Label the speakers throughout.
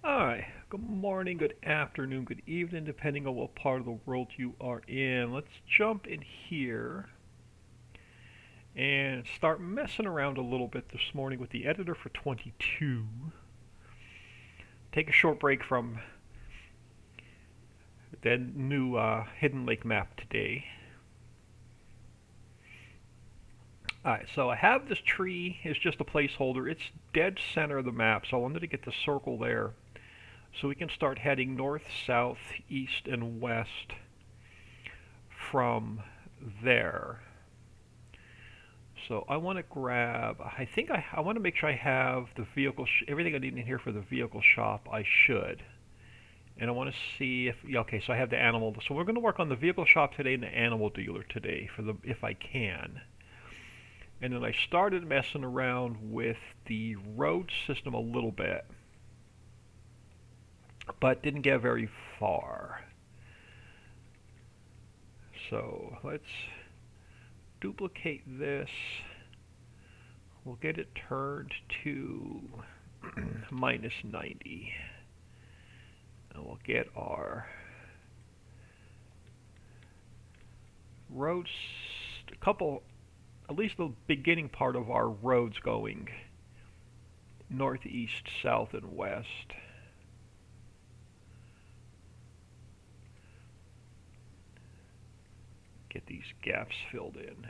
Speaker 1: Alright, good morning, good afternoon, good evening, depending on what part of the world you are in. Let's jump in here and start messing around a little bit this morning with the editor for 22. Take a short break from the new Hidden Lake map today. Alright, so I have this tree, it's just a placeholder. It's dead center of the map, so I wanted to get the circle there so we can start heading north, south, east, and west from there. So I want to grab, I want to make sure I have the vehicle, everything I need in here for the vehicle shop. I should. And I want to see if, yeah, okay, so I have the animal. So we're going to work on the vehicle shop today and the animal dealer today if I can. And then I started messing around with the road system a little bit, but didn't get very far. So let's duplicate this. We'll get it turned to minus 90. And we'll get our roads, at least the beginning part of our roads going northeast, south, and west. Get these gaps filled in.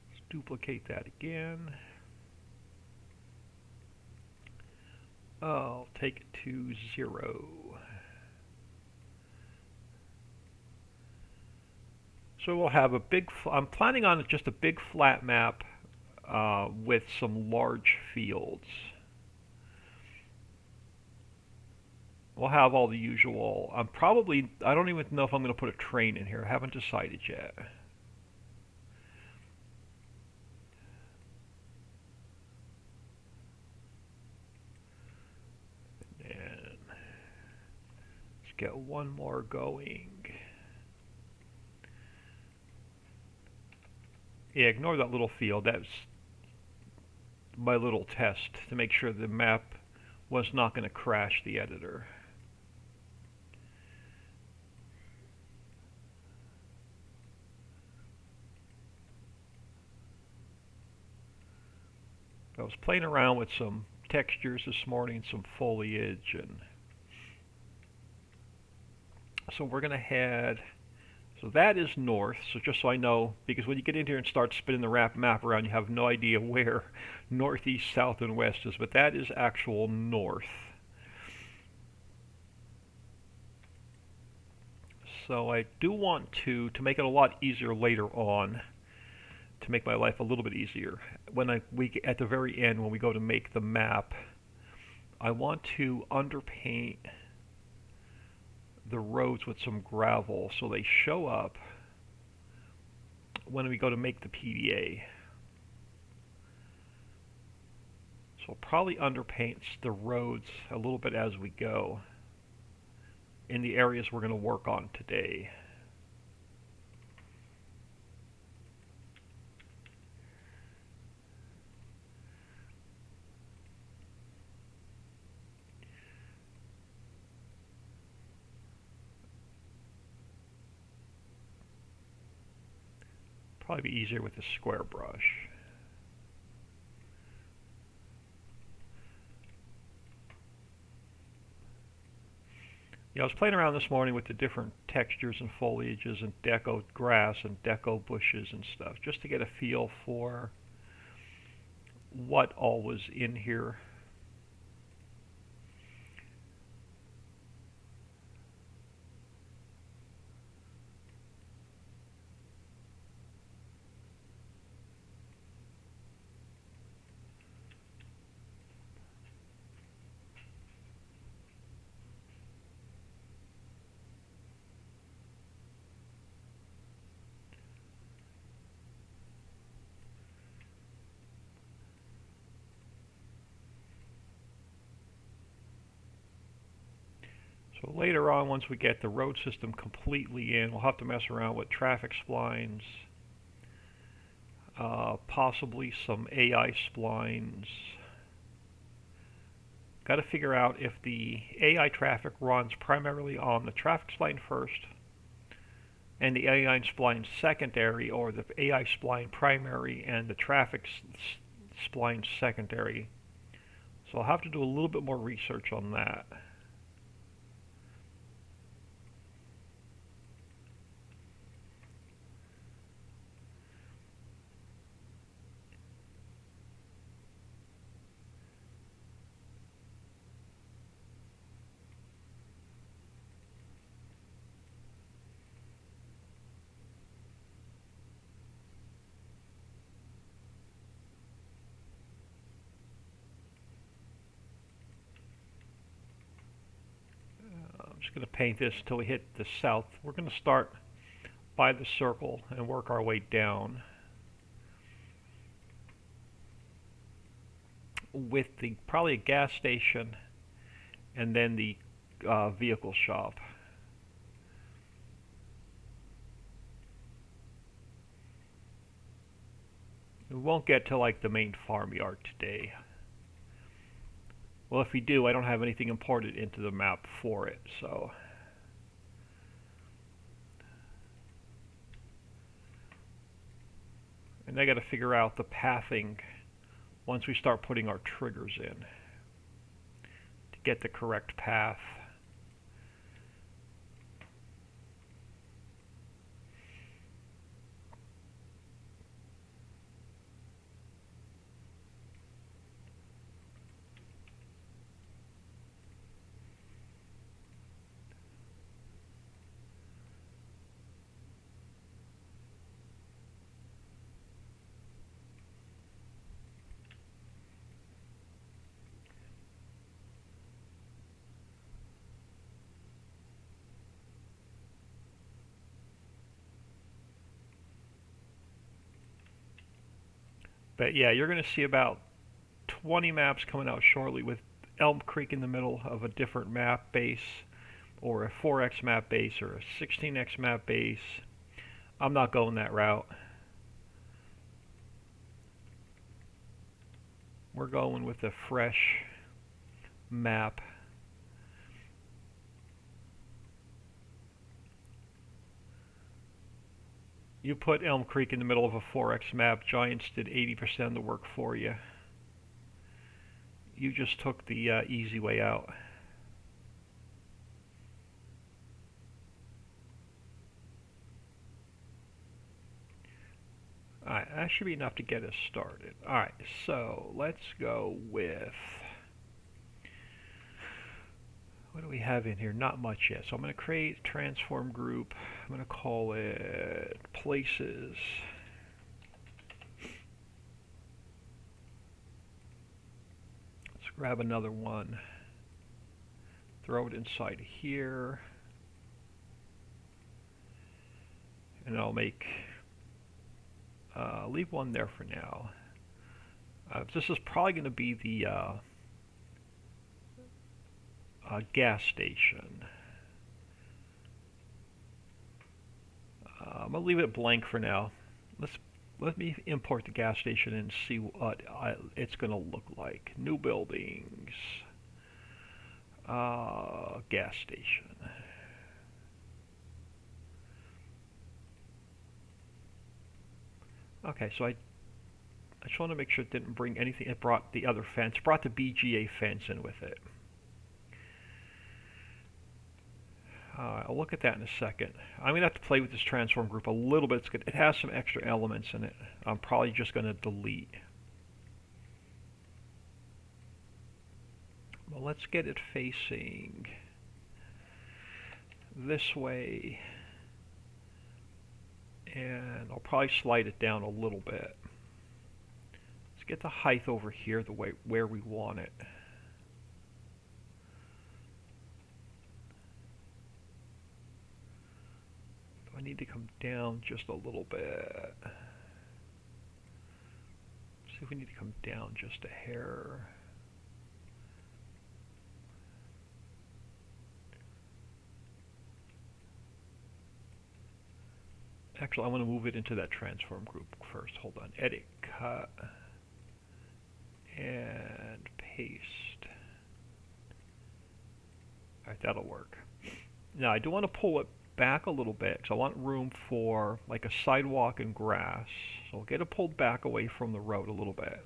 Speaker 1: Let's duplicate that again. I'll take it to 0. So we'll have a big, I'm planning on just a big flat map with some large fields. We'll have all the usual, I don't even know if I'm going to put a train in here. I haven't decided yet. And let's get one more going. Yeah, ignore that little field. That's my little test to make sure the map was not going to crash the editor. I was playing around with some textures this morning, some foliage, and so we're going to head, so that is north, so just so I know, because when you get in here and start spinning the map around, you have no idea where northeast, south, and west is, but that is actual north. So I do want to make it a lot easier later on, to make my life a little bit easier. At the very end, when we go to make the map, I want to underpaint the roads with some gravel so they show up when we go to make the PDA. So I'll probably underpaint the roads a little bit as we go in the areas we're going to work on today. Probably be easier with the square brush. Yeah, I was playing around this morning with the different textures and foliages and deco grass and deco bushes and stuff, just to get a feel for what all was in here. So later on, once we get the road system completely in, we'll have to mess around with traffic splines possibly some AI splines. Got to figure out if the AI traffic runs primarily on the traffic spline first and the AI spline secondary, or the AI spline primary and the traffic spline secondary. So I'll have to do a little bit more research on that. I'm just going to paint this until we hit the south. We're going to start by the circle and work our way down with the probably a gas station and then the vehicle shop. We won't get to like the main farmyard today. Well, if we do, I don't have anything imported into the map for it, so. And I got to figure out the pathing once we start putting our triggers in to get the correct path. But yeah, you're going to see about 20 maps coming out shortly with Elm Creek in the middle of a different map base, or a 4x map base, or a 16x map base. I'm not going that route. We're going with a fresh map. You put Elm Creek in the middle of a 4x map, Giants did 80% of the work for you. You just took the easy way out. Alright, that should be enough to get us started. Alright, so let's go with... what do we have in here? Not much yet. So I'm going to create a transform group. I'm going to call it places. Let's grab another one. Throw it inside here. And I'll make, leave one there for now. This is probably going to be the gas station. I'm gonna leave it blank for now. Let me import the gas station and see what it's gonna look like. New buildings, gas station. Okay, so I just want to make sure it didn't bring anything. It brought the other fence, brought the BGA fence in with it. I'll look at that in a second. I'm going to have to play with this transform group a little bit. It has some extra elements in it. I'm probably just going to delete. Well, let's get it facing this way. And I'll probably slide it down a little bit. Let's get the height over here the way where we want it. I need to come down just a little bit. See if we need to come down just a hair. Actually, I want to move it into that transform group first. Hold on. Edit, cut, and paste. Alright, that'll work. Now, I do want to pull it back a little bit because I want room for like a sidewalk and grass. So I'll get it pulled back away from the road a little bit.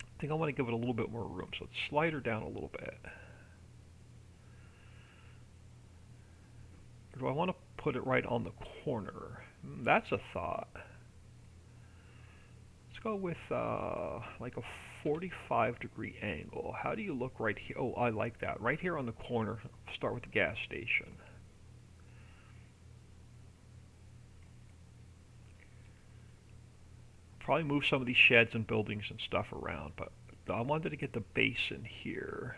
Speaker 1: I think I want to give it a little bit more room, so let's slide her down a little bit. Or do I want to put it right on the corner? That's a thought. Let's go with like a 45-degree angle. How do you look right here? Oh, I like that. Right here on the corner. Start with the gas station. Probably move some of these sheds and buildings and stuff around, but I wanted to get the base in here.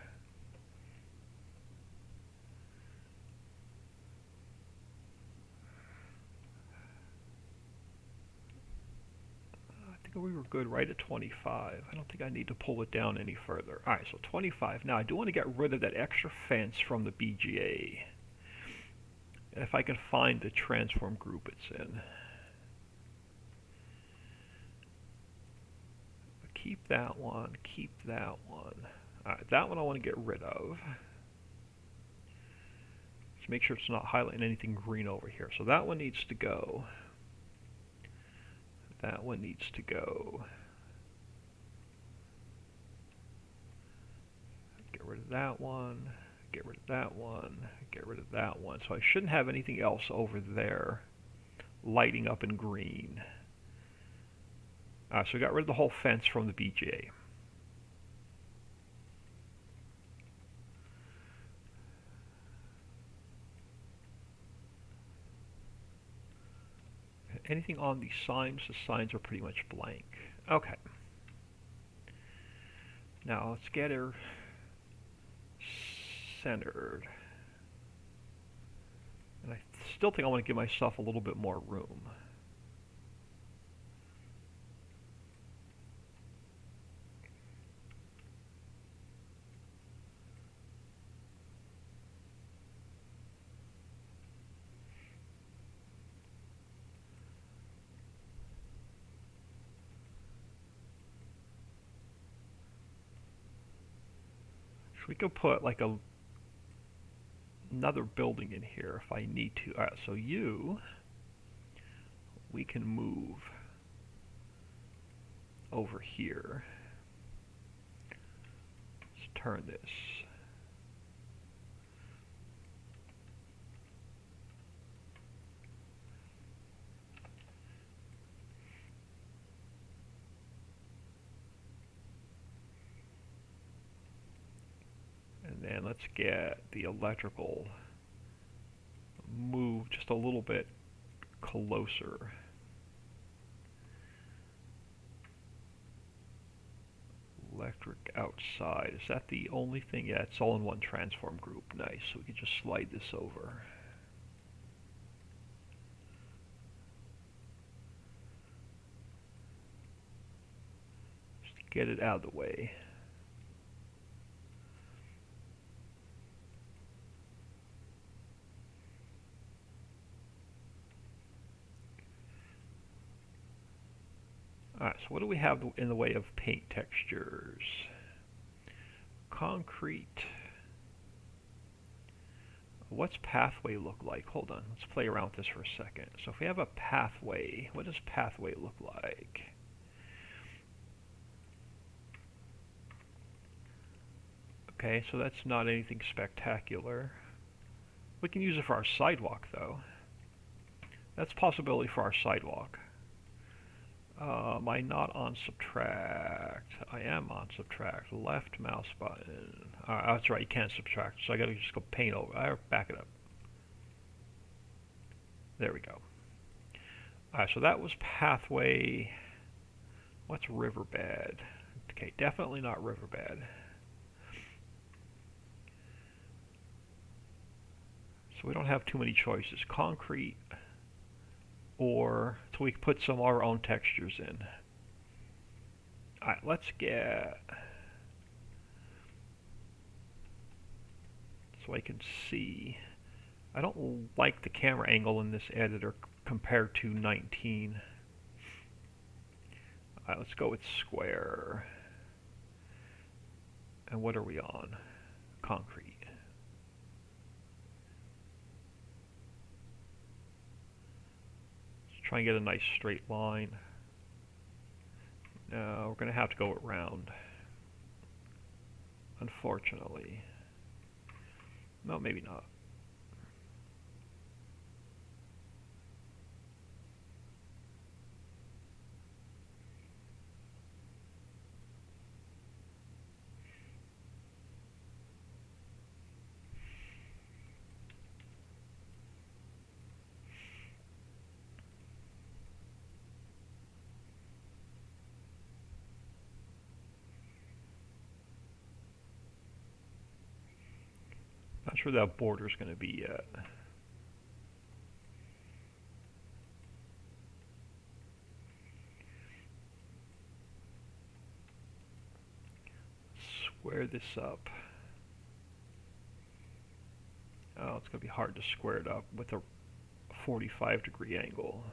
Speaker 1: I think we were good right at 25. I don't think I need to pull it down any further. Alright, so 25. Now I do want to get rid of that extra fence from the BGA. If I can find the transform group it's in. Keep that one, keep that one. Alright, that one I want to get rid of. Just make sure it's not highlighting anything green over here. So that one needs to go. That one needs to go. Get rid of that one. Get rid of that one. Get rid of that one. So I shouldn't have anything else over there lighting up in green. So we got rid of the whole fence from the BGA. Anything on the signs are pretty much blank. Okay. Now let's get her centered. And I still think I want to give myself a little bit more room. We could put like another building in here if I need to. Alright, so we can move over here. Let's turn this. And then let's get the electrical moved just a little bit closer. Electric outside. Is that the only thing? Yeah, it's all in one transform group. Nice. So we can just slide this over. Just to get it out of the way. Alright, so what do we have in the way of paint textures? Concrete. What's pathway look like? Hold on, let's play around with this for a second. So if we have a pathway, what does pathway look like? Okay, so that's not anything spectacular. We can use it for our sidewalk though. That's a possibility for our sidewalk. Am I not on subtract? I am on subtract. Left mouse button. That's right, you can't subtract. So I gotta just go paint over. I back it up. There we go. Alright, so that was pathway. What's riverbed? Okay, definitely not riverbed. So we don't have too many choices. Concrete. Or so we can put some of our own textures in. Alright, let's get, so I can see. I don't like the camera angle in this editor compared to 19. Alright, let's go with square. And what are we on? Concrete. Let's try and get a nice straight line. No, we're going to have to go around. Unfortunately. No, maybe not. Not sure that border's going to be yet. Square this up. Oh, it's going to be hard to square it up with a 45-degree angle.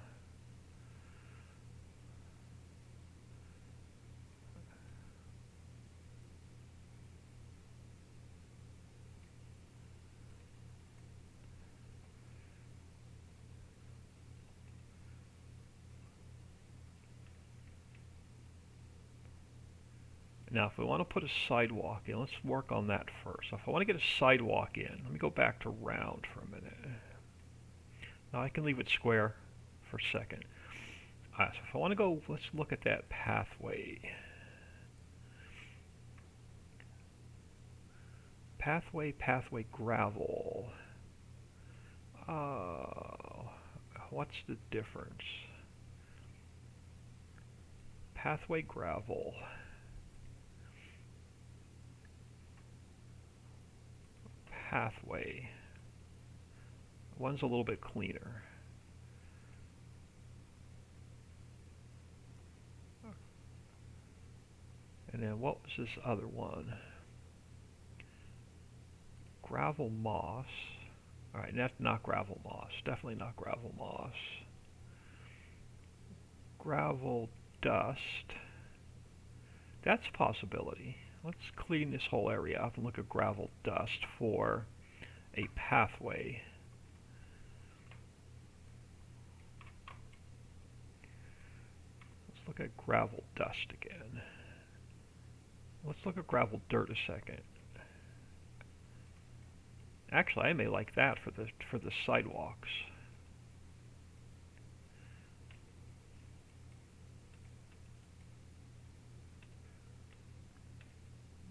Speaker 1: Now, if we want to put a sidewalk in, let's work on that first. If I want to get a sidewalk in, let me go back to round for a minute. Now, I can leave it square for a second. Alright, so if I want to go, let's look at that pathway. Pathway gravel. What's the difference? Pathway gravel. Pathway. One's a little bit cleaner. And then what was this other one? Gravel moss. Alright, that's not gravel moss. Definitely not gravel moss. Gravel dust. That's a possibility. Let's clean this whole area up and look at gravel dust for a pathway. Let's look at gravel dust again. Let's look at gravel dirt a second. Actually, I may like that for the sidewalks.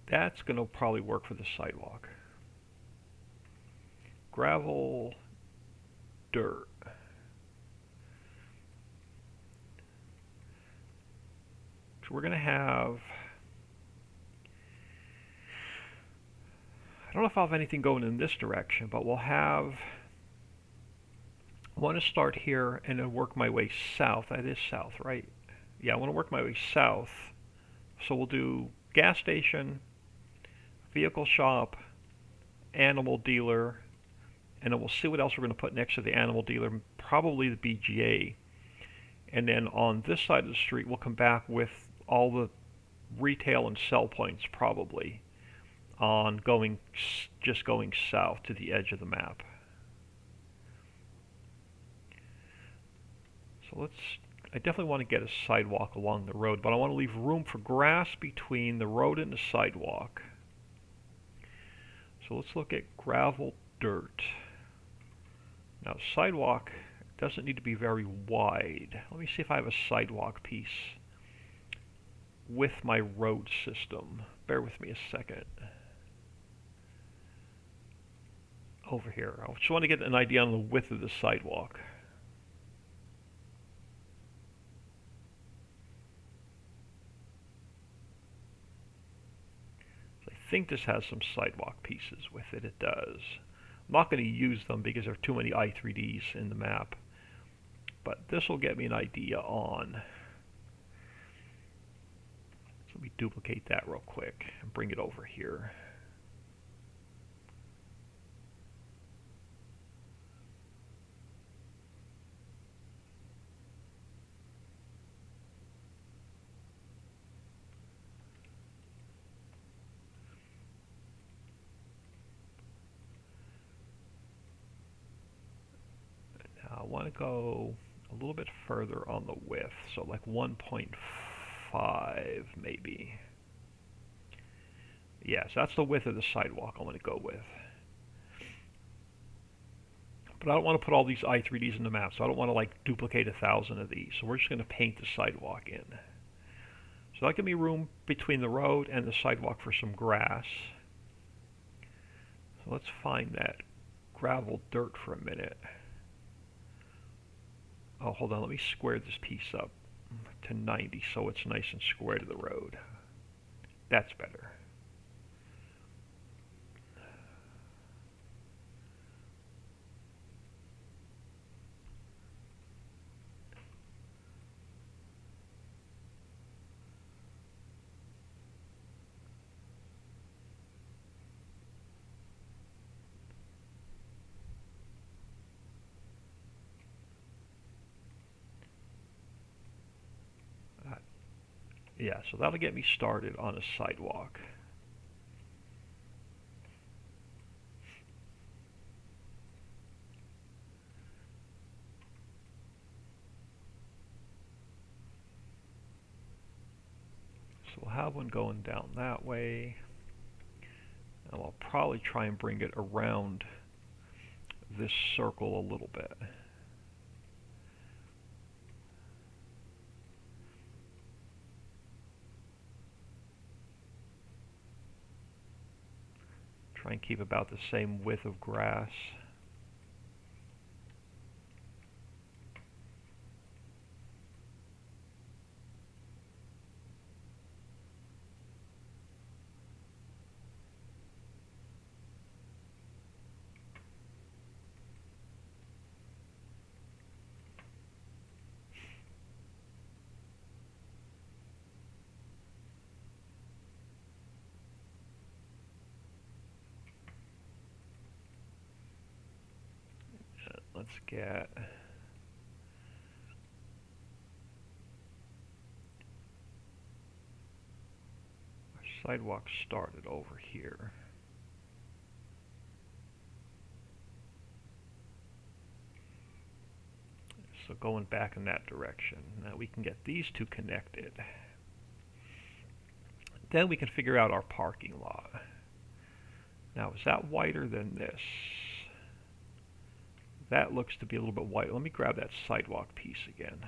Speaker 1: That's going to probably work for the sidewalk. Gravel, dirt. So we're going to have... I don't know if I'll have anything going in this direction, but we'll have... I want to start here and then work my way south. That is south, right? Yeah, I want to work my way south. So we'll do gas station, vehicle shop, animal dealer, and then we'll see what else we're going to put next to the animal dealer, probably the BGA. And then on this side of the street, we'll come back with all the retail and sell points, probably, on just going south to the edge of the map. So I definitely want to get a sidewalk along the road, but I want to leave room for grass between the road and the sidewalk. So let's look at gravel dirt. Now, sidewalk doesn't need to be very wide. Let me see if I have a sidewalk piece with my road system. Bear with me a second. Over here. I just want to get an idea on the width of the sidewalk. I think this has some sidewalk pieces with it. It does. I'm not going to use them because there are too many I3Ds in the map. But this will get me an idea on. So let me duplicate that real quick and bring it over here. want to go a little bit further on the width, so like 1.5 maybe. Yeah, so that's the width of the sidewalk I want to go with. But I don't want to put all these I3Ds in the map, so I don't want to like duplicate 1,000 of these. So we're just going to paint the sidewalk in. So that'll give me room between the road and the sidewalk for some grass. So let's find that gravel dirt for a minute. Oh, hold on, let me square this piece up to 90 so it's nice and square to the road. That's better. Yeah, so that'll get me started on a sidewalk. So we'll have one going down that way. And I'll probably try and bring it around this circle a little bit. Try and keep about the same width of grass. Let's get our sidewalk started over here. So going back in that direction. Now we can get these two connected. Then we can figure out our parking lot. Now is that wider than this? That looks to be a little bit wider. Let me grab that sidewalk piece again.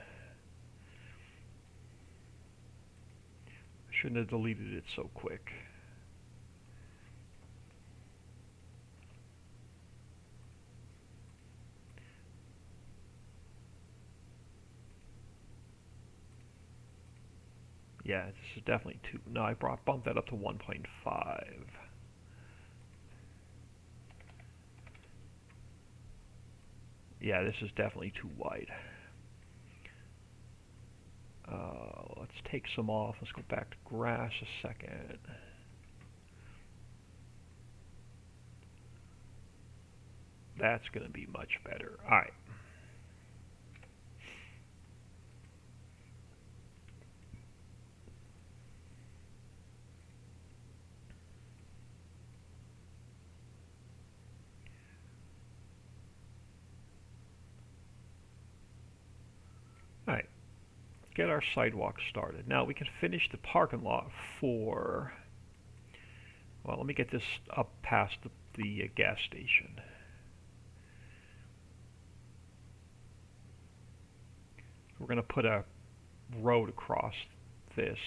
Speaker 1: I shouldn't have deleted it so quick. Yeah, this is definitely too. No, I bumped that up to 1.5. Yeah, this is definitely too wide. Let's take some off. Let's go back to grass a second. That's going to be much better. All right. All right. Get our sidewalk started. Now we can finish the parking lot for, well, let me get this up past the gas station. We're going to put a road across this.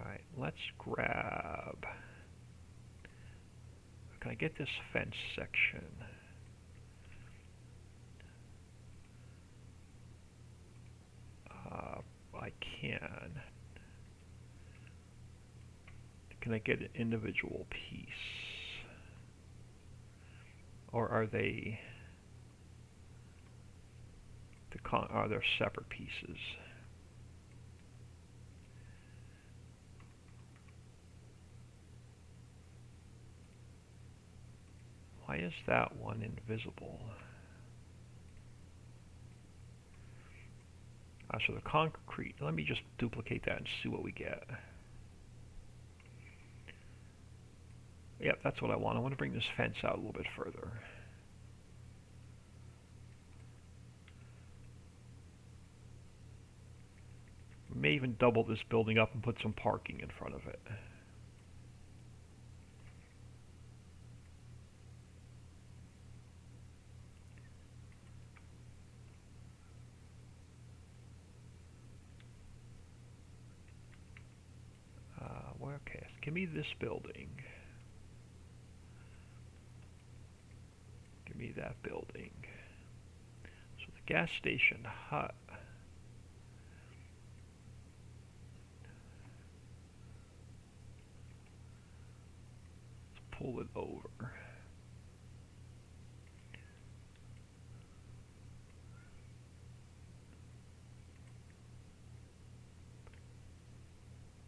Speaker 1: Alright, let's grab, can I get this fence section? I can. Can I get an individual piece? Or are they are they separate pieces? Why is that one invisible? So the concrete, let me just duplicate that and see what we get. Yep, that's what I want. I want to bring this fence out a little bit further. May even double this building up and put some parking in front of it. Well, okay, give me this building. Give me that building. So the gas station hut. Let's pull it over.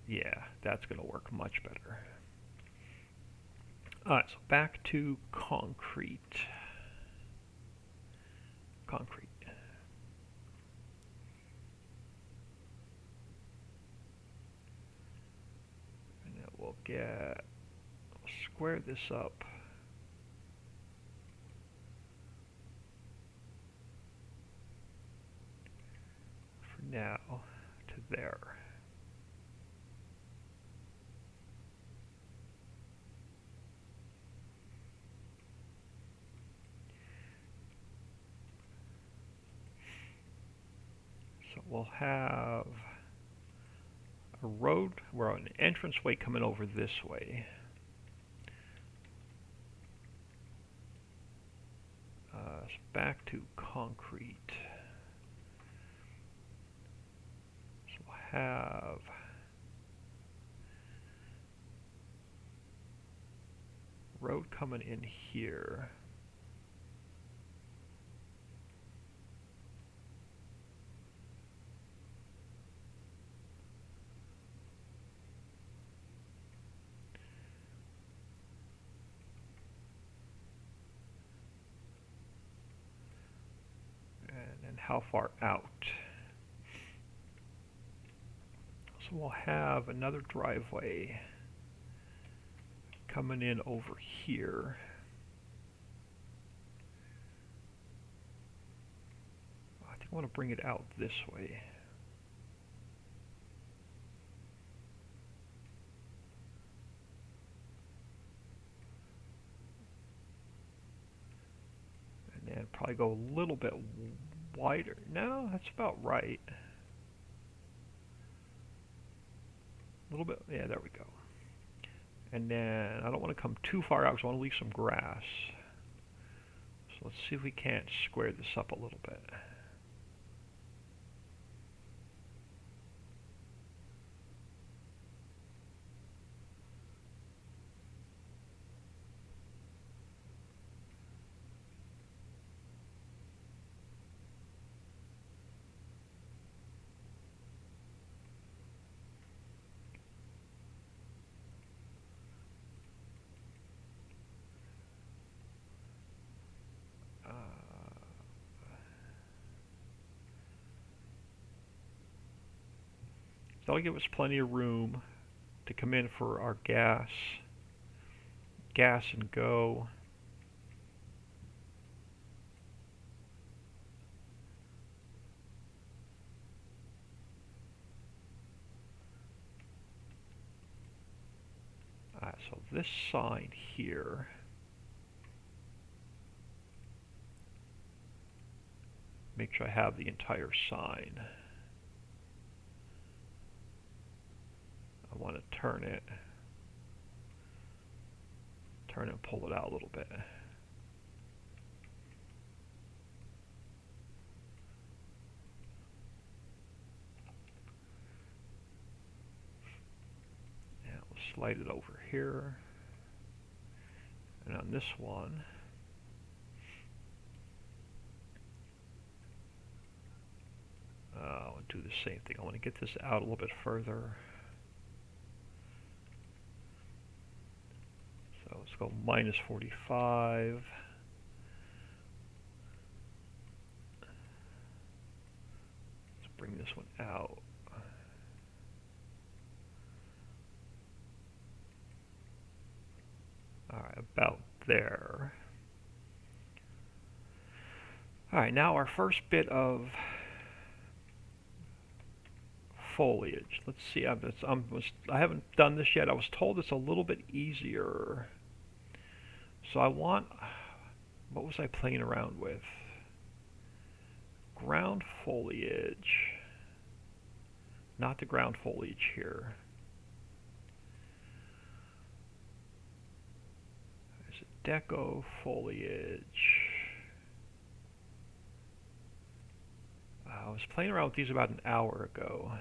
Speaker 1: Yeah, that's going to work much better. Alright, so back to concrete. Concrete. And then we'll square this up. For now, to there. So we'll have a road, or an entranceway coming over this way. Back to concrete. So we'll have road coming in here. And how far out? So we'll have another driveway coming in over here. I think I want to bring it out this way. And then probably go a little bit wider. No, that's about right. A little bit, yeah, there we go. And then I don't want to come too far out because I want to leave some grass. So let's see if we can't square this up a little bit. That'll give us plenty of room to come in for our gas and go. So this sign here, make sure I have the entire sign. I want to turn it and pull it out a little bit. Now we'll slide it over here. And on this one, I'll do the same thing. I want to get this out a little bit further. So let's go minus 45. Let's bring this one out. Alright, about there. Alright, now our first bit of foliage. Let's see, I haven't done this yet. I was told it's a little bit easier. So I want, what was I playing around with? Ground foliage. Not the ground foliage here. There's a deco foliage. I was playing around with these about an hour ago.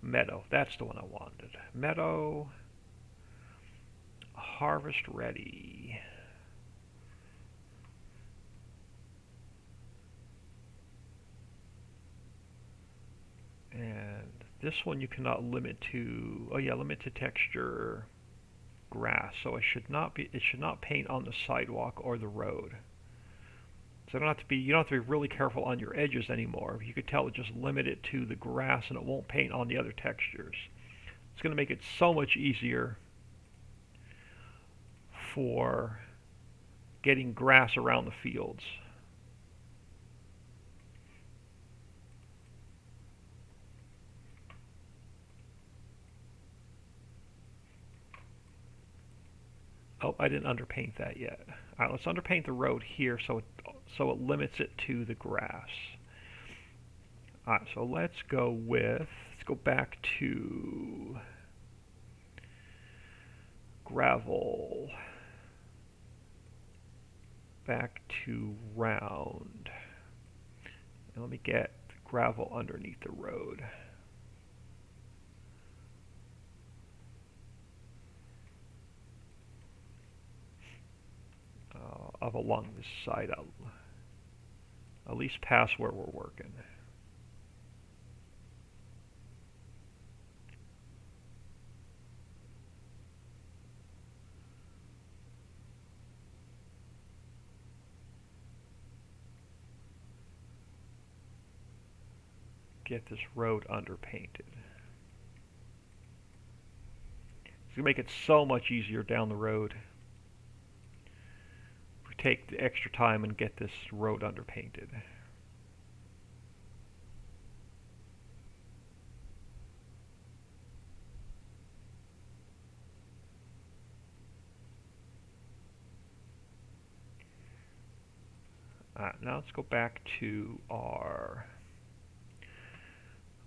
Speaker 1: Meadow, that's the one I wanted. Meadow, harvest ready. And this one you cannot limit to, oh yeah, limit to texture grass. So it should not paint on the sidewalk or the road. So you don't have to be really careful on your edges anymore. You could tell it just limit it to the grass and it won't paint on the other textures. It's going to make it so much easier for getting grass around the fields. Oh, I didn't underpaint that yet. All right, let's underpaint the road here so it limits it to the grass. All right, so let's go back to gravel, back to round, and let me get gravel underneath the road. Of along this side, at least past where we're working. Get this road underpainted. It's going to make it so much easier down the road. Take the extra time and get this road underpainted. Now let's go back to our,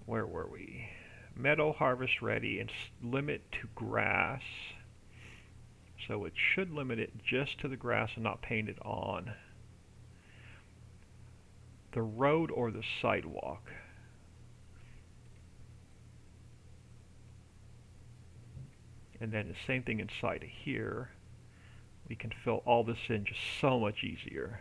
Speaker 1: where were we? Meadow harvest ready and limit to grass. So it should limit it just to the grass and not paint it on the road or the sidewalk. And then the same thing inside of here. We can fill all this in just so much easier.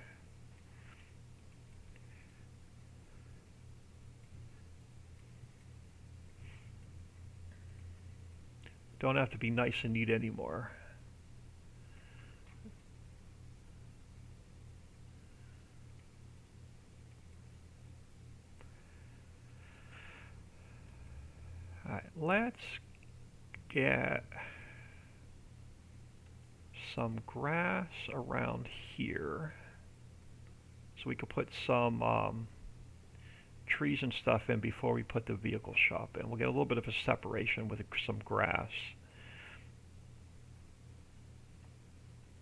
Speaker 1: Don't have to be nice and neat anymore. Alright, let's get some grass around here so we could put some trees and stuff in before we put the vehicle shop in. We'll get a little bit of a separation with some grass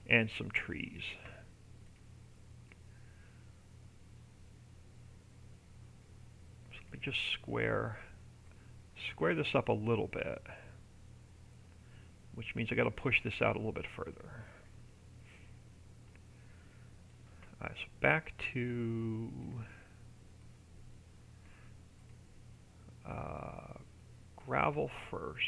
Speaker 1: and some trees. So let me just square this up a little bit, which means I got to push this out a little bit further. Alright, so back to gravel first.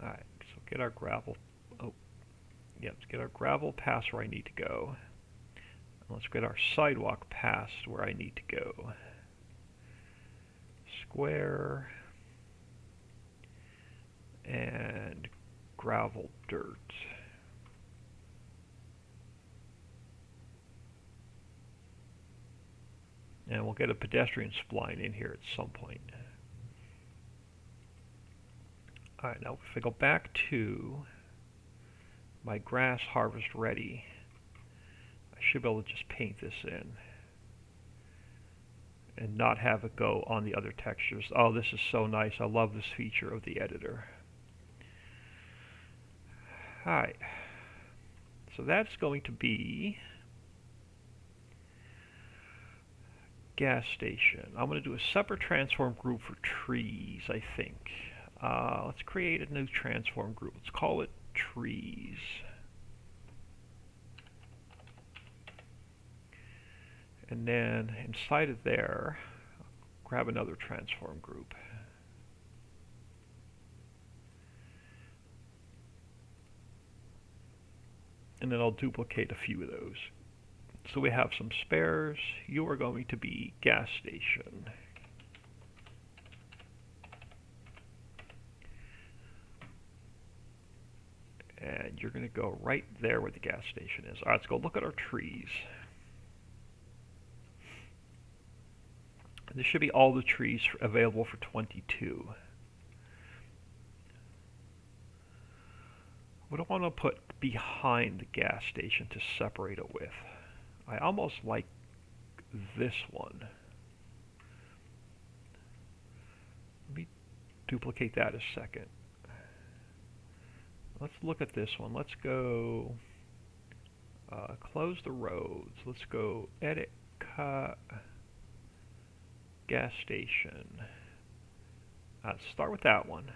Speaker 1: Alright, so get our gravel, let's get our gravel past where I need to go. And let's get our sidewalk past where I need to go. Square and gravel dirt. And we'll get a pedestrian spline in here at some point. Alright, now if I go back to my grass harvest ready, I should be able to just paint this in and not have it go on the other textures. Oh, this is so nice. I love this feature of the editor. Alright, so that's going to be gas station. I'm going to do a separate transform group for trees, I think. Let's create a new transform group. Let's call it trees. And then inside of there, grab another transform group. And then I'll duplicate a few of those. So we have some spares. You are going to be gas station. And you're going to go right there where the gas station is. All right, let's go look at our trees. This should be all the trees available for 22. What do I want to put behind the gas station to separate it with? I almost like this one. Let me duplicate that a second. Let's look at this one. Let's go close the roads. Let's go edit, cut, gas station. Let's start with that one.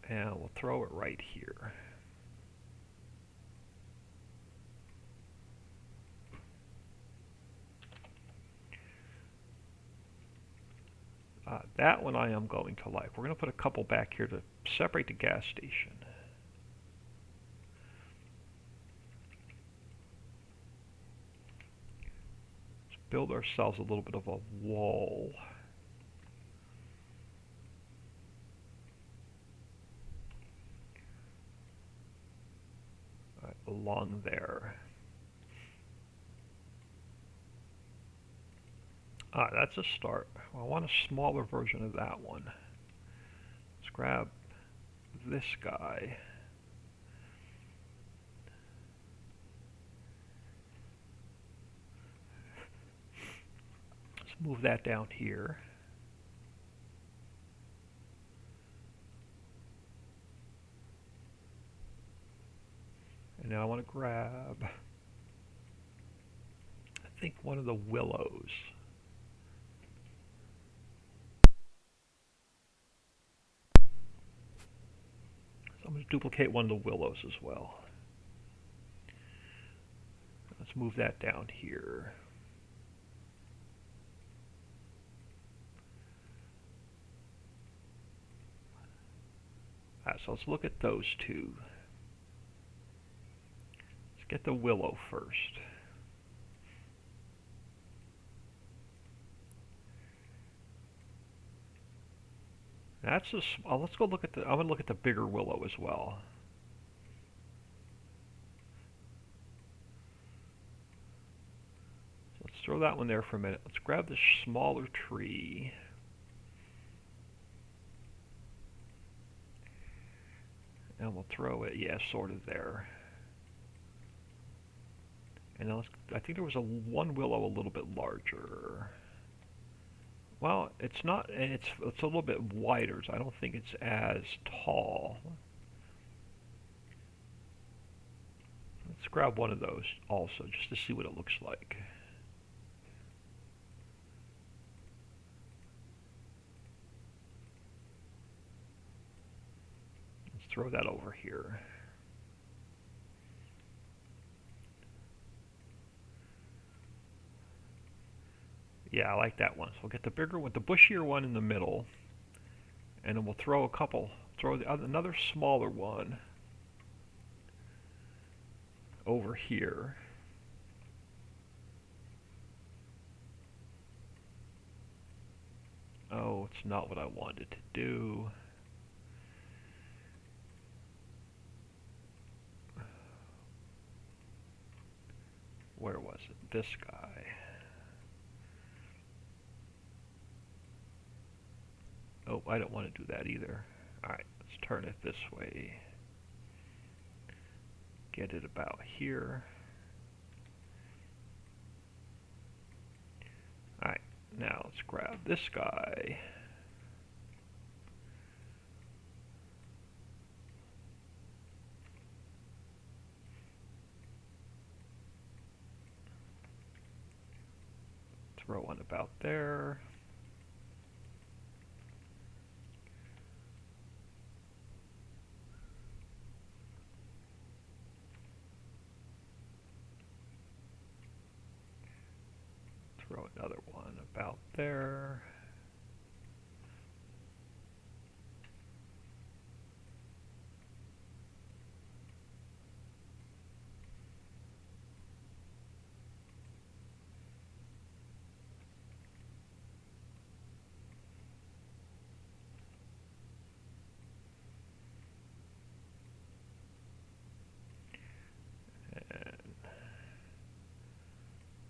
Speaker 1: And we'll throw it right here. That one I am going to like. We're going to put a couple back here to separate the gas station. Let's build ourselves a little bit of a wall. Along there. That's a start. Well, I want a smaller version of that one. Let's grab this guy. Let's move that down here. And now I want to grab, I think, one of the willows. I'm going to duplicate one of the willows as well. Let's move that down here. So let's look at those two. Let's get the willow first. That's just, let's go look at the, I'm going to look at the bigger willow as well. So let's throw that one there for a minute. Let's grab this smaller tree. And we'll throw it, yeah, sort of there. And now I think there was one willow a little bit larger. Well, it's not. It's a little bit wider, so I don't think it's as tall. Let's grab one of those also, just to see what it looks like. Let's throw that over here. Yeah, I like that one. So we'll get the bigger one, the bushier one in the middle, and then we'll throw a couple, another smaller one over here. Oh, it's That's not what I wanted to do. Where was it? This guy. Oh, I don't want to do that either. Alright, let's turn it this way. Get it about here. Alright, now let's grab this guy. Throw one about there. Throw another one about there.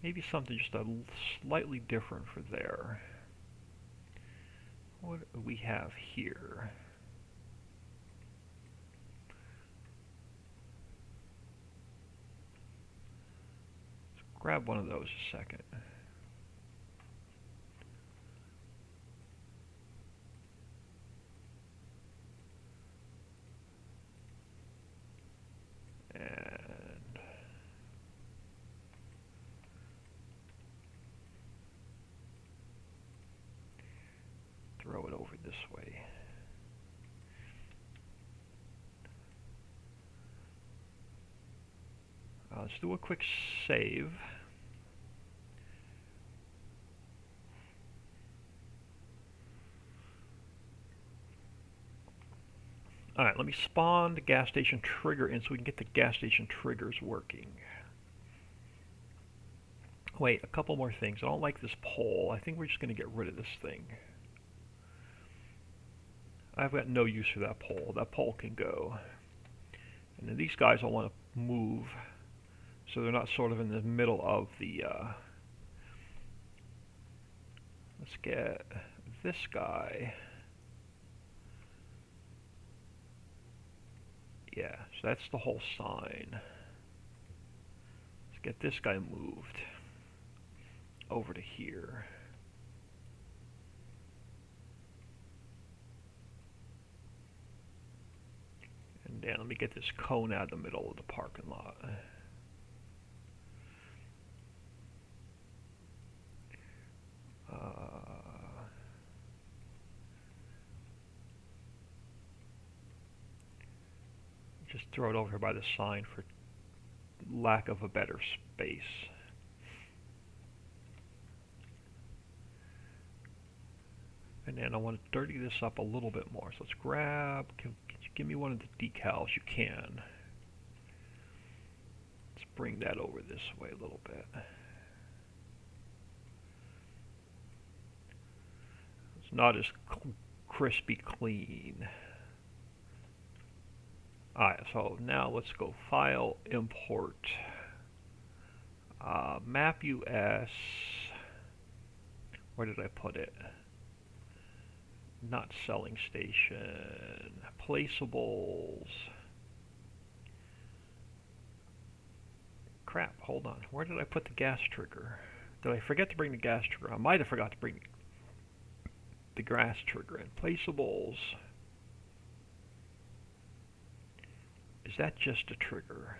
Speaker 1: Maybe something just a slightly different for there. What do we have here? Let's grab one of those a second. And throw it over this way. Let's do a quick save. Alright, let me spawn the gas station trigger in so we can get the gas station triggers working. Wait, a couple more things. I don't like this pole. I think we're just going to get rid of this thing. I've got no use for that pole. That pole can go. And then these guys I want to move so they're not sort of in the middle of the... Let's get this guy. Yeah, so that's the whole sign. Let's get this guy moved over to here. And then let me get this cone out of the middle of the parking lot. Just throw it over here by the sign for lack of a better space. And then I want to dirty this up a little bit more. So let's grab, could you give me one of the decals? You can. Let's bring that over this way a little bit. It's not as crispy clean. Alright, so now let's go File, Import, Map US. Where did I put it? Not selling station. Placeables. Crap, hold on. Where did I put the gas trigger? Did I forget to bring the gas trigger? I might have forgot to bring the gas trigger in. Placeables. Is that just a trigger?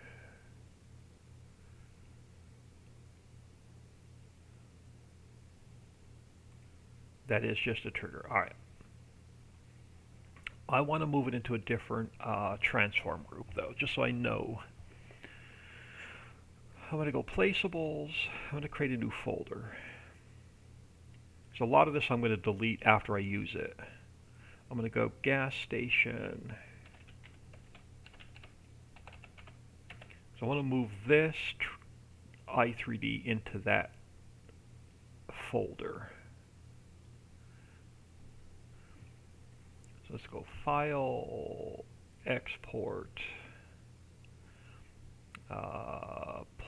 Speaker 1: That is just a trigger. Alright. I want to move it into a different transform group though, just so I know. I'm going to go Placeables. I'm going to create a new folder. So a lot of this I'm going to delete after I use it. I'm going to go gas station. So I want to move this i3D into that folder. So let's go File, Export,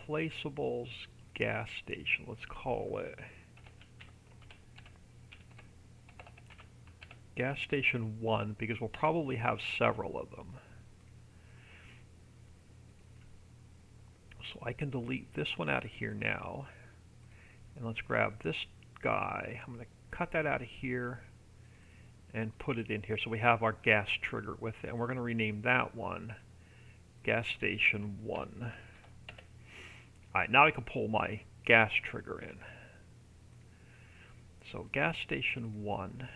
Speaker 1: Placeables, Gas Station. Let's call it Gas Station 1 because we'll probably have several of them. So I can delete this one out of here now. And let's grab this guy. I'm going to cut that out of here and put it in here so we have our gas trigger with it. And we're going to rename that one Gas Station 1. Alright, now I can pull my gas trigger in. So Gas Station 1.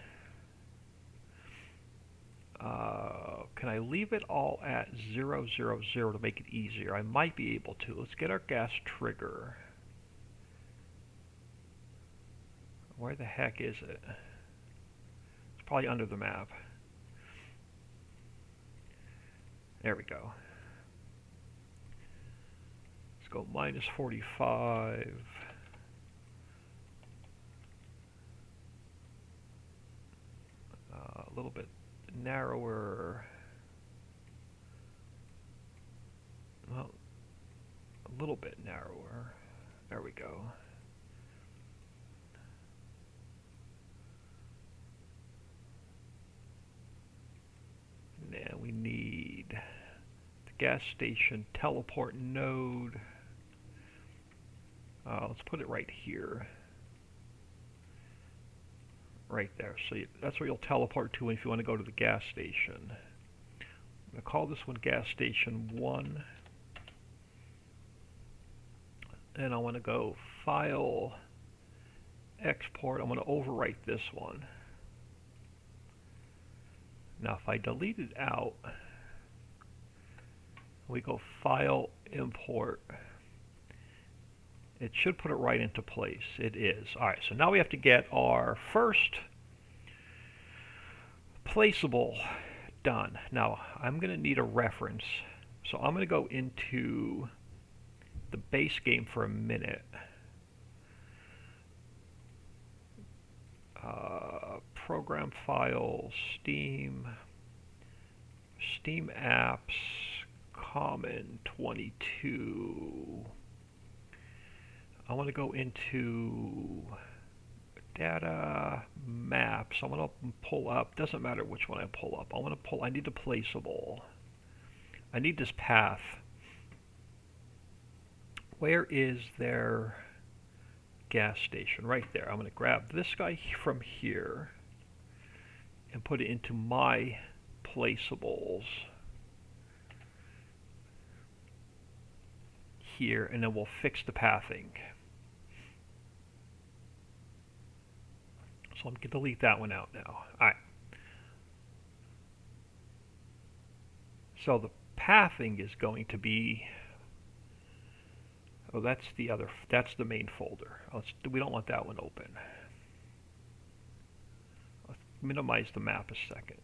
Speaker 1: Can I leave it all at 000 to make it easier? I might be able to. Let's get our gas trigger. Where the heck is it? It's probably under the map. There we go. Let's go -45. A little bit narrower. Well, a little bit narrower. There we go. Now we need the gas station teleport node. Let's put it right here. Right there. So that's where you'll teleport to if you want to go to the gas station. I'm going to call this one Gas Station 1. And I want to go File, Export. I want to overwrite this one. Now if I delete it out, we go File, Import. It should put it right into place. It is. Alright, so now we have to get our first placeable done. Now I'm going to need a reference. So I'm going to go into the base game for a minute. Program files, Steam apps, common 22. I want to go into data maps. I want to pull up, doesn't matter which one I pull up. I need the placeable. I need this path. Where is their gas station? Right there. I'm going to grab this guy from here and put it into my placeables here, and then we'll fix the pathing. So I'm going to delete that one out now. Alright. So the pathing is going to be, oh, that's the main folder. We don't want that one open. Let's minimize the map a second.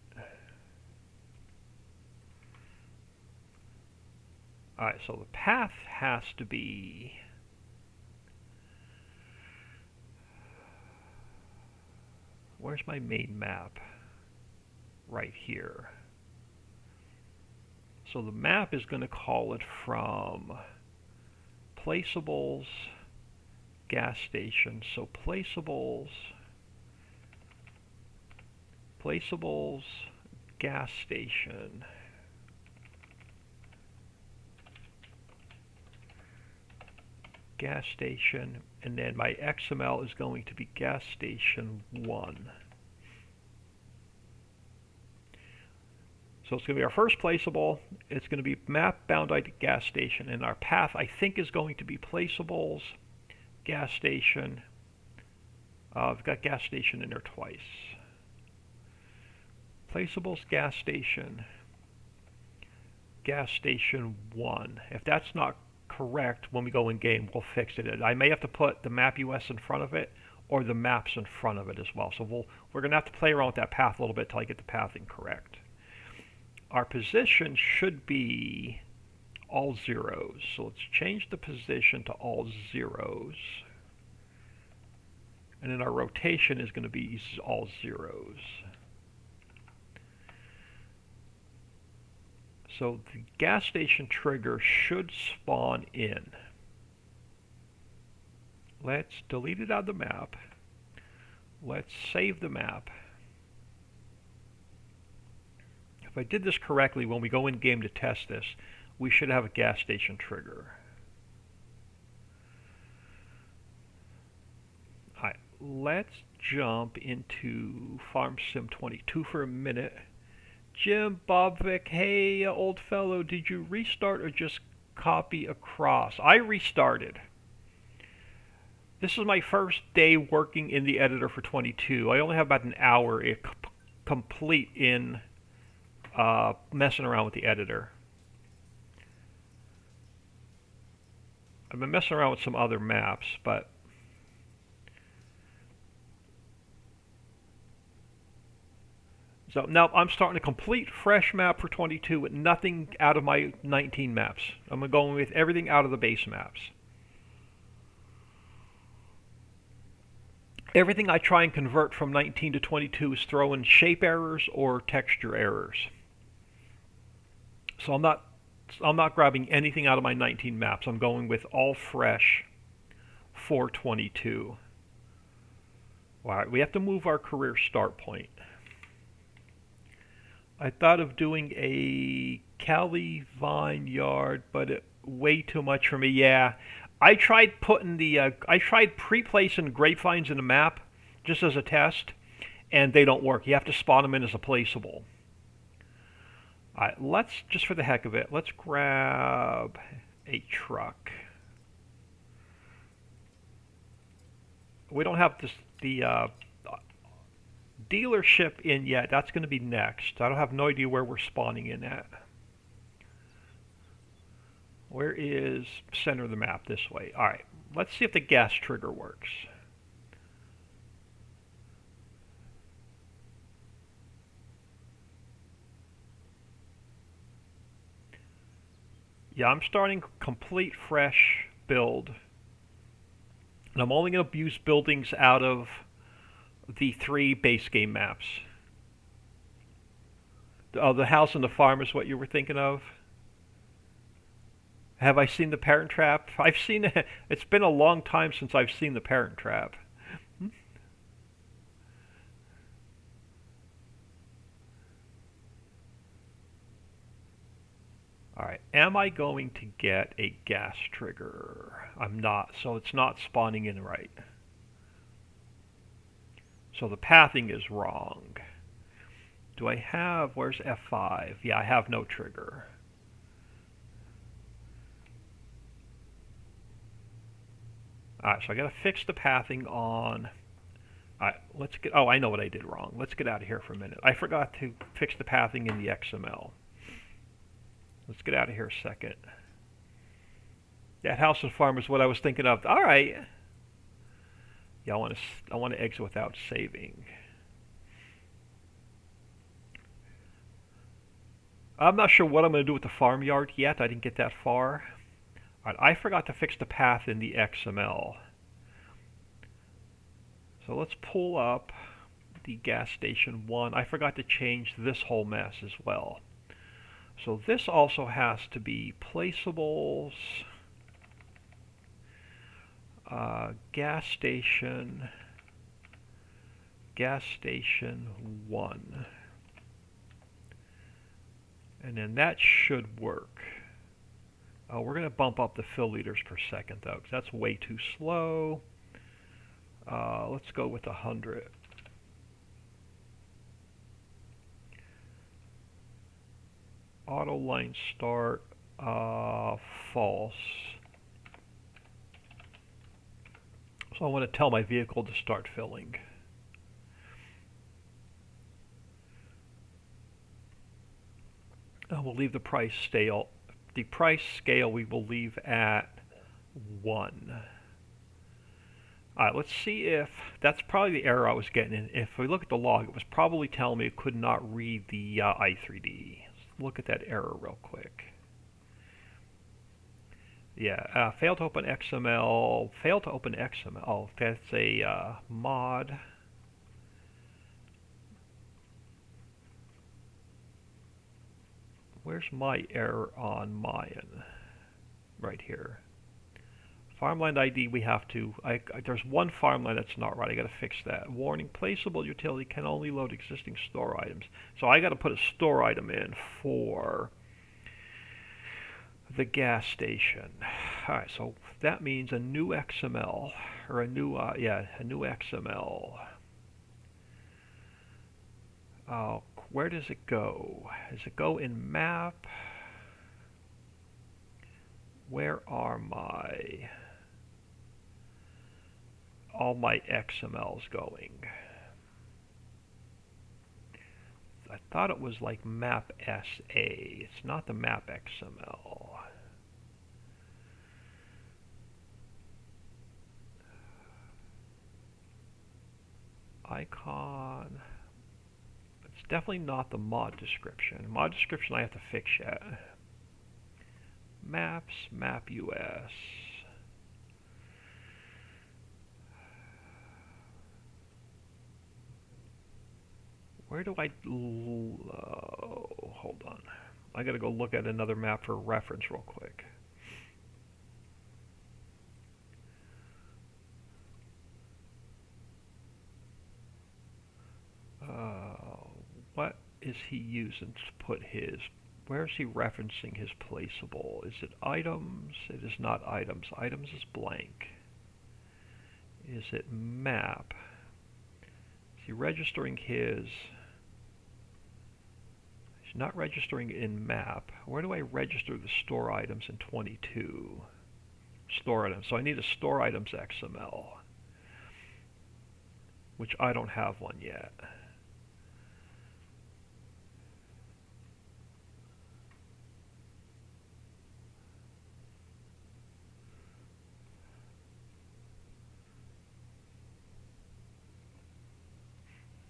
Speaker 1: Alright, so the path has to be where's my main map? Right here. So the map is going to call it from placeables, gas station. So placeables, gas station. Gas station, and then my XML is going to be gas station 1. So it's going to be our first placeable. It's going to be map bound ID gas station, and our path I think is going to be placeables, gas station. I've got gas station in there twice. Placeables, gas station 1. If that's not correct, when we go in game, we'll fix it. I may have to put the map US in front of it or the maps in front of it as well. So we're going to have to play around with that path a little bit till I get the pathing correct. Our position should be all zeros. So let's change the position to all zeros. And then our rotation is going to be all zeros. So the gas station trigger should spawn in. Let's delete it out of the map. Let's save the map. If I did this correctly, when we go in game to test this, we should have a gas station trigger. Alright, let's jump into Farm Sim 22 for a minute. Jim, Bobvik, hey old fellow, did you restart or just copy across? I restarted. This is my first day working in the editor for 22. I only have about an hour complete in messing around with the editor. I've been messing around with some other maps, but so now I'm starting a complete fresh map for 22 with nothing out of my 19 maps. I'm going with everything out of the base maps. Everything I try and convert from 19 to 22 is throwing shape errors or texture errors. So I'm not grabbing anything out of my 19 maps. I'm going with all fresh for 22. All right, we have to move our career start point. I thought of doing a Cali vineyard, but way too much for me. Yeah, I tried pre-placing grapevines in the map just as a test, and they don't work. You have to spawn them in as a placeable. All right, let's just for the heck of it, let's grab a truck. We don't have the dealership in yet. That's going to be next. I don't have no idea where we're spawning in at. Where is center of the map? This way. All right. Let's see if the gas trigger works. Yeah, I'm starting complete fresh build. And I'm only going to use buildings out of the 3 base game maps. Oh, the house and the farm is what you were thinking of? Have I seen the Parent Trap? I've seen it. It's been a long time since I've seen the Parent Trap. Alright, am I going to get a gas trigger? I'm not, so it's not spawning in right. So the pathing is wrong. Do I have, where's F5? Yeah, I have no trigger. Alright, so I gotta fix the pathing on. Alright, let's get, oh, I know what I did wrong. Let's get out of here for a minute. I forgot to fix the pathing in the XML. Let's get out of here a second. That house and farm is what I was thinking of. Alright. Yeah, I want to exit without saving. I'm not sure what I'm going to do with the farmyard yet. I didn't get that far. All right, I forgot to fix the path in the XML. So let's pull up the gas station 1. I forgot to change this whole mess as well. So this also has to be placeables. Gas station 1. And then that should work. We're going to bump up the fill liters per second though, because that's way too slow. Let's go with 100. Auto line start, false. So I want to tell my vehicle to start filling. We'll leave the price scale. The price scale we will leave at 1. Alright, let's see if that's probably the error I was getting. And if we look at the log, it was probably telling me it could not read the i3D. Let's look at that error real quick. Yeah, failed to open XML. Failed to open XML. Oh, that's a mod. Where's my error on Mayan? Right here. Farmland ID, we have to, there's one farmland that's not right. I got to fix that. Warning, placeable utility can only load existing store items. So I got to put a store item in for the gas station. Alright, so that means a new XML, or a new, a new XML. Where does it go? Does it go in map? Where are all my XMLs going? I thought it was like map SA. It's not the map XML. Icon. It's definitely not the mod description. Mod description I have to fix yet. Maps, map US. Where do I... hold on. I gotta go look at another map for reference real quick. What is he using to put his... Where is he referencing his placeable? Is it items? It is not items. Items is blank. Is it map? Is he registering his... He's not registering in map. Where do I register the store items in 22? Store items. So I need a store items XML, which I don't have one yet.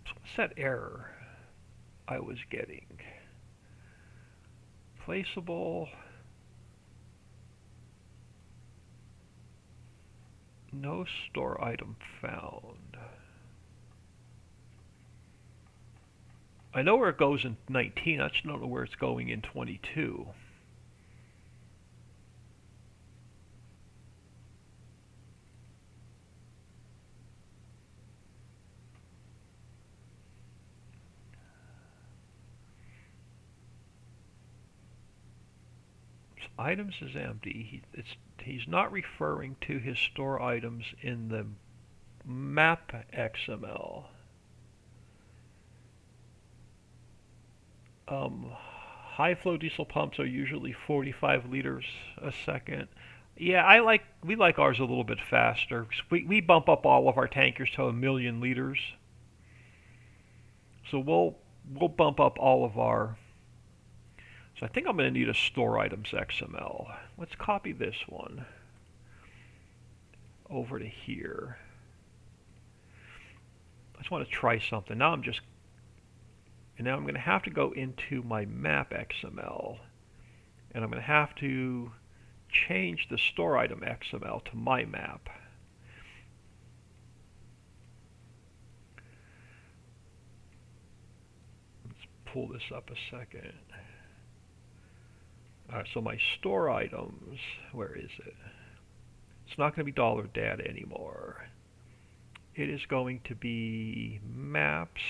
Speaker 1: So what's that error I was getting? Placeable. No store item found. I know where it goes in 19, I just don't know where it's going in 22. Items is empty. He's not referring to his store items in the map XML. High flow diesel pumps are usually 45 liters a second. Yeah, we like ours a little bit faster. We bump up all of our tankers to 1,000,000 liters. So we'll bump up all of our... So I think I'm going to need a store items XML. Let's copy this one over to here. I just want to try something. Now I'm going to have to go into my map XML, and I'm going to have to change the store item XML to my map. Let's pull this up a second. Alright, so my store items, where is it? It's not going to be dollar data anymore. It is going to be maps,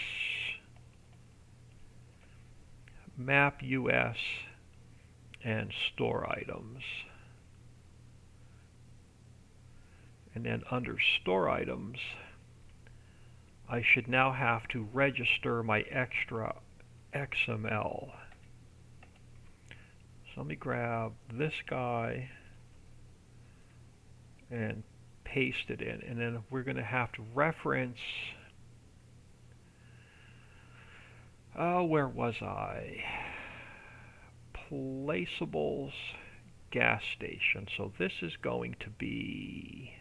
Speaker 1: map US, and store items. And then under store items, I should now have to register my extra XML. So let me grab this guy and paste it in, and then we're going to have to reference, where was I? Placeables, gas station. So this is going to be,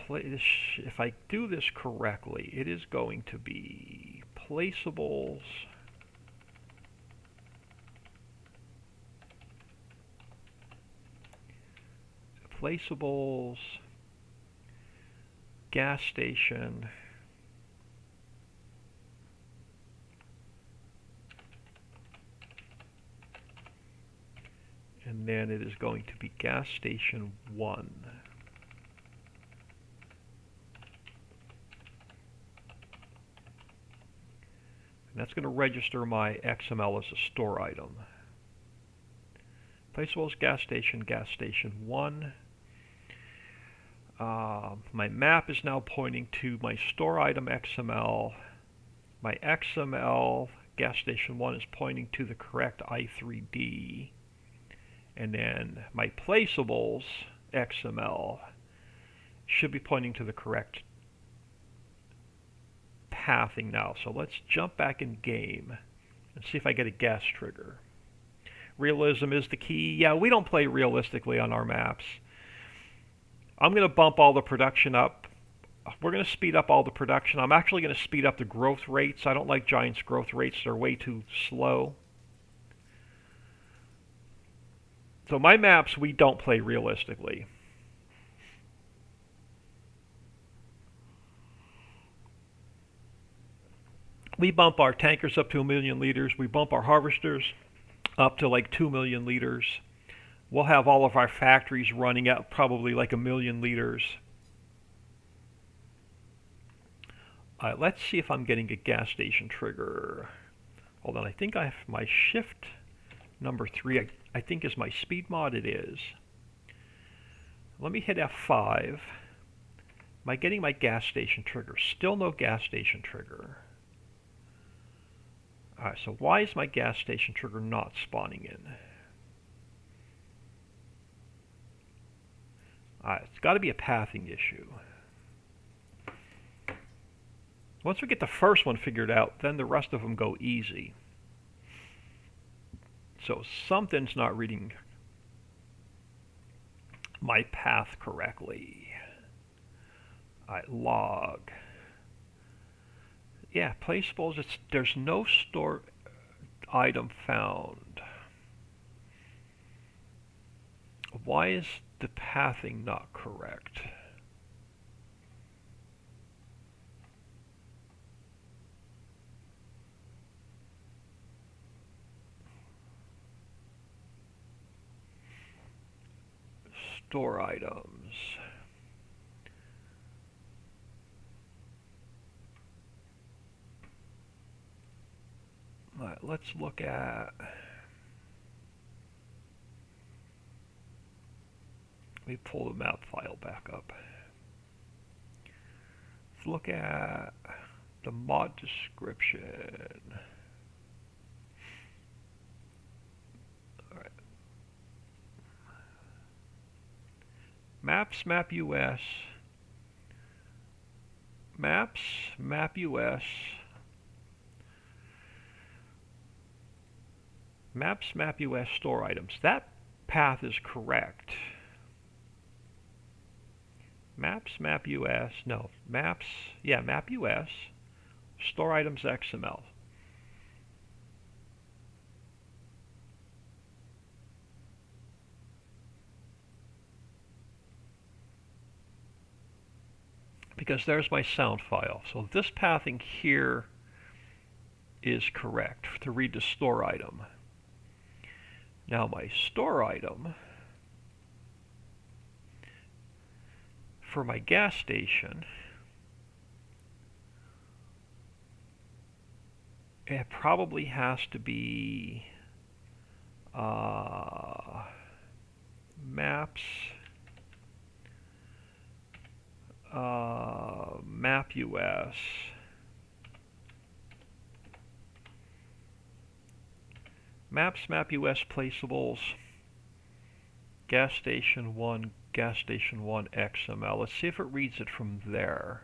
Speaker 1: if I do this correctly, it is going to be placeables, gas station, and then it is going to be gas station 1. And that's going to register my XML as a store item. Placeable as gas station 1. My map is now pointing to my store item XML. My XML gas station 1 is pointing to the correct I3D. And then my placeables XML should be pointing to the correct pathing now. So let's jump back in game and see if I get a gas trigger. Realism is the key. Yeah, we don't play realistically on our maps. I'm going to bump all the production up. We're going to speed up all the production. I'm actually going to speed up the growth rates. I don't like Giant's growth rates. They're way too slow. So my maps, we don't play realistically. We bump our tankers up to 1 million liters. We bump our harvesters up to like 2 million liters. We'll have all of our factories running at probably like 1 million liters. All right, let's see if I'm getting a gas station trigger. Hold on, I think I have my shift number 3, I think is my speed mod. It is. Let me hit F5. Am I getting my gas station trigger? Still no gas station trigger. All right, so why is my gas station trigger not spawning in? It's got to be a pathing issue. Once we get the first one figured out, then the rest of them go easy. So something's not reading my path correctly. Log. Yeah, placeables, there's no store item found. Why is the pathing not correct? Store items. All right, let's look at. Let me pull the map file back up. Let's look at the mod description. All right. Maps, map US. Maps, map US. Maps, map US store items. That path is correct. Maps, map US. No, maps. Yeah, map US. Store items XML. Because there's my sound file. So this pathing here is correct to read the store item. Now my store item for my gas station, it probably has to be maps, map US. Maps, map US placeables, gas station 1, gas station 1 XML. Let's see if it reads it from there.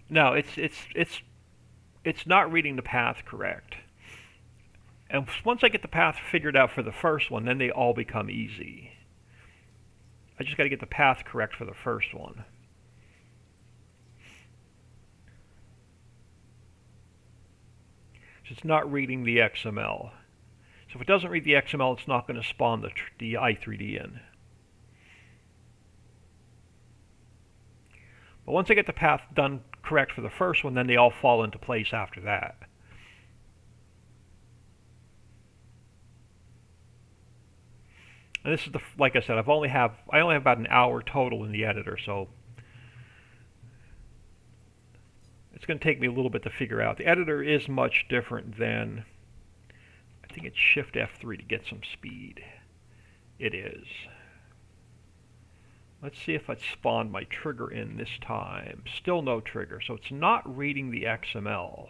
Speaker 1: No, it's not reading the path correct. And once I get the path figured out for the first one, then they all become easy. I just got to get the path correct for the first one. So it's not reading the XML. So if it doesn't read the XML, it's not going to spawn the I3D in. But once I get the path done correct for the first one, then they all fall into place after that. And this is like I said, I only have about an hour total in the editor, so it's going to take me a little bit to figure out. The editor is much different than, I think it's Shift F3 to get some speed. It is. Let's see if I spawned my trigger in this time. Still no trigger, so it's not reading the XML.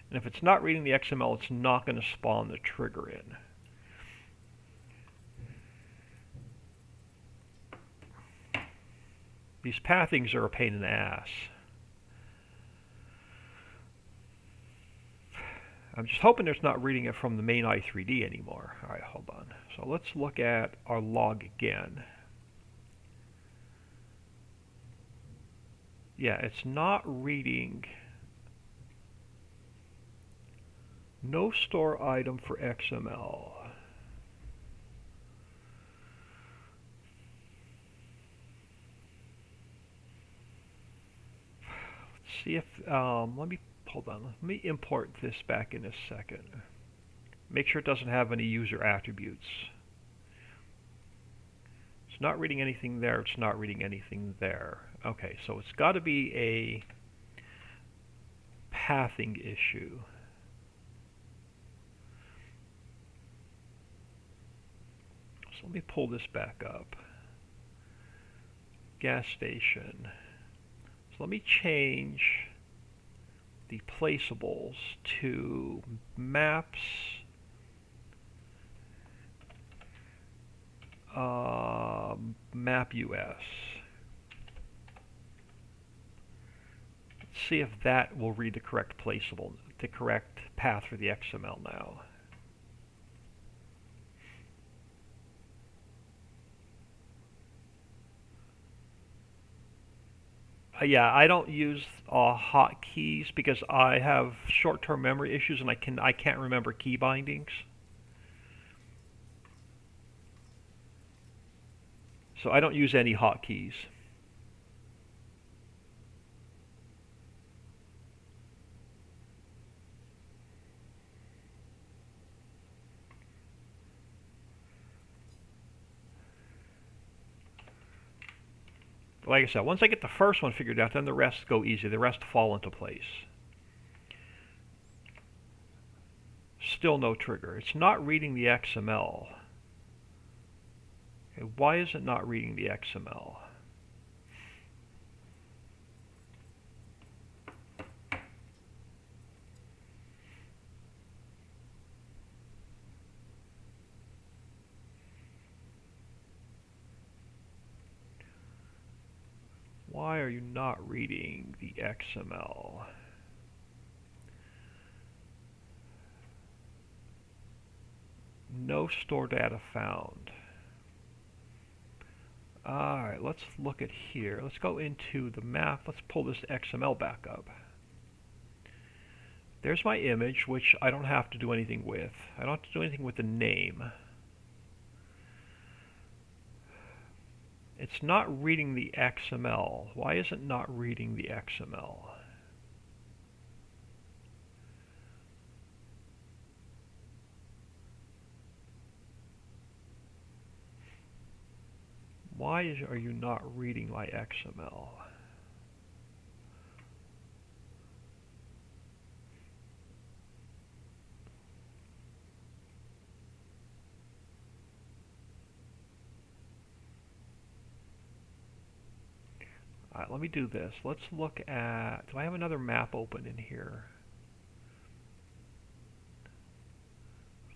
Speaker 1: And if it's not reading the XML, it's not going to spawn the trigger in. These pathings are a pain in the ass. I'm just hoping there's not reading it from the main i3D anymore. All right, hold on. So let's look at our log again. Yeah, it's not reading. No store item for XML. Let's see if, hold on, let me import this back in a second. Make sure it doesn't have any user attributes. It's not reading anything there, it's not reading anything there. Okay, so it's got to be a pathing issue. So let me pull this back up. Gas station. So let me change the placeables to maps, map US. Let's see if that will read the correct placeable, the correct path for the XML now. Yeah, I don't use hotkeys because I have short-term memory issues and I can't remember key bindings. So I don't use any hotkeys. Like I said, once I get the first one figured out, then the rest go easy. The rest fall into place. Still no trigger. It's not reading the XML. Okay, why is it not reading the XML? Why are you not reading the XML? No store data found. Alright, let's look at here. Let's go into the map. Let's pull this XML back up. There's my image, which I don't have to do anything with. I don't have to do anything with the name. It's not reading the XML. Why is it not reading the XML? Why are you not reading my XML? Alright, let me do this. Let's look at, do I have another map open in here?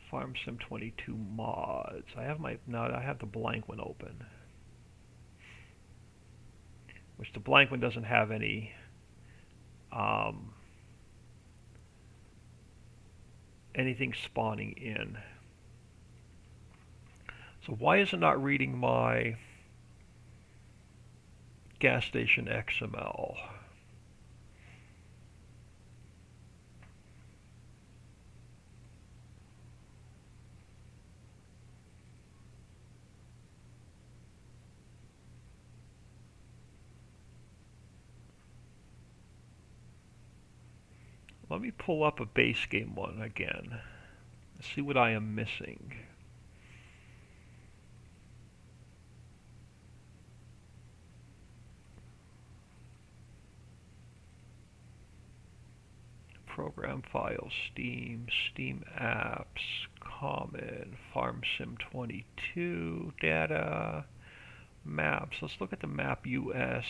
Speaker 1: Farm Sim 22 mods. I have I have the blank one open. Which the blank one doesn't have any anything spawning in. So why is it not reading my gas station XML? Let me pull up a base game one again. See what I am missing. Program files, Steam, Steam apps, Common, Farm Sim 22, data, maps. Let's look at the map US,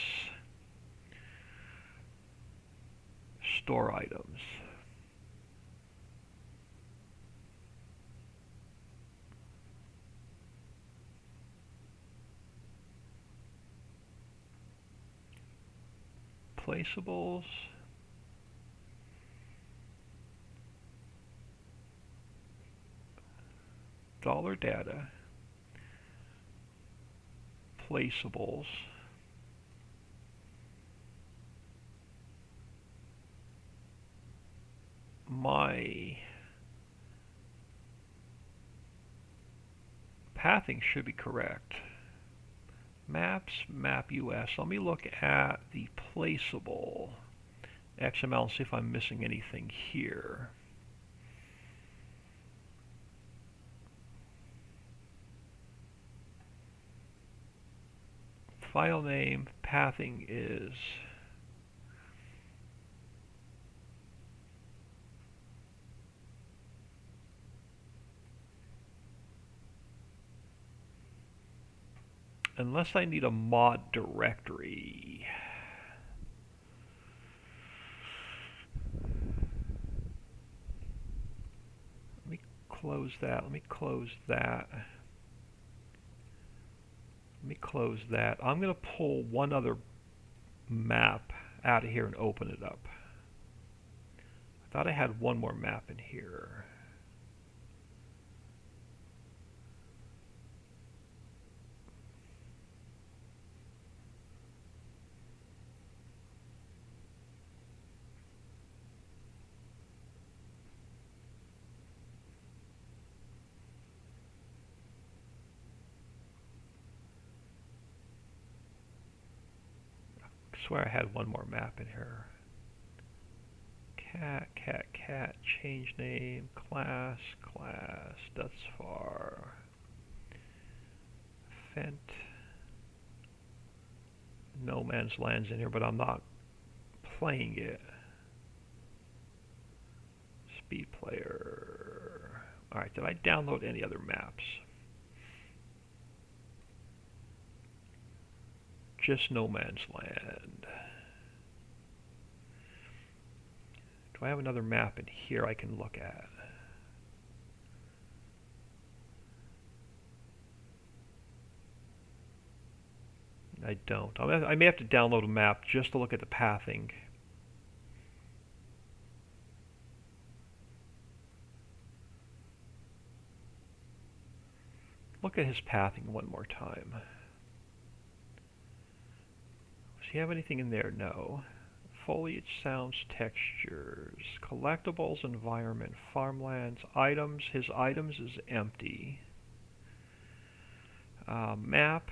Speaker 1: store items. Placeables. Dollar data. Placeables. My pathing should be correct. Maps, map US. Let me look at the placeable XML and see if I'm missing anything here. File name, pathing is unless I need a mod directory. Let me close that. Let me close that. Let me close that. I'm going to pull one other map out of here and open it up. I thought I had one more map in here. I swear I had one more map in here. Cat, change name, class, thus far. Fent. No Man's Land's in here, but I'm not playing it. Speed player. Alright, did I download any other maps? Just No Man's Land. Do I have another map in here I can look at? I don't. I may have to download a map just to look at the pathing. Look at his pathing one more time. Does he have anything in there? No. Foliage, sounds, textures, collectibles, environment, farmlands, items. His items is empty. Map.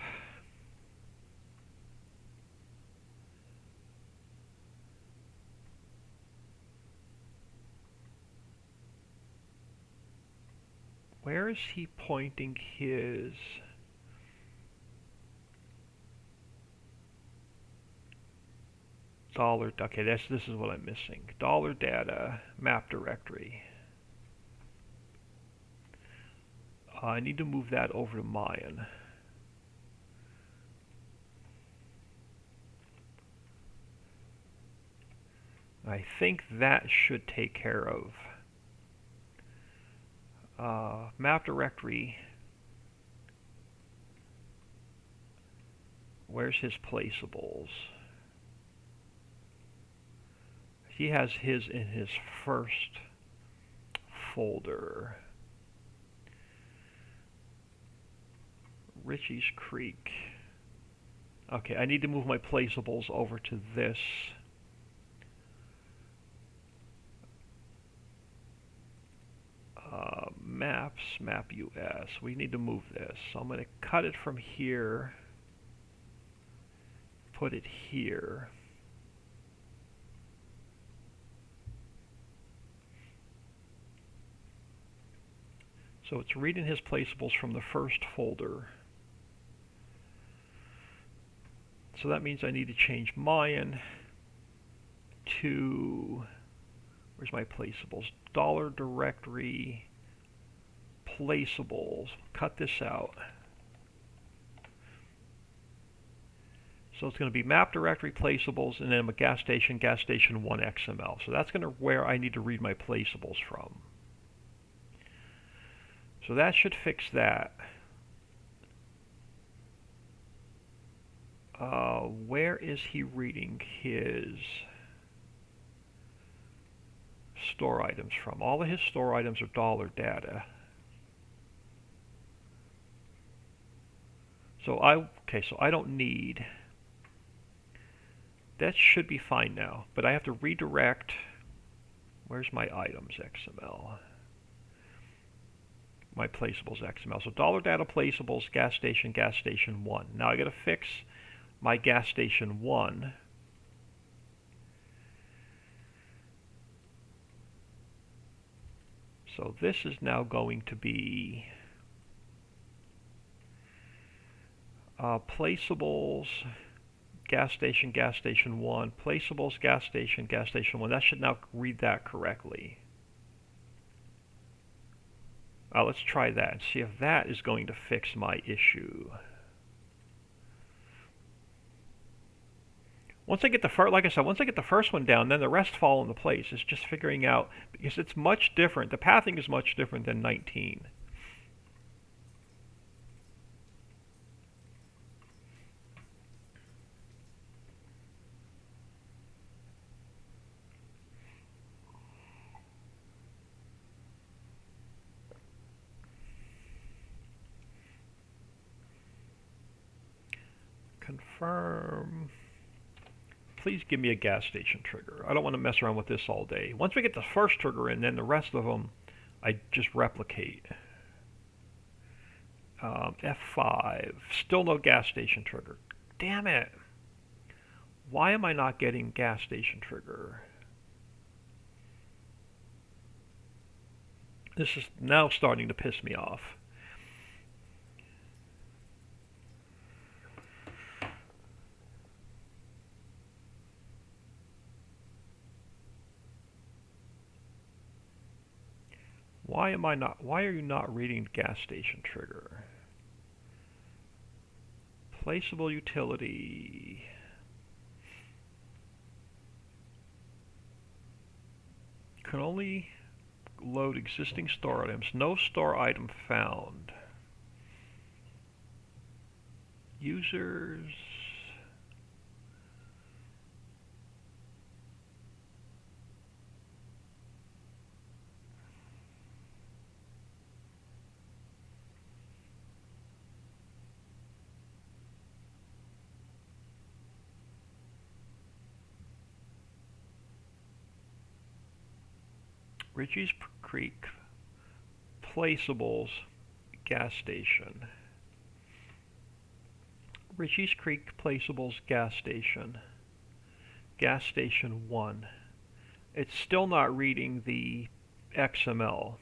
Speaker 1: Where is he pointing his... dollar, okay, this is what I'm missing. Dollar data, map directory. I need to move that over to Mayan. I think that should take care of map directory. Where's his placeables? He has his in his first folder. Ricci's Creek. Okay, I need to move my placeables over to this. Maps, map US. We need to move this. So I'm going to cut it from here, put it here. So it's reading his placeables from the first folder. So that means I need to change mine to, where's my placeables? Dollar directory placeables. Cut this out. So it's going to be map directory placeables and then a gas station 1 XML. So that's going to where I need to read my placeables from. So that should fix that. Where is he reading his store items from? All of his store items are dollar data. So I don't need, that should be fine now, but I have to redirect, where's my items XML? My placeables XML. So dollar data placeables, gas station 1. Now I got to fix my gas station 1. So this is now going to be placeables, gas station 1, placeables, gas station 1. That should now read that correctly. Let's try that and see if that is going to fix my issue. Once I get the first, like I said, once I get the first one down, then the rest fall into place. It's just figuring out, because it's much different. The pathing is much different than 19. Confirm. Please give me a gas station trigger. I don't want to mess around with this all day. Once we get the first trigger in, then the rest of them I just replicate. F5. Still no gas station trigger. Damn it. Why am I not getting gas station trigger? This is now starting to piss me off. Why are you not reading gas station trigger? Placeable utility. Can only load existing store items. No store item found. Users. Ricci Creek placeables gas station. Ricci Creek placeables gas station. Gas station 1. It's still not reading the XML.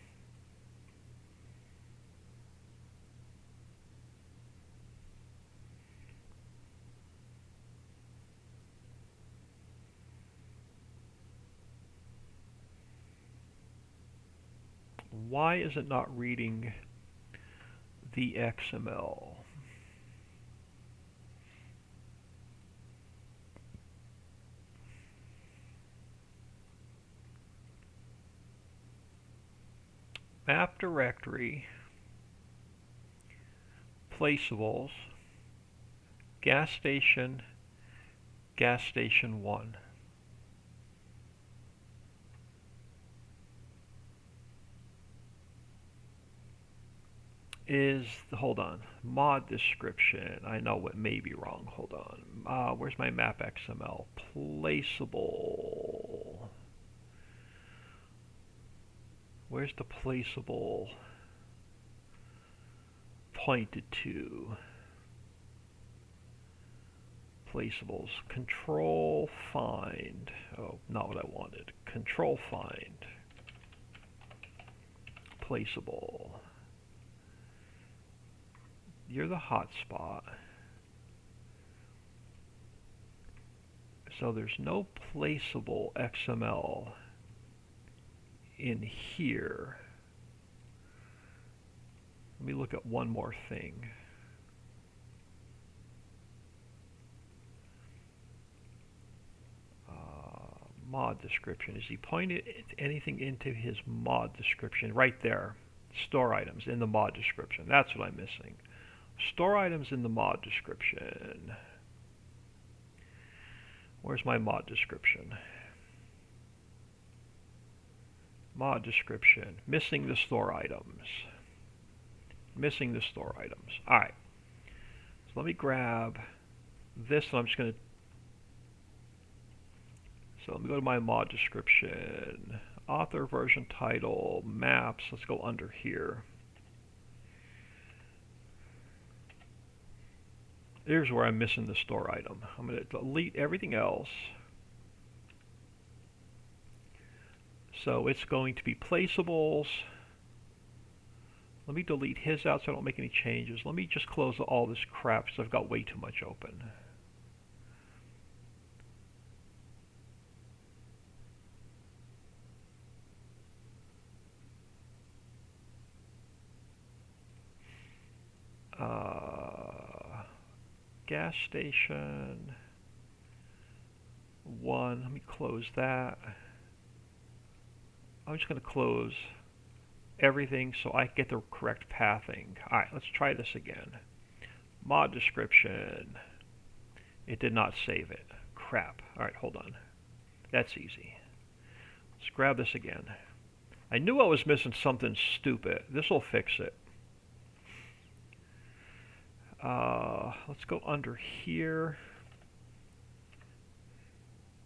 Speaker 1: Why is it not reading the XML? Map directory, placeables, gas station 1. Hold on, mod description. I know what may be wrong. Hold on. Where's my map XML? Placeable. Where's the placeable pointed to? Placeables. Control find. Oh, not what I wanted. Control find. Placeable. you're the hot spot. So there's no placeable XML in here. Let me look at one more thing. Mod description. Is he pointing anything into his mod description? Right there. Store items in the mod description. That's what I'm missing. Store items in the mod description. Where's my mod description? Mod description. Missing the store items. Missing the store items. Alright. So let me grab this, and I'm just going to... So let me go to my mod description. Author, version, title, maps. Let's go under here. Here's where I'm missing the store item. I'm going to delete everything else. So it's going to be placeables. Let me delete his out so I don't make any changes. Let me just close all this crap because I've got way too much open. Gas station 1, let me close that. I'm just going to close everything so I get the correct pathing. Alright, let's try this again. Mod description. It did not save it. Crap. Alright, hold on. That's easy. Let's grab this again. I knew I was missing something stupid. This will fix it. Let's go under here.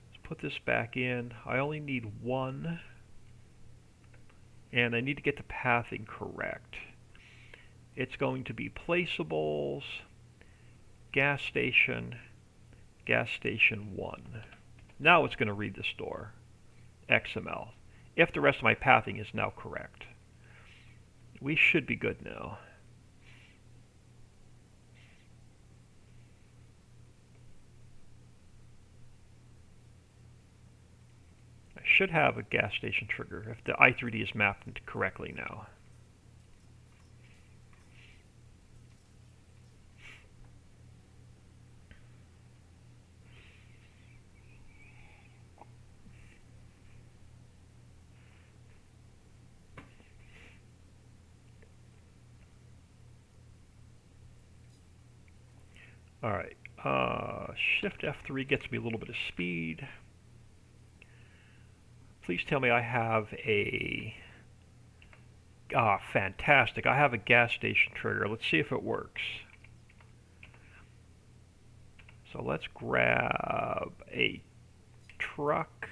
Speaker 1: Let's put this back in. I only need one. And I need to get the pathing correct. It's going to be placeables, gas station 1. Now it's going to read the store, XML, if the rest of my pathing is now correct. We should be good now. Should have a gas station trigger if the i3D is mapped correctly now. Alright, Shift F3 gets me a little bit of speed. Please tell me I have a... fantastic. I have a gas station trigger. Let's see if it works. So let's grab a truck.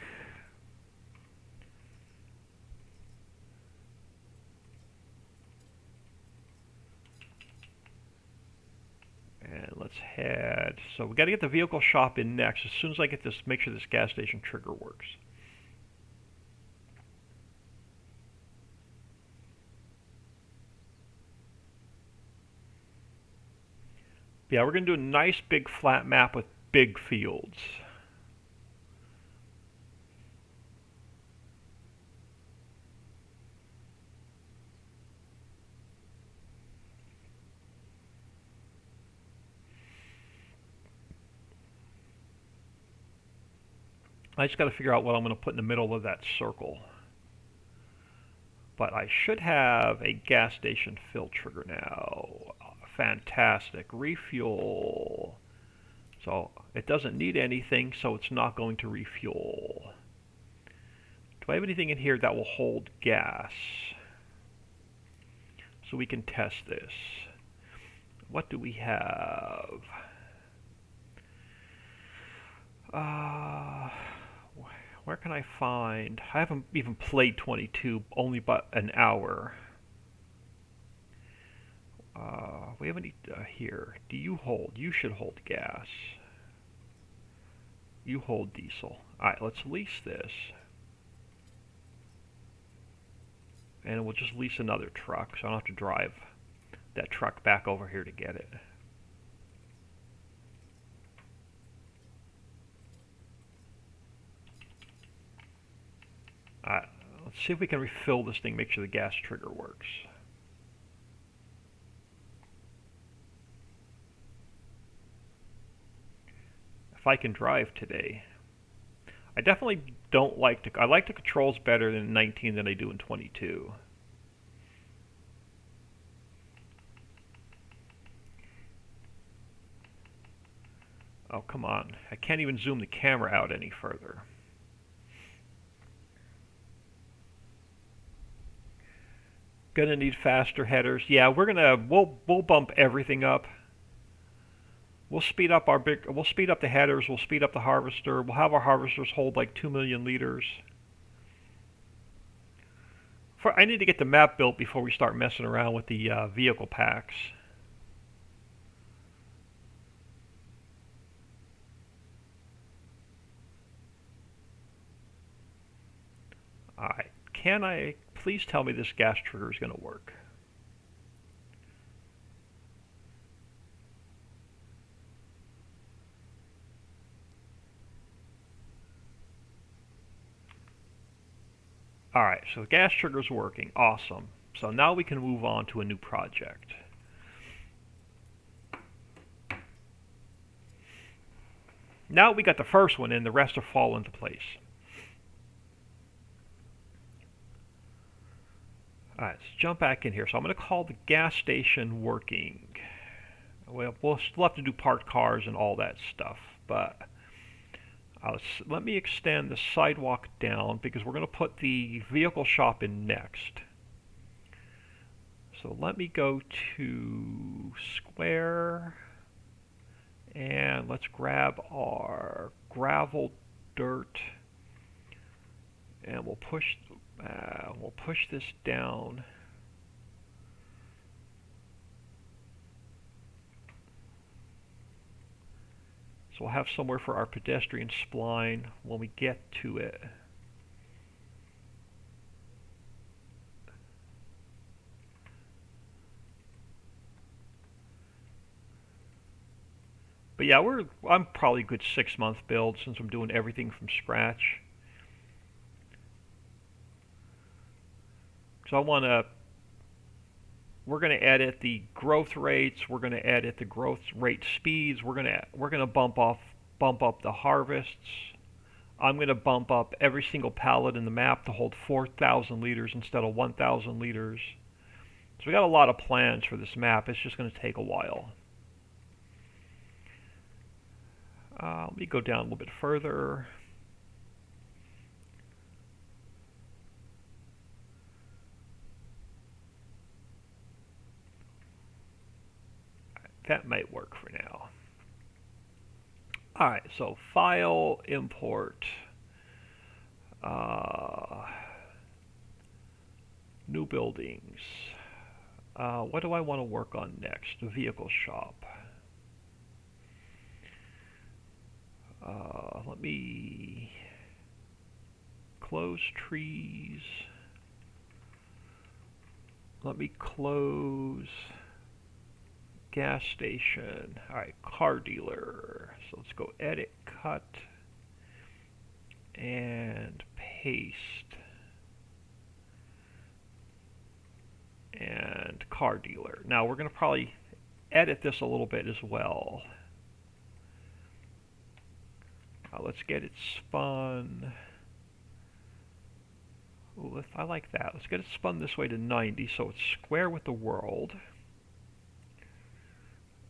Speaker 1: And let's head... So we got to get the vehicle shop in next. As soon as I get this, make sure this gas station trigger works. Yeah, we're going to do a nice big flat map with big fields. I just got to figure out what I'm going to put in the middle of that circle. But I should have a gas station fill trigger now. Fantastic. Refuel. So it doesn't need anything, so it's not going to refuel. Do I have anything in here that will hold gas? So we can test this. What do we have? Where can I find? I haven't even played 22, only but an hour. We have any here. Do you hold? You should hold gas. You hold diesel. Alright, let's lease this. And we'll just lease another truck, so I don't have to drive that truck back over here to get it. Let's see if we can refill this thing, make sure the gas trigger works. If I can drive today. I definitely don't like I like the controls better in 19 than I do in 22. Oh, come on. I can't even zoom the camera out any further. Gonna need faster headers. Yeah, we'll bump everything up. We'll speed up the headers, we'll speed up the harvester. We'll have our harvesters hold like 2 million liters. I need to get the map built before we start messing around with the vehicle packs. Alright, please tell me this gas trigger is going to work. Alright, so the gas trigger is working. Awesome. So now we can move on to a new project. Now we got the first one in, the rest will fall into place. Alright, let's jump back in here. So I'm going to call the gas station working. Well, we'll still have to do parked cars and all that stuff, but let me extend the sidewalk down because we're going to put the vehicle shop in next. So let me go to square and let's grab our gravel, dirt, and we'll push this down. So we'll have somewhere for our pedestrian spline when we get to it. But yeah, I'm probably a good 6-month build since I'm doing everything from scratch. So we're going to edit the growth rates, we're going to edit the growth rate speeds, we're going to bump up the harvests. I'm going to bump up every single pallet in the map to hold 4,000 liters instead of 1,000 liters. So we got a lot of plans for this map. It's just going to take a while. Let me go down a little bit further. That might work for now. Alright, so file, import, new buildings. What do I want to work on next? The vehicle shop. Let me close trees. Let me close gas station. Alright, car dealer. So let's go edit, cut, and paste. And car dealer. Now we're going to probably edit this a little bit as well. Let's get it spun. Ooh, I like that. Let's get it spun this way to 90 so it's square with the world.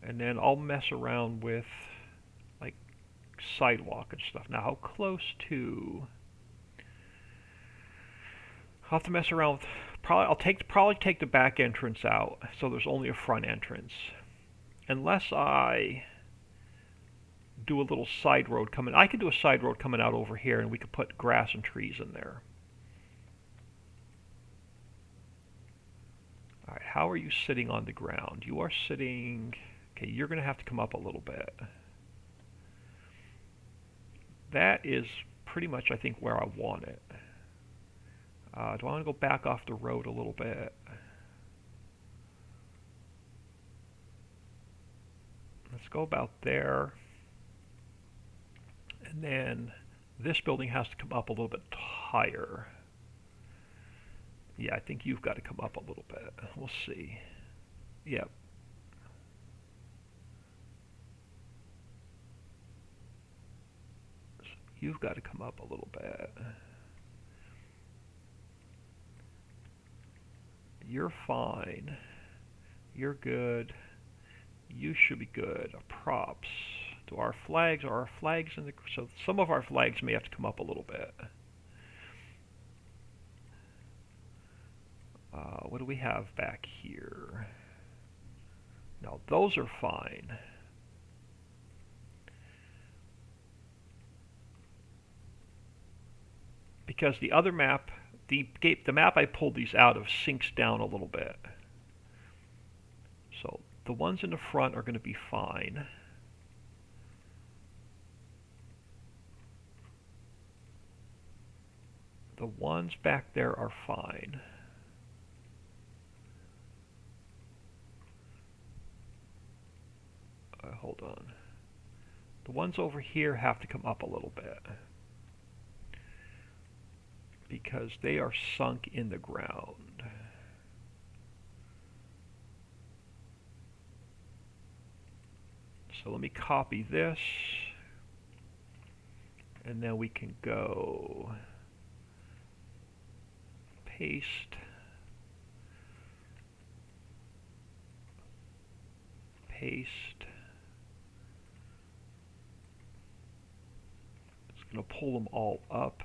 Speaker 1: And then I'll mess around with like sidewalk and stuff. Now how close to... I'll have to mess around with... I'll probably take the back entrance out so there's only a front entrance. Unless I do a little side road coming... I could do a side road coming out over here and we could put grass and trees in there. Alright, how are you sitting on the ground? You are sitting... Okay, you're going to have to come up a little bit. That is pretty much, I think, where I want it. Do I want to go back off the road a little bit? Let's go about there. And then this building has to come up a little bit higher. Yeah, I think you've got to come up a little bit. We'll see. Yep. So you've got to come up a little bit. You're fine. You're good. You should be good. Props. Do our flags, are our flags in the, so some of our flags may have to come up a little bit. What do we have back here? Now those are fine. Because the other map, the map I pulled these out of sinks down a little bit. So the ones in the front are going to be fine. The ones back there are fine. Hold on. The ones over here have to come up a little bit because they are sunk in the ground. So let me copy this, and then we can go paste, paste. It's going to pull them all up.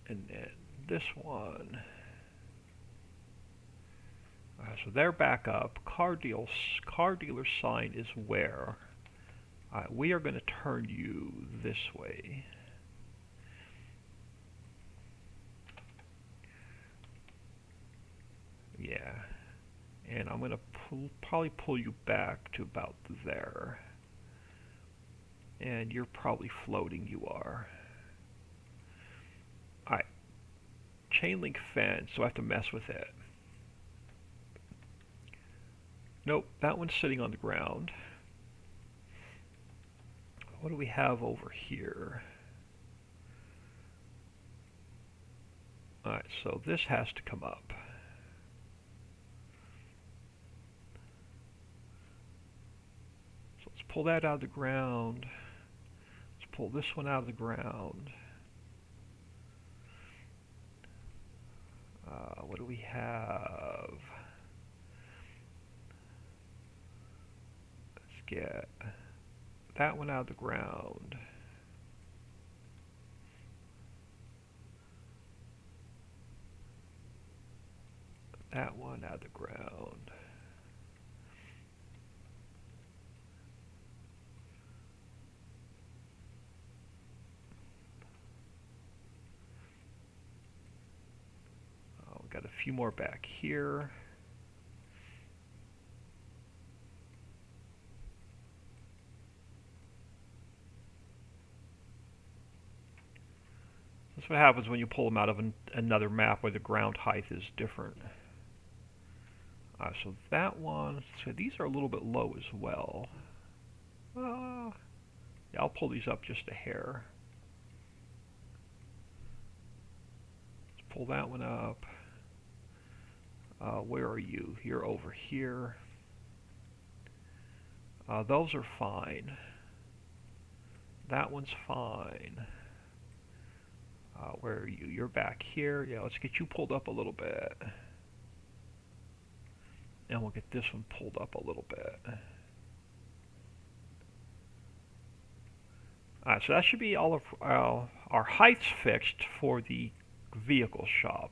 Speaker 1: And then this one. So they're back up. Car dealer sign is where? We are going to turn you this way. Yeah. And I'm going to probably pull you back to about there. And you're probably floating, you are. Alright. Chain link fence, so I have to mess with it. Nope, that one's sitting on the ground. What do we have over here? Alright, so this has to come up. So let's pull that out of the ground. Let's pull this one out of the ground. What do we have? Let's get that one out of the ground. That one out of the ground. Got a few more back here. That's what happens when you pull them out of another map where the ground height is different. So that one, so these are a little bit low as well. Yeah, I'll pull these up just a hair. Let's pull that one up. Where are you? You're over here. Those are fine. That one's fine. Where are you? You're back here. Yeah, let's get you pulled up a little bit. And we'll get this one pulled up a little bit. Alright, so that should be all of our heights fixed for the vehicle shop.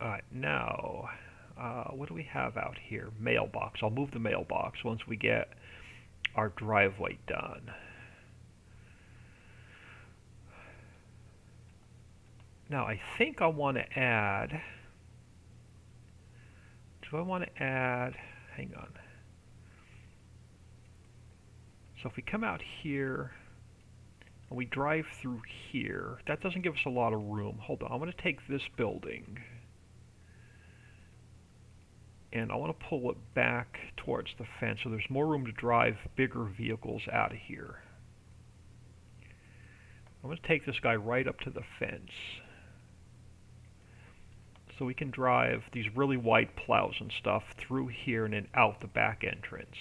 Speaker 1: Alright, now, what do we have out here? Mailbox. I'll move the mailbox once we get our driveway done. Now, I think I want to add... Do I want to add... Hang on. So if we come out here and we drive through here, that doesn't give us a lot of room. Hold on, I'm going to take this building and I want to pull it back towards the fence so there's more room to drive bigger vehicles out of here. I'm going to take this guy right up to the fence so we can drive these really wide plows and stuff through here and then out the back entrance.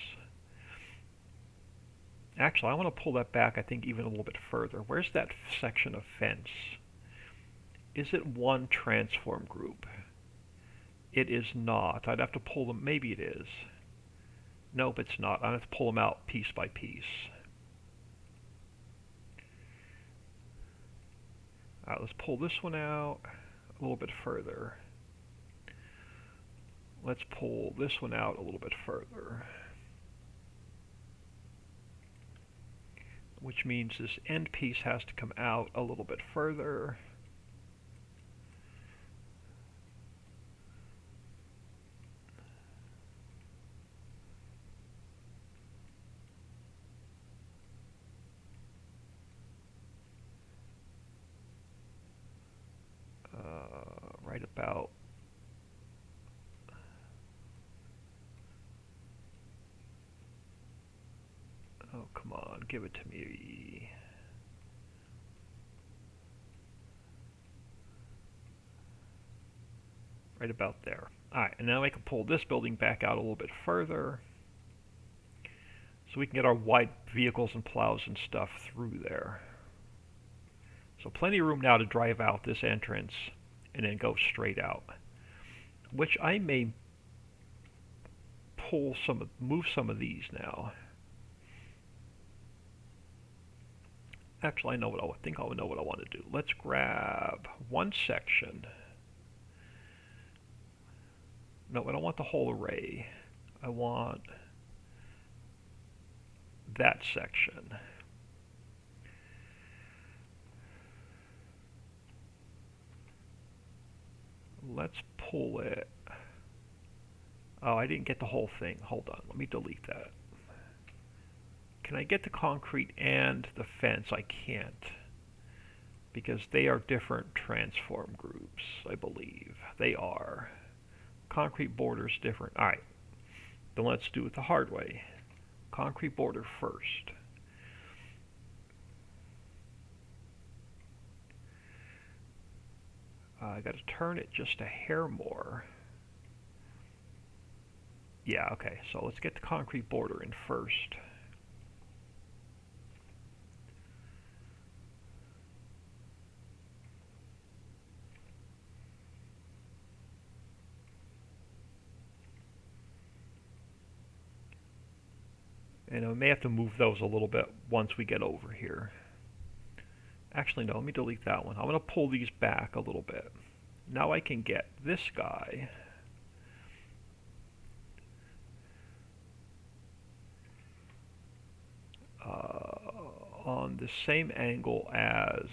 Speaker 1: Actually, I want to pull that back, I think, even a little bit further. Where's that section of fence? Is it one transform group? It is not. I'd have to pull them. Maybe it is. Nope, it's not. I'd have to pull them out piece by piece. Alright, let's pull this one out a little bit further. Let's pull this one out a little bit further. Which means this end piece has to come out a little bit further. Right about oh, come on, give it to me. Right about there. Alright, and now I can pull this building back out a little bit further so we can get our wide vehicles and plows and stuff through there. So plenty of room now to drive out this entrance and then go straight out, which I may move some of these now. Actually, I know what I think I know what I want to do. Let's grab one section. No, I don't want the whole array. I want that section. Let's pull it. Oh, I didn't get the whole thing. Hold on, let me delete that. Can I get the concrete and the fence? I can't, because they are different transform groups, I believe. They are. Concrete border's different. Alright, then let's do it the hard way. Concrete border first. I got to turn it just a hair more. Yeah, okay, so let's get the concrete border in first. And I may have to move those a little bit once we get over here. Actually, no, let me delete that one. I'm going to pull these back a little bit. Now I can get this guy on the same angle as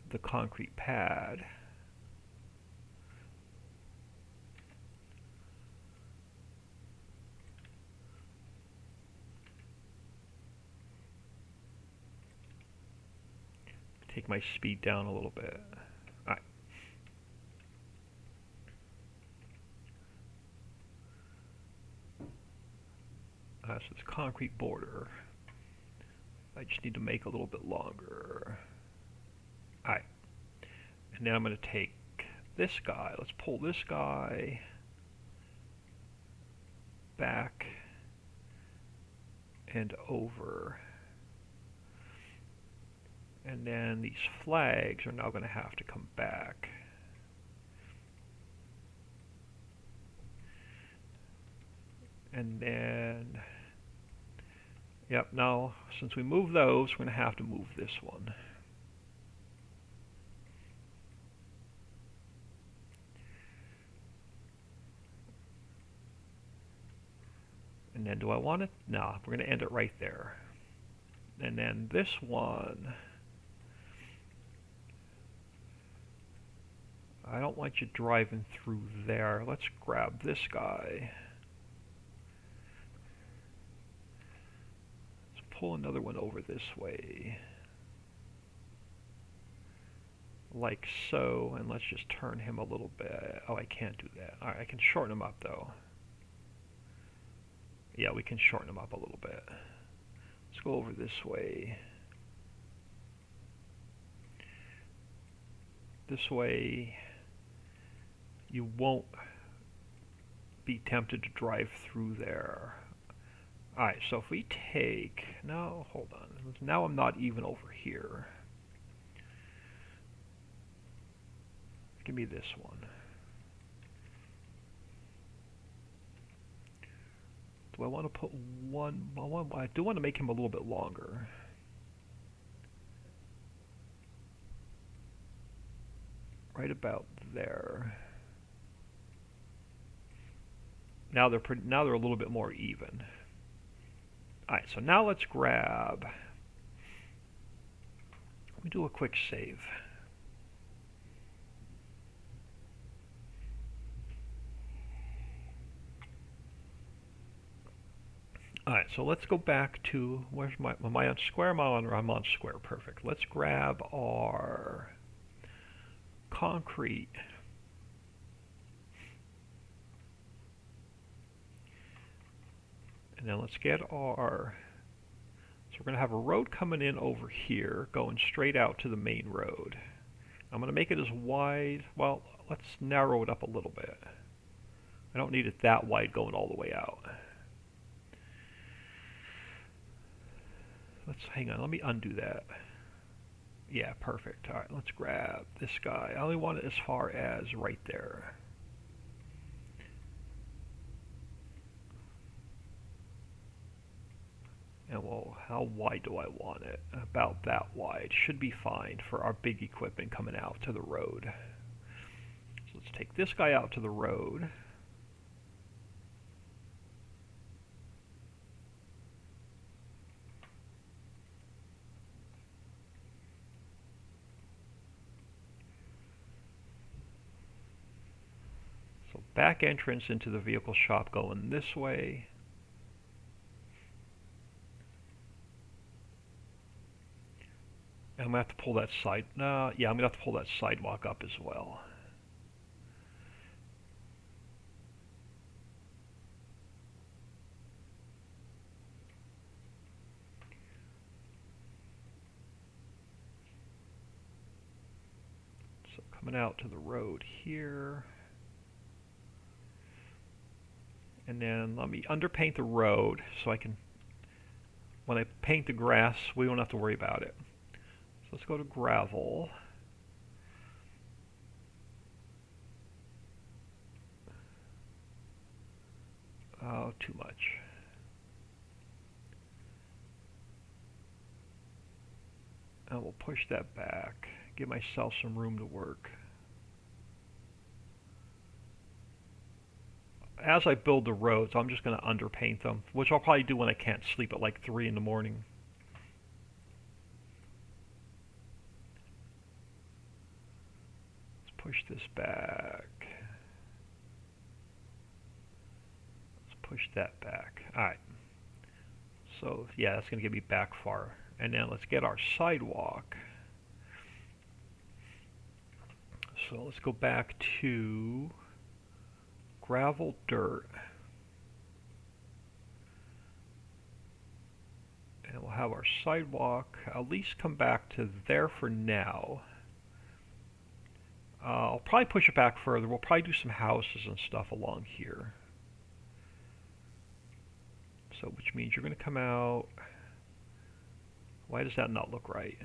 Speaker 1: the concrete pad. Take my speed down a little bit. Alright. So it's concrete border. I just need to make a little bit longer. Alright. And now I'm going to take this guy. Let's pull this guy back and over. And then these flags are now going to have to come back. And then, yep, now since we moved those, we're going to have to move this one. And then do I want it? No, we're going to end it right there. And then this one, I don't want you driving through there. Let's grab this guy. Let's pull another one over this way. Like so, and let's just turn him a little bit. Oh, I can't do that. Alright, I can shorten him up though. Yeah, we can shorten him up a little bit. Let's go over this way. This way, you won't be tempted to drive through there. Alright, so if we take... No, hold on. Now I'm not even over here. Give me this one. Do I want to put one? I do want to make him a little bit longer. Right about there. Now they're a little bit more even. All right, so now let's grab. Let me do a quick save. Alright, so let's go back to, where's am I on square? I'm on square, perfect. Let's grab our concrete. And then let's get our, so we're going to have a road coming in over here, going straight out to the main road. I'm going to make it as wide, well, let's narrow it up a little bit. I don't need it that wide going all the way out. Let's hang on, let me undo that. Yeah, perfect. All right, let's grab this guy. I only want it as far as right there. And well, how wide do I want it? About that wide. Should be fine for our big equipment coming out to the road. So let's take this guy out to the road. Back entrance into the vehicle shop going this way. And I'm going to have to pull that yeah, I'm going to have to pull that sidewalk up as well. So coming out to the road here. And then let me underpaint the road so I can, when I paint the grass, we won't have to worry about it. So let's go to gravel. Oh, too much. And we'll push that back, give myself some room to work. As I build the roads, I'm just going to underpaint them, which I'll probably do when I can't sleep at like 3 in the morning. Let's push this back. Let's push that back. Alright. So, yeah, that's going to get me back far. And then let's get our sidewalk. So let's go back to gravel, dirt, and we'll have our sidewalk at least come back to there for now. I'll probably push it back further. We'll probably do some houses and stuff along here. So which means you're going to come out. Why does that not look right?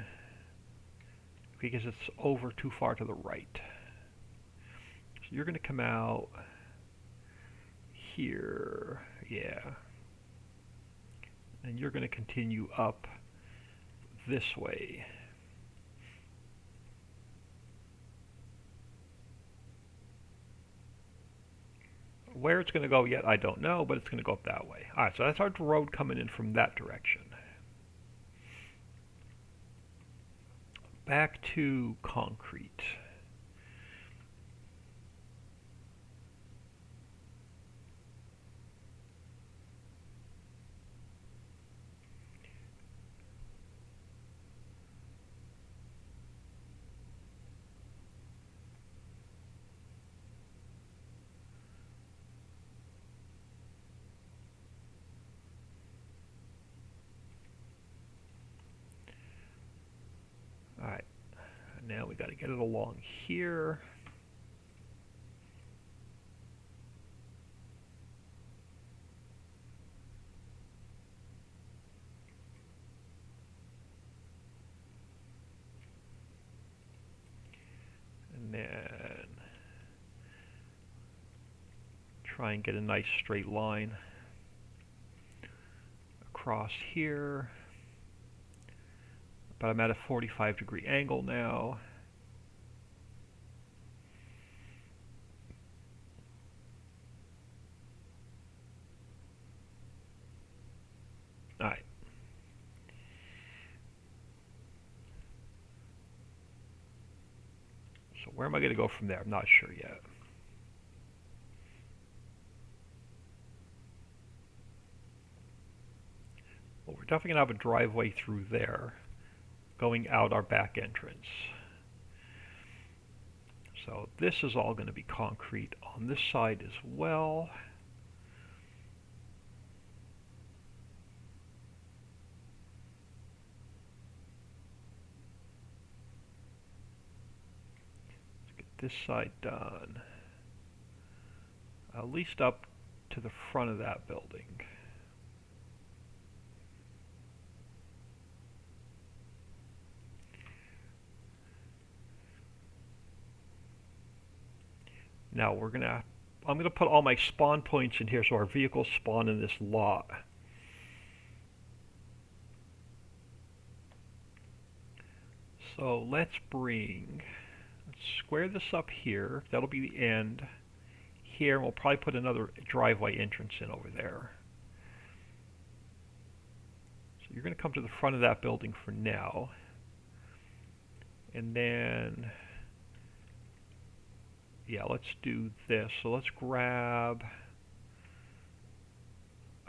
Speaker 1: because it's over too far to the right. So you're going to come out here, yeah, and you're going to continue up this way. Where it's going to go yet, I don't know, but it's going to go up that way. Alright, so that's our road coming in from that direction. Back to concrete. Alright, now we got to get it along here. And then try and get a nice straight line across here. But I'm at a 45-degree angle now. Alright. So where am I going to go from there? I'm not sure yet. Well, we're definitely going to have a driveway through there, going out our back entrance. So this is all going to be concrete on this side as well. Let's get this side done, at least up to the front of that building. Now I'm gonna put all my spawn points in here so our vehicles spawn in this lot. So let's square this up here. That'll be the end. Here, we'll probably put another driveway entrance in over there. So you're gonna come to the front of that building for now. And then, yeah, let's do this. So let's grab,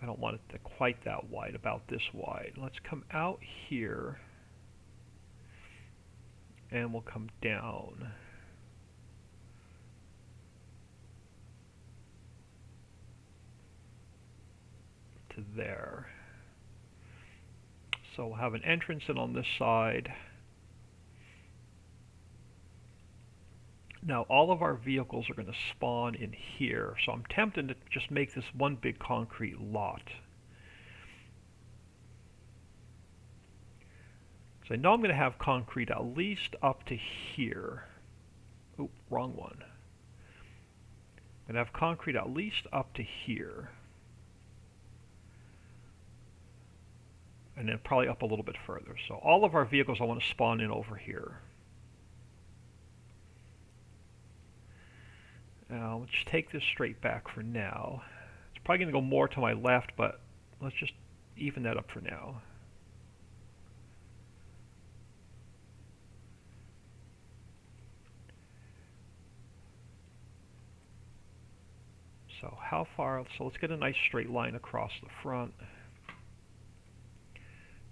Speaker 1: I don't want it to quite that wide, about this wide. Let's come out here and we'll come down. To there. So we'll have an entrance in on this side. Now all of our vehicles are going to spawn in here, so I'm tempted to just make this one big concrete lot. So I know I'm going to have concrete at least up to here. Oh, wrong one. I'm going to have concrete at least up to here. And then probably up a little bit further. So all of our vehicles I want to spawn in over here. Now let's take this straight back for now. It's probably going to go more to my left, but let's just even that up for now. So how far? So let's get a nice straight line across the front. So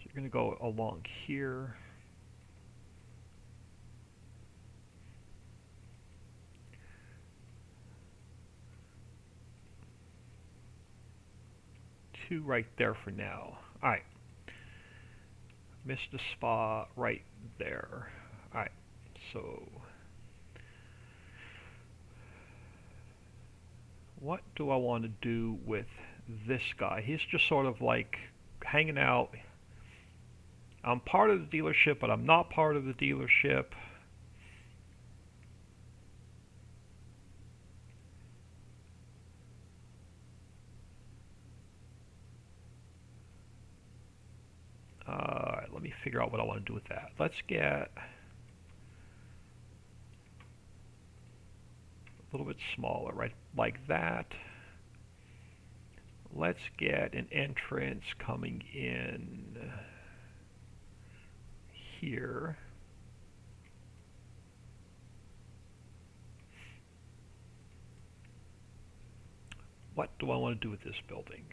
Speaker 1: you're going to go along here. Two right there for now. Alright. Missed a spot right there. Alright, so what do I want to do with this guy? He's just sort of like hanging out. I'm part of the dealership, but I'm not part of the dealership. me figure out what I want to do with that. Let's get a little bit smaller, right? Like that. Let's get an entrance coming in here. What do I want to do with this building?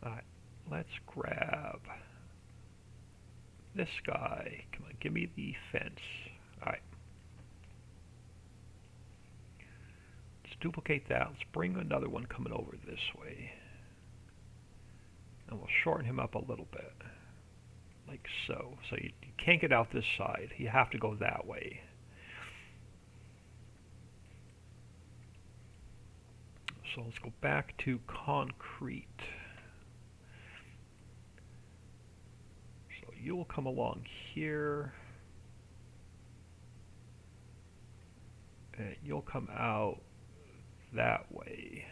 Speaker 1: Alright, let's grab this guy. Come on, give me the fence. Alright. Let's duplicate that. Let's bring another one coming over this way. And we'll shorten him up a little bit. Like so. So you can't get out this side. You have to go that way. So let's go back to concrete. So you will come along here. And you'll come out that way.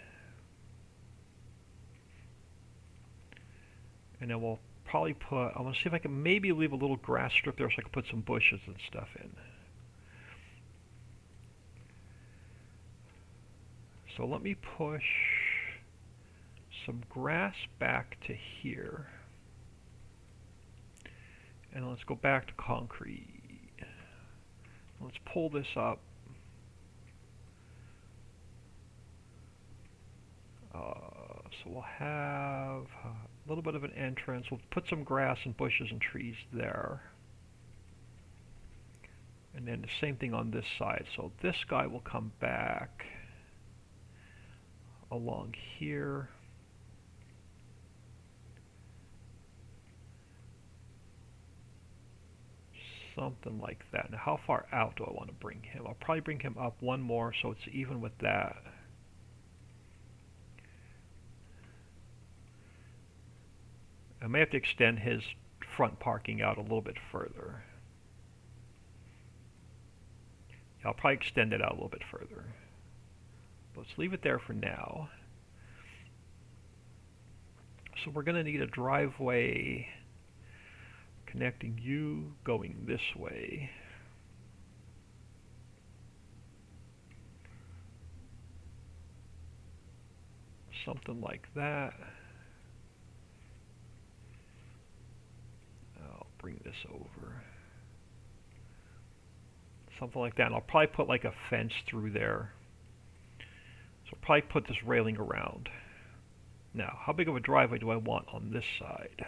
Speaker 1: And then we'll probably put, I want to see if I can maybe leave a little grass strip there so I can put some bushes and stuff in. So let me push some grass back to here. And let's go back to concrete. Let's pull this up. So we'll have a little bit of an entrance. We'll put some grass and bushes and trees there. And then the same thing on this side. So this guy will come back along here. Something like that. Now how far out do I want to bring him? I'll probably bring him up one more so it's even with that. I may have to extend his front parking out a little bit further. I'll probably extend it out a little bit further. Let's leave it there for now. So we're going to need a driveway connecting you going this way. Something like that. I'll bring this over. Something like that. And I'll probably put like a fence through there. So I'll probably put this railing around. Now, how big of a driveway do I want on this side?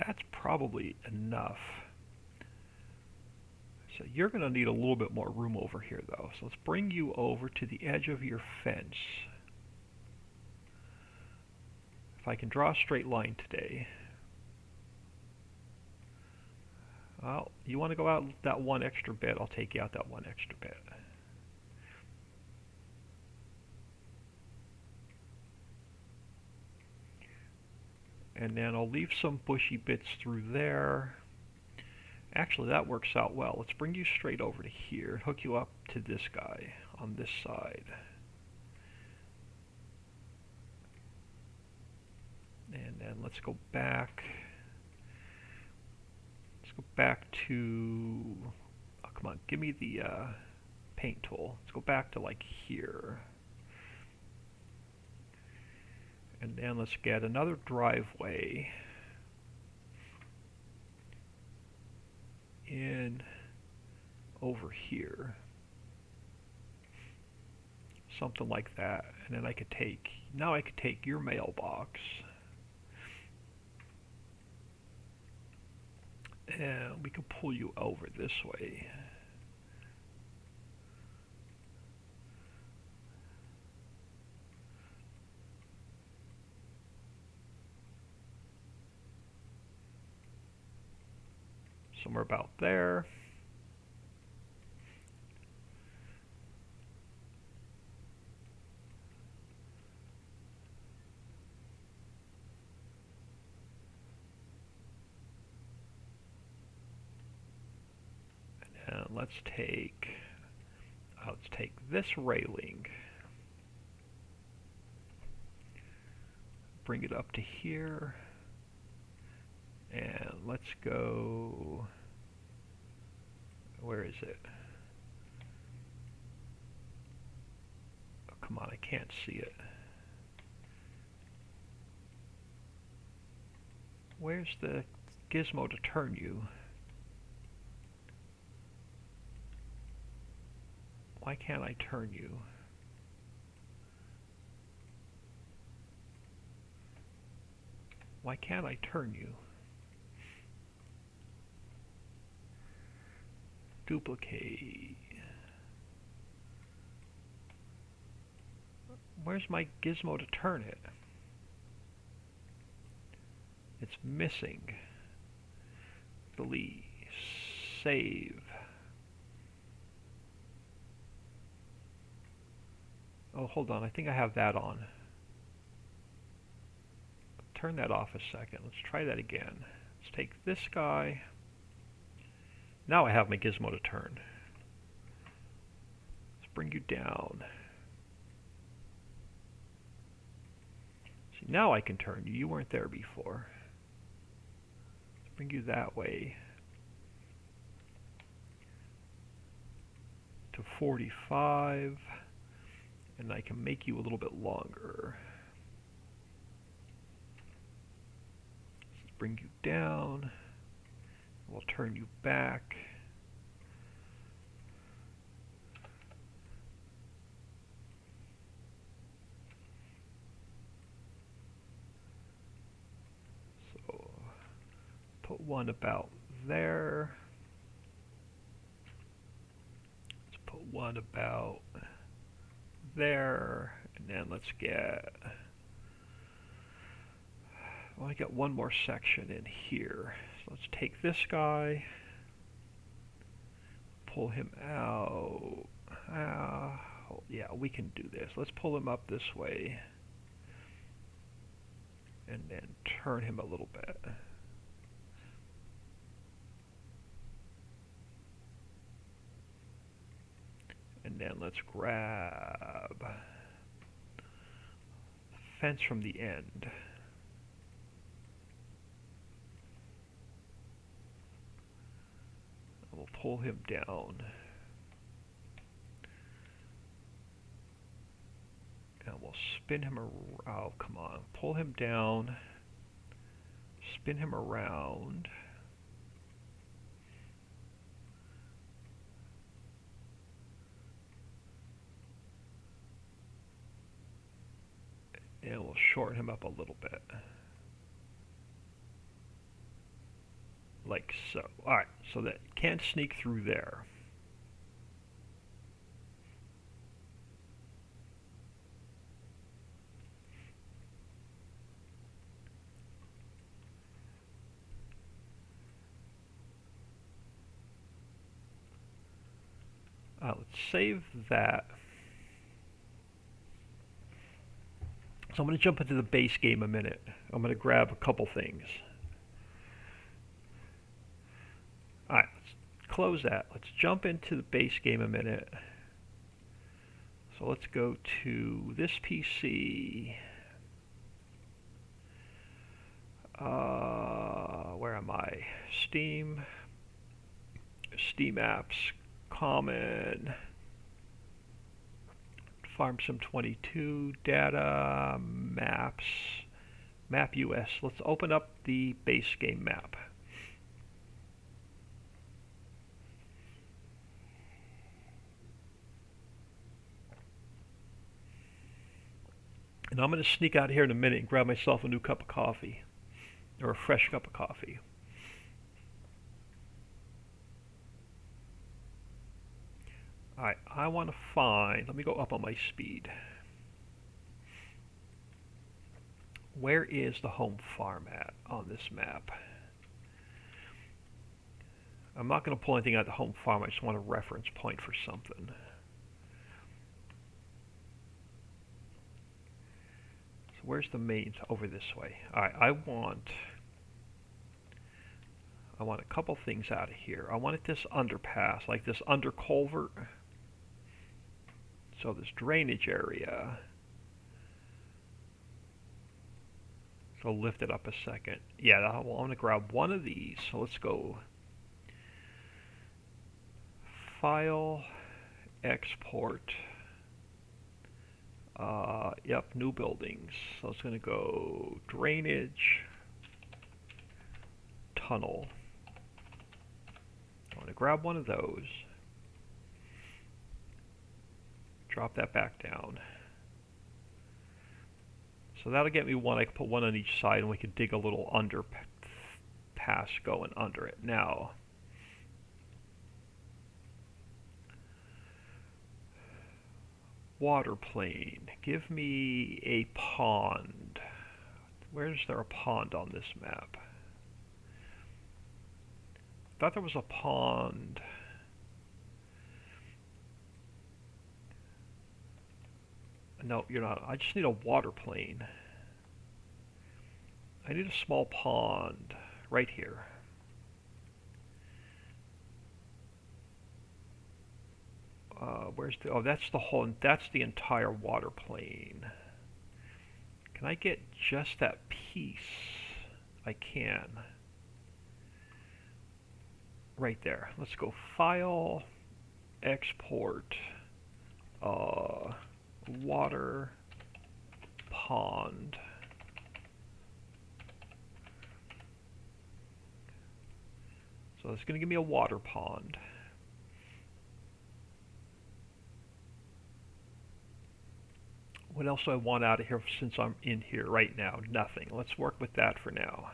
Speaker 1: That's probably enough. So you're going to need a little bit more room over here though. So let's bring you over to the edge of your fence. If I can draw a straight line today. Well, you want to go out that one extra bit, I'll take you out that one extra bit. And then I'll leave some bushy bits through there. Actually, that works out well. Let's bring you straight over to here and hook you up to this guy on this side. And then let's go back. Let's go back to, oh, come on, give me the paint tool. Let's go back to like here. And then let's get another driveway in over here. Something like that. And then I could take, now I could take your mailbox and we can pull you over this way. Somewhere about there. let's take this railing, bring it up to here, and let's go, where is it? Oh, come on, I can't see it. Where's the gizmo to turn you? Why can't I turn you? Why can't I turn you? Duplicate. Where's my gizmo to turn it? It's missing. Delete. Save. Oh, hold on. I think I have that on. Turn that off a second. Let's try that again. Let's take this guy. Now I have my gizmo to turn. Let's bring you down. See, now I can turn you. You weren't there before. Let's bring you that way. To 45. And I can make you a little bit longer. Let's bring you down. We'll turn you back. So put one about there. Let's put one about there, and then let's get, I want to get one more section in here. So let's take this guy, pull him out. Yeah, we can do this. Let's pull him up this way, and then turn him a little bit. And then let's grab the fence from the end. We'll pull him down. And we'll spin him around. Oh, come on. Pull him down. Spin him around. And we'll shorten him up a little bit. Like so. Alright, so that you can't sneak through there. Let's save that. So I'm going to jump into the base game a minute. I'm going to grab a couple things. Alright, let's close that. Let's jump into the base game a minute. So let's go to this PC. Where am I? Steam. Steam apps. Common. Farm Sim 22. Data. Maps. Map US. Let's open up the base game map. And I'm going to sneak out here in a minute and grab myself a new cup of coffee. Or a fresh cup of coffee. Alright, I want to find, let me go up on my speed. Where is the home farm at on this map? I'm not going to pull anything out of the home farm, I just want a reference point for something. Where's the main? Over this way. Alright, I I want a couple things out of here. I wanted this underpass, like this under culvert. So this drainage area. So lift it up a second. Yeah, I want to grab one of these. So let's go File, Export. Yep, new buildings. So it's going to go drainage, tunnel. I want to grab one of those. Drop that back down. So that'll get me one. I can put one on each side, and we can dig a little underpass going under it. Now, water plane. Give me a pond. Where is there a pond on this map? I thought there was a pond. No, you're not. I just need a water plane. I need a small pond right here. Where's the? Oh, that's the whole. That's the entire water plane. Can I get just that piece? I can. Right there. Let's go File, Export, water, pond. So it's going to give me a water pond. What else do I want out of here since I'm in here right now? Nothing. Let's work with that for now.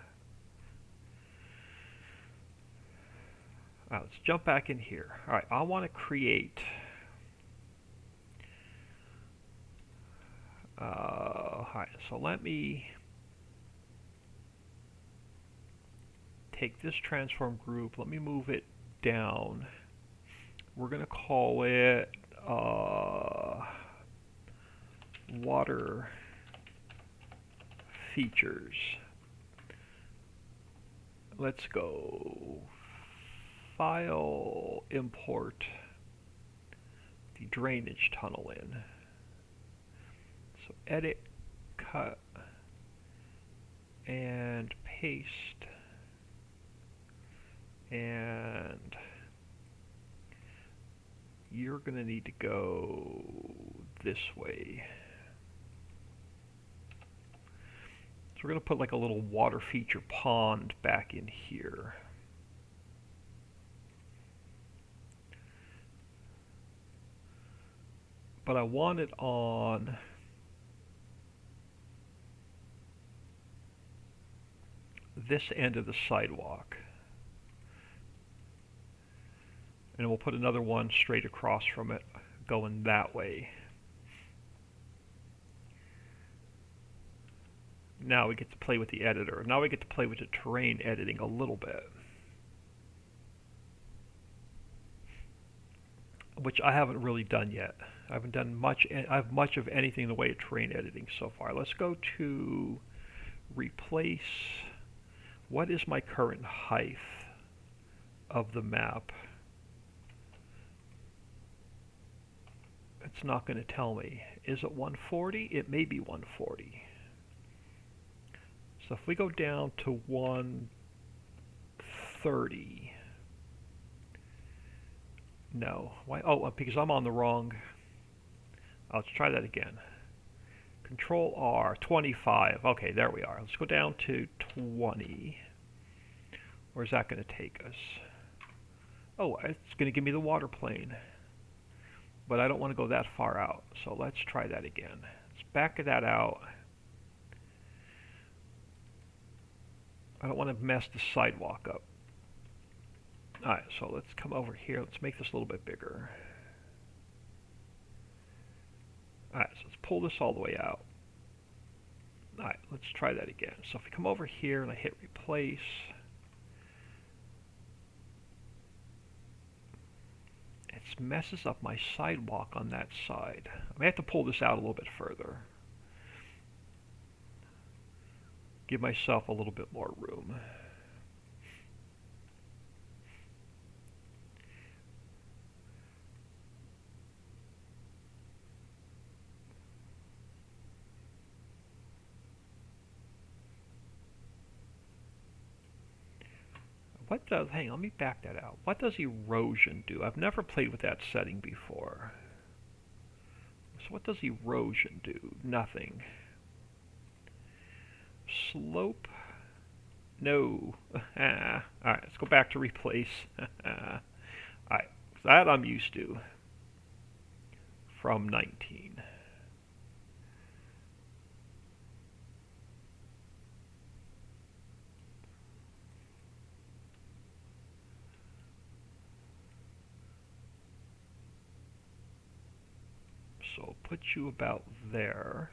Speaker 1: All right, let's jump back in here. All right, I want to create all right, so let me take this transform group. Let me move it down. We're going to call it water features. Let's go File, import the drainage tunnel in. So edit, cut, and paste, and you're going to need to go this way. So we're going to put like a little water feature pond back in here. But I want it on this end of the sidewalk. And we'll put another one straight across from it, going that way. Now we get to play with the editor. Now we get to play with the terrain editing a little bit, which I haven't really done yet. I haven't done much. I have much of anything in the way of terrain editing so far. Let's go to replace. What is my current height of the map? It's not going to tell me. Is it 140? It may be 140. So if we go down to 130. No. Why? Oh, because I'm on the wrong. Let's try that again. Control R, 25. Okay, there we are. Let's go down to 20. Where's that going to take us? Oh, it's going to give me the water plane. But I don't want to go that far out. So let's try that again. Let's back that out. I don't want to mess the sidewalk up. Alright, so let's come over here. Let's make this a little bit bigger. Alright, so let's pull this all the way out. Alright, let's try that again. So if we come over here and I hit replace, it messes up my sidewalk on that side. I may have to pull this out a little bit further. Give myself a little bit more room. hang on, let me back that out. What does erosion do? I've never played with that setting before. So what does erosion do? Nothing. Slope? No. Alright, let's go back to replace. Alright, that I'm used to. From 19. So put you about there.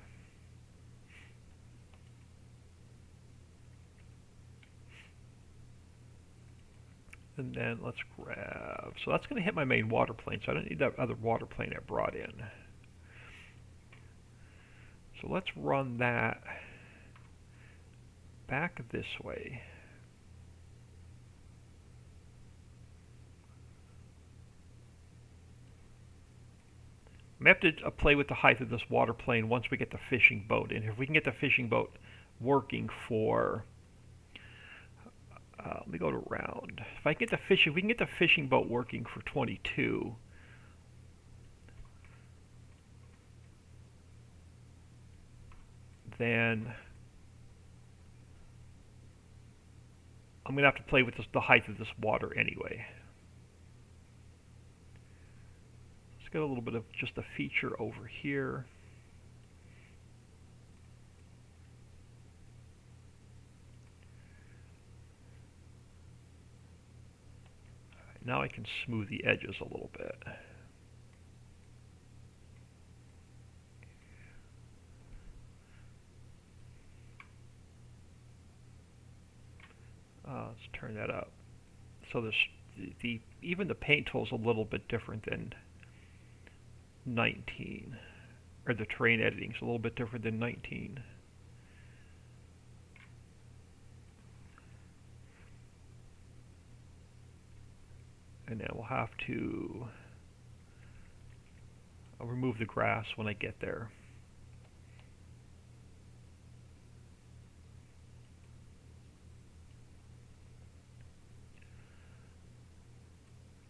Speaker 1: And then let's grab, so that's going to hit my main water plane, so I don't need that other water plane I brought in. So let's run that back this way. We have to play with the height of this water plane once we get the fishing boat in. If we can get the fishing boat working for, let me go to round. If we can get the fishing boat working for 22, then I'm going to have to play with the height of this water anyway. Let's get a little bit of just a feature over here. Now I can smooth the edges a little bit. Let's turn that up. So even the paint tool is a little bit different than 19, or the terrain editing is a little bit different than 19. And then we'll have to, I'll remove the grass when I get there.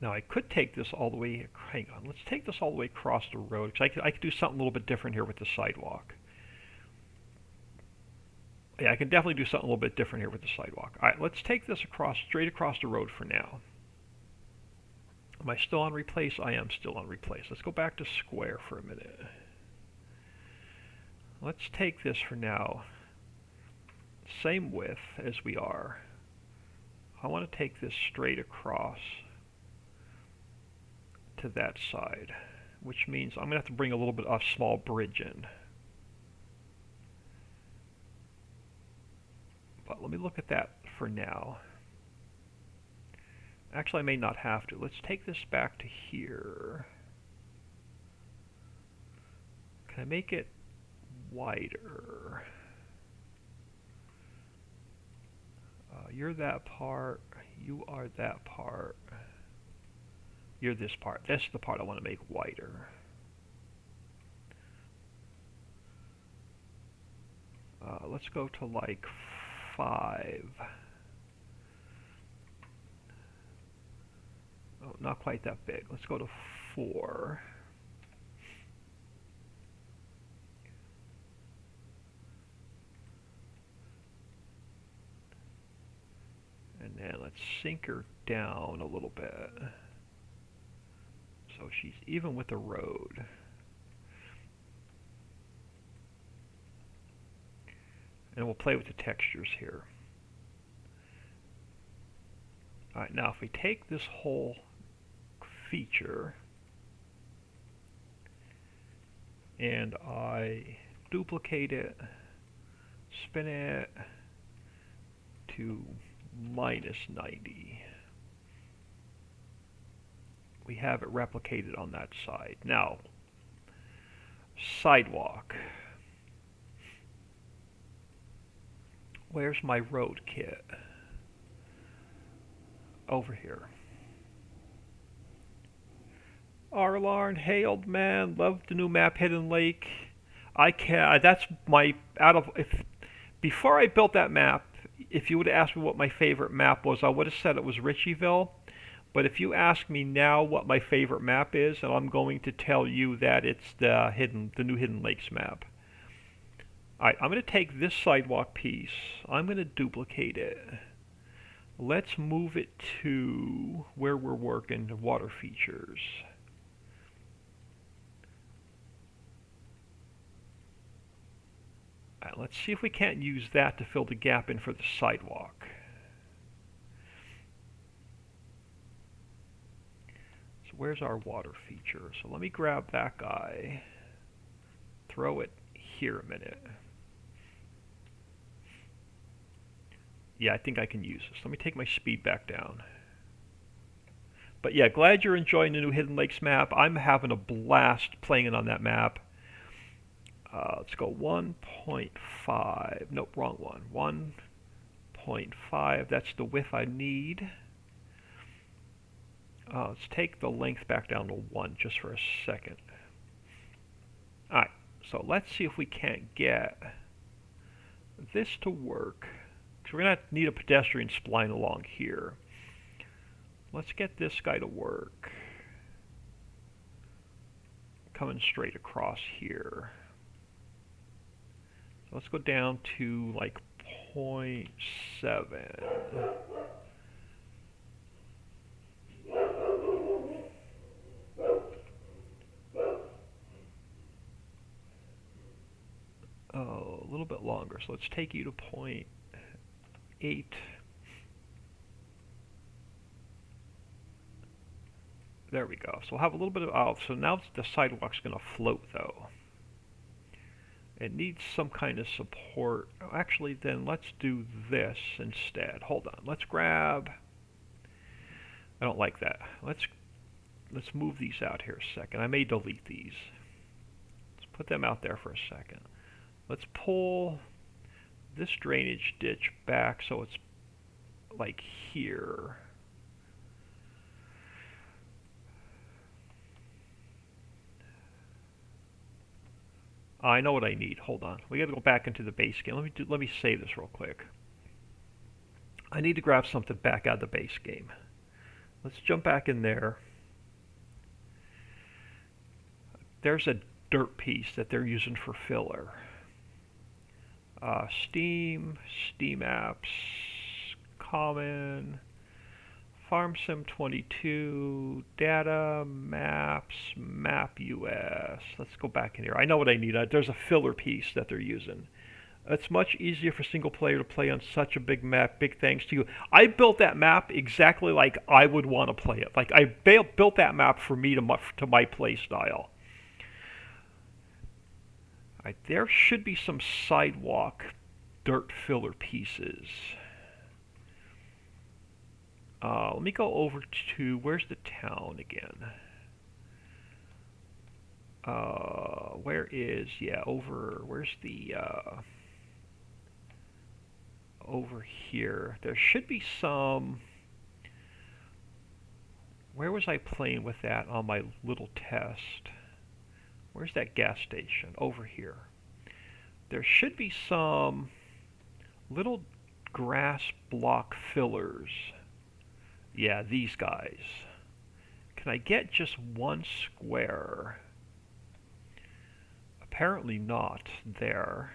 Speaker 1: Now I could take this all the way, hang on, let's take this all the way across the road, because I could do something a little bit different here with the sidewalk. Yeah, I can definitely do something a little bit different here with the sidewalk. Alright, let's take this straight across the road for now. Am I still on replace? I am still on replace. Let's go back to square for a minute. Let's take this for now. Same width as we are. I want to take this straight across to that side, which means I'm going to have to bring a little bit of a small bridge in. But let me look at that for now. Actually, I may not have to. Let's take this back to here. Can I make it wider? You're that part. You are that part. You're this part. That's the part I want to make wider. Let's go to like 5. Oh, not quite that big. Let's go to 4. And then let's sink her down a little bit, so she's even with the road. And we'll play with the textures here. Alright, now if we take this whole feature and I duplicate it, spin it to -90, we have it replicated on that side. Now, sidewalk. Where's my road kit? Over here. Arlarn, hey old man, love the new map Hidden Lake. That's my before I built that map if you would have asked me what my favorite map was, I would have said it was Ritchieville. But if you ask me now what my favorite map is, and I'm going to tell you that it's the new Hidden Lakes map. Alright, I'm going to take this sidewalk piece. I'm going to duplicate it. Let's move it to where we're working, the water features. Alright, let's see if we can't use that to fill the gap in for the sidewalk. So where's our water feature? So let me grab that guy, throw it here a minute. Yeah, I think I can use this. Let me take my speed back down. But yeah, glad you're enjoying the new Hidden Lakes map. I'm having a blast playing it on that map. Let's go 1.5. Nope, wrong one. 1.5. That's the width I need. Let's take the length back down to 1 just for a second. Alright, so let's see if we can't get this to work. So we're going to need a pedestrian spline along here. Let's get this guy to work. Coming straight across here. So let's go down to like 0.7. Oh, a little bit longer. So let's take you to 0.8. There we go. So we'll have a little bit of, so now the sidewalk's going to float though. It needs some kind of support. Actually, then let's do this instead. Hold on. Let's grab, I don't like that. Let's move these out here a second. I may delete these. Let's put them out there for a second. Let's pull this drainage ditch back so it's like here. I know what I need. Hold on. We got to go back into the base game. Let me save this real quick. I need to grab something back out of the base game. Let's jump back in there. There's a dirt piece that they're using for filler. Steam apps, common, FarmSim 22, data, maps, map US. Let's go back in here. I know what I need. There's a filler piece that they're using. It's much easier for single player to play on such a big map. Big thanks to you. I built that map exactly like I would want to play it. Like I built that map for me to my play style. Right, there should be some sidewalk dirt filler pieces. Let me go over to, where's the town again? Where is, yeah, where's the, over here. There should be some, where was I playing with that on my little test? Where's that gas station? Over here. There should be some little grass block fillers. Yeah, these guys. Can I get just one square? Apparently not there.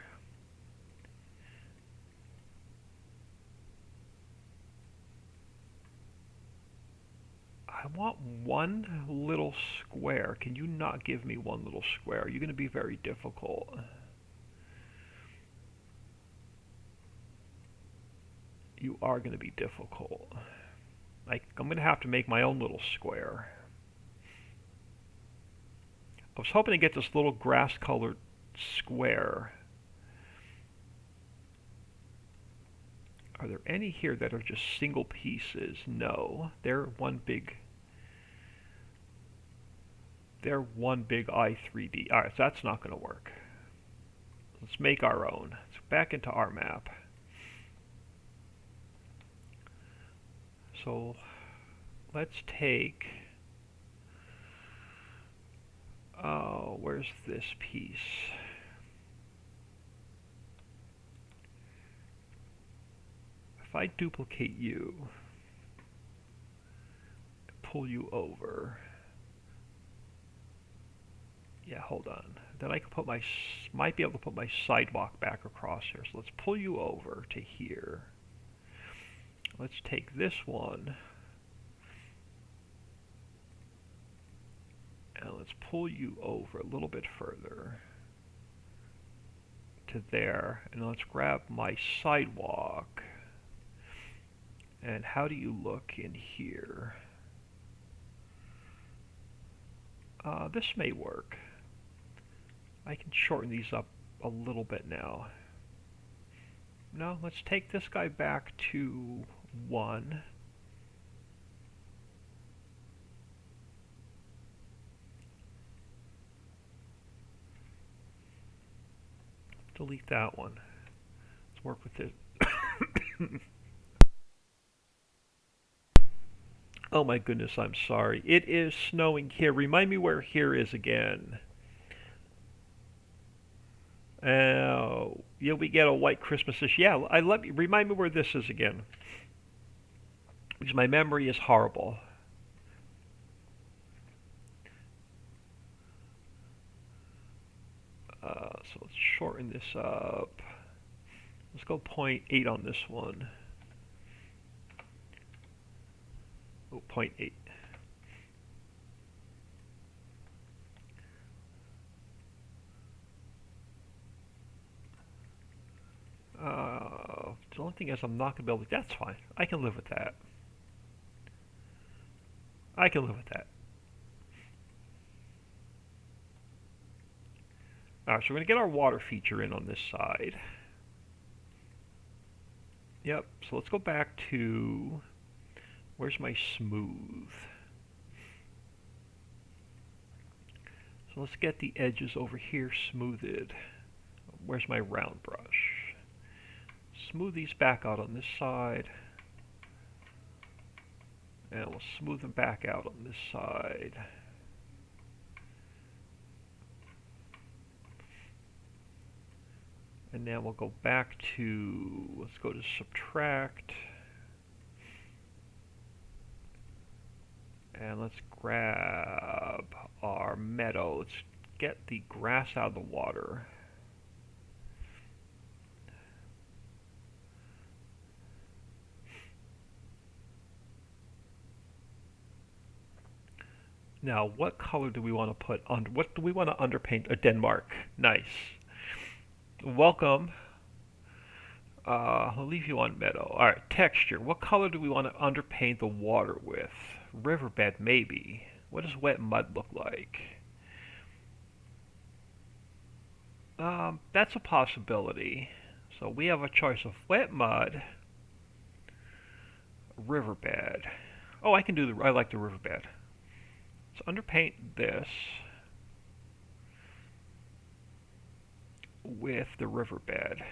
Speaker 1: I want one little square. Can you not give me one little square? You're going to be very difficult. You are going to be difficult. Like, I'm going to have to make my own little square. I was hoping to get this little grass-colored square. Are there any here that are just single pieces? No. They're one big I3D. Alright, so that's not going to work. Let's make our own. So back into our map. So let's take, where's this piece? if I duplicate you, pull you over. Yeah, hold on. Then I can put might be able to put my sidewalk back across here. So let's pull you over to here. Let's take this one and let's pull you over a little bit further to there. And let's grab my sidewalk. And how do you look in here? This may work. I can shorten these up a little bit now. No, let's take this guy back to 1. Delete that one. Let's work with it. Oh my goodness, I'm sorry. It is snowing here. Remind me where here is again. Yeah, we get a white Christmas-ish. Yeah, remind me where this is again. Because my memory is horrible. So let's shorten this up. Let's go 0.8 on this one. Oh, 0.8. The only thing is I'm not going to be able to... That's fine. I can live with that. I can live with that. Alright, so we're going to get our water feature in on this side. Yep, so let's go back to... Where's my smooth? So let's get the edges over here smoothed. Where's my round brush? Smooth these back out on this side. And we'll smooth them back out on this side. And now we'll go back to, let's go to subtract. And let's grab our meadow. Let's get the grass out of the water. Now, what color do we want to put under? What do we want to underpaint? Denmark. Nice. Welcome. I'll leave you on meadow. All right, texture. What color do we want to underpaint the water with? Riverbed, maybe. What does wet mud look like? That's a possibility. So we have a choice of wet mud, riverbed. Oh, I can do I like the riverbed. Let's underpaint this with the riverbed.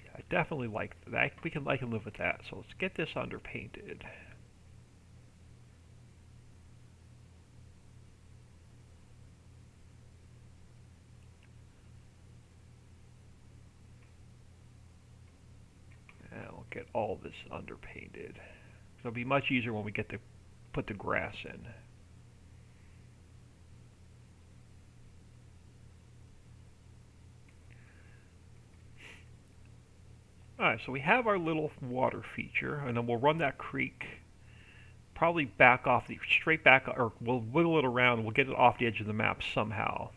Speaker 1: Yeah, I definitely like that. I can live with that. So let's get this underpainted. And we'll get all this underpainted. It'll be much easier when we get to put the grass in. Alright, so we have our little water feature, and then we'll run that creek probably back off straight back, or we'll wiggle it around, we'll get it off the edge of the map somehow.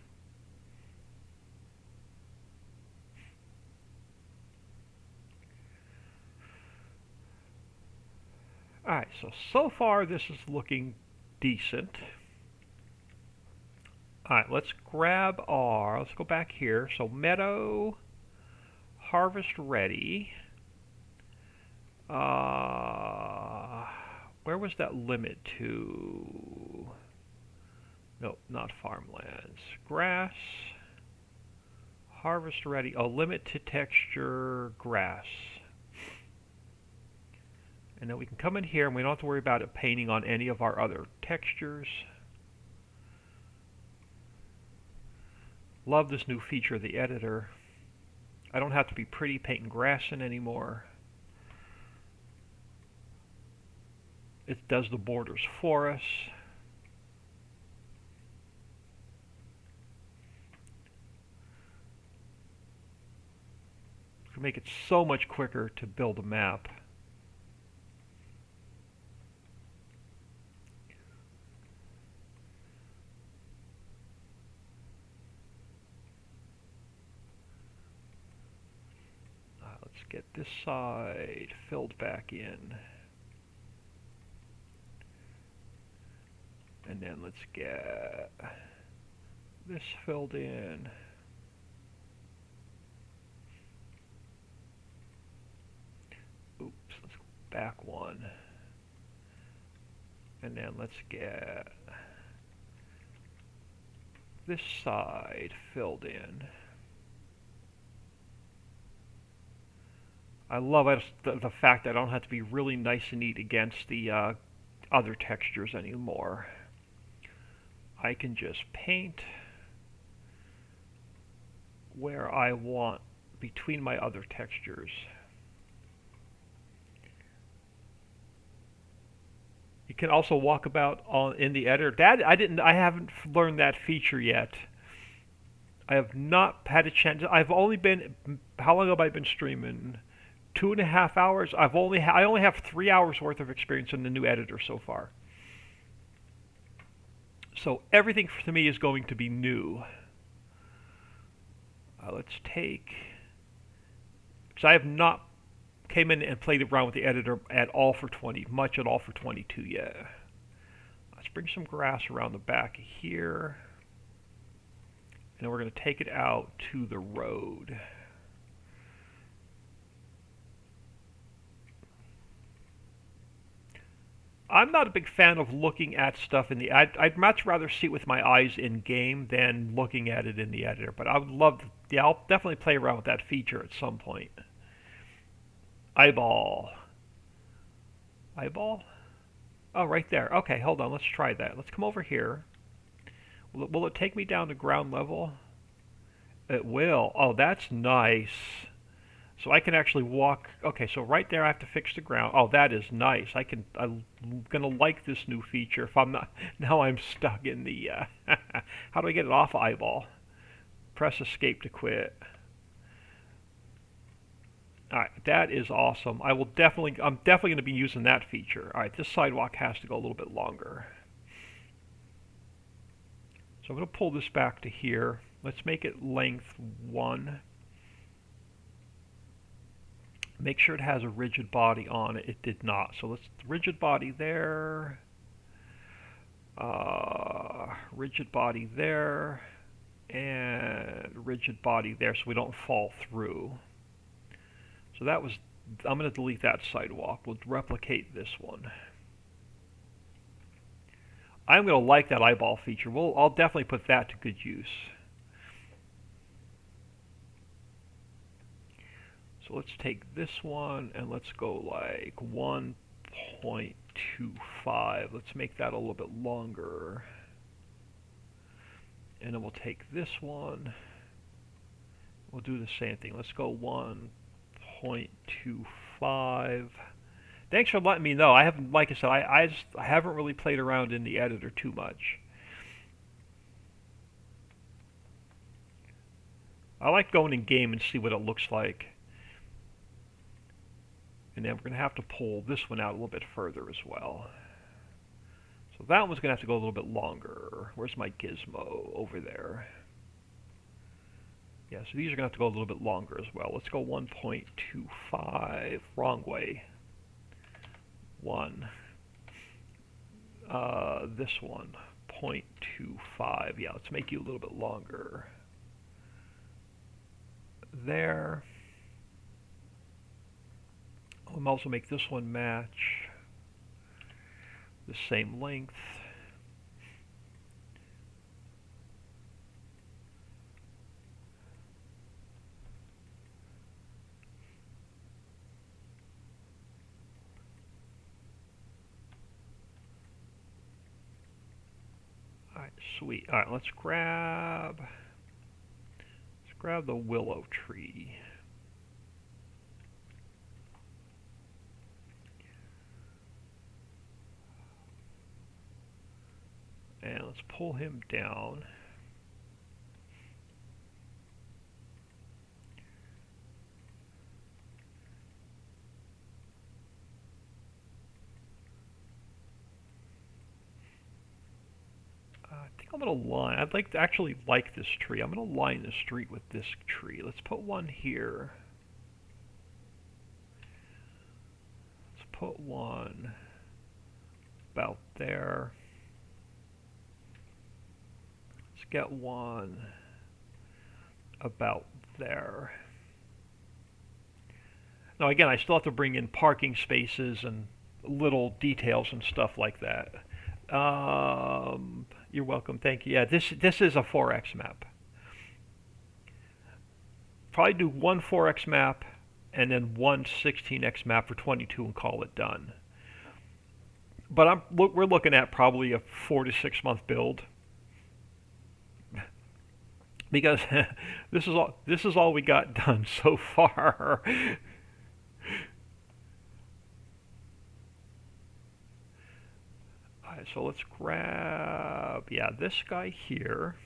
Speaker 1: Alright, so far this is looking decent. Alright, let's go back here. So meadow, harvest ready. Where was that limit to? Nope, not farmlands. Grass, harvest ready. Oh, limit to texture, grass. And then we can come in here and we don't have to worry about it painting on any of our other textures. Love this new feature of the editor. I don't have to be pretty painting grass in anymore. It does the borders for us. It can make it so much quicker to build a map. Let's get this side filled back in. And then let's get this filled in. Oops, let's go back one. And then let's get this side filled in. I love the fact that I don't have to be really nice and neat against the other textures anymore. I can just paint where I want between my other textures. You can also walk about in the editor. I haven't learned that feature yet. I have not had a chance. I've only been, how long have I been streaming? 2.5 hours. I only have 3 hours worth of experience in the new editor so far. So everything to me is going to be new. Let's take, because I have not came in and played around with the editor at all for 22 yet. Let's bring some grass around the back here. And then we're going to take it out to the road. I'm not a big fan of looking at stuff in the... I'd much rather see it with my eyes in game than looking at it in the editor. But I would love to... Yeah, I'll definitely play around with that feature at some point. Eyeball. Eyeball? Oh, right there. Okay, hold on. Let's try that. Let's come over here. Will it take me down to ground level? It will. Oh, that's nice. So I can actually walk. Okay, so right there I have to fix the ground. Oh, that is nice. I'm gonna like this new feature. If I'm not, now I'm stuck in the. How do I get it off eyeball? Press escape to quit. All right, that is awesome. I'm definitely gonna be using that feature. All right, this sidewalk has to go a little bit longer. So I'm gonna pull this back to here. Let's make it length 1. Make sure it has a rigid body on it. It did not. So let's rigid body there. Rigid body there. And rigid body there so we don't fall through. So that was, I'm going to delete that sidewalk. We'll replicate this one. I'm going to like that eyeball feature. I'll definitely put that to good use. So let's take this one and let's go like 1.25. Let's make that a little bit longer. And then we'll take this one. We'll do the same thing. Let's go 1.25. Thanks for letting me know. I haven't, like I said, I haven't really played around in the editor too much. I like going in game and see what it looks like. And then we're going to have to pull this one out a little bit further as well. So that one's going to have to go a little bit longer. Where's my gizmo? Over there. Yeah, so these are going to have to go a little bit longer as well. Let's go 1.25. Wrong way. 1. This one. 0.25. Yeah, let's make you a little bit longer. There. I'll also make this one match the same length. Sweet. All right, let's grab the willow tree. And let's pull him down. I think I'm going to line. I'd like to actually like this tree. I'm going to line the street with this tree. Let's put one here. Let's put one about there. Let's get one about there. Now again, I still have to bring in parking spaces and little details and stuff like that. You're welcome. Thank you. Yeah, this is a 4x map. Probably do one 4x map and then one 16x map for 22 and call it done. But we're looking at probably a 4 to 6 month build because this is all we got done so far. Alright, so let's grab this guy here.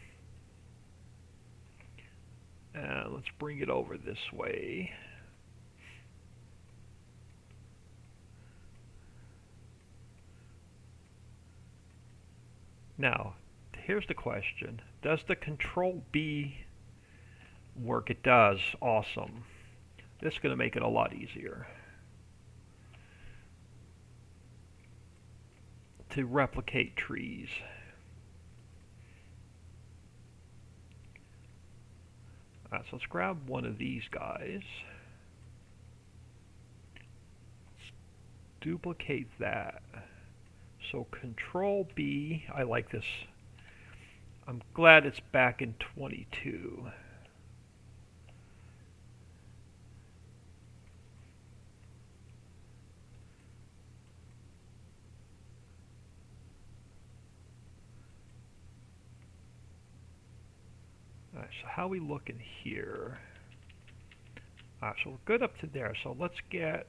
Speaker 1: And let's bring it over this way. Now, here's the question. Does the Control B work? It does. Awesome. This is going to make it a lot easier to replicate trees. Alright, so let's grab one of these guys. Let's duplicate that. So Control B, I like this. I'm glad it's back in 22. Alright, so how are we looking here? Alright, so we're good up to there. So let's get...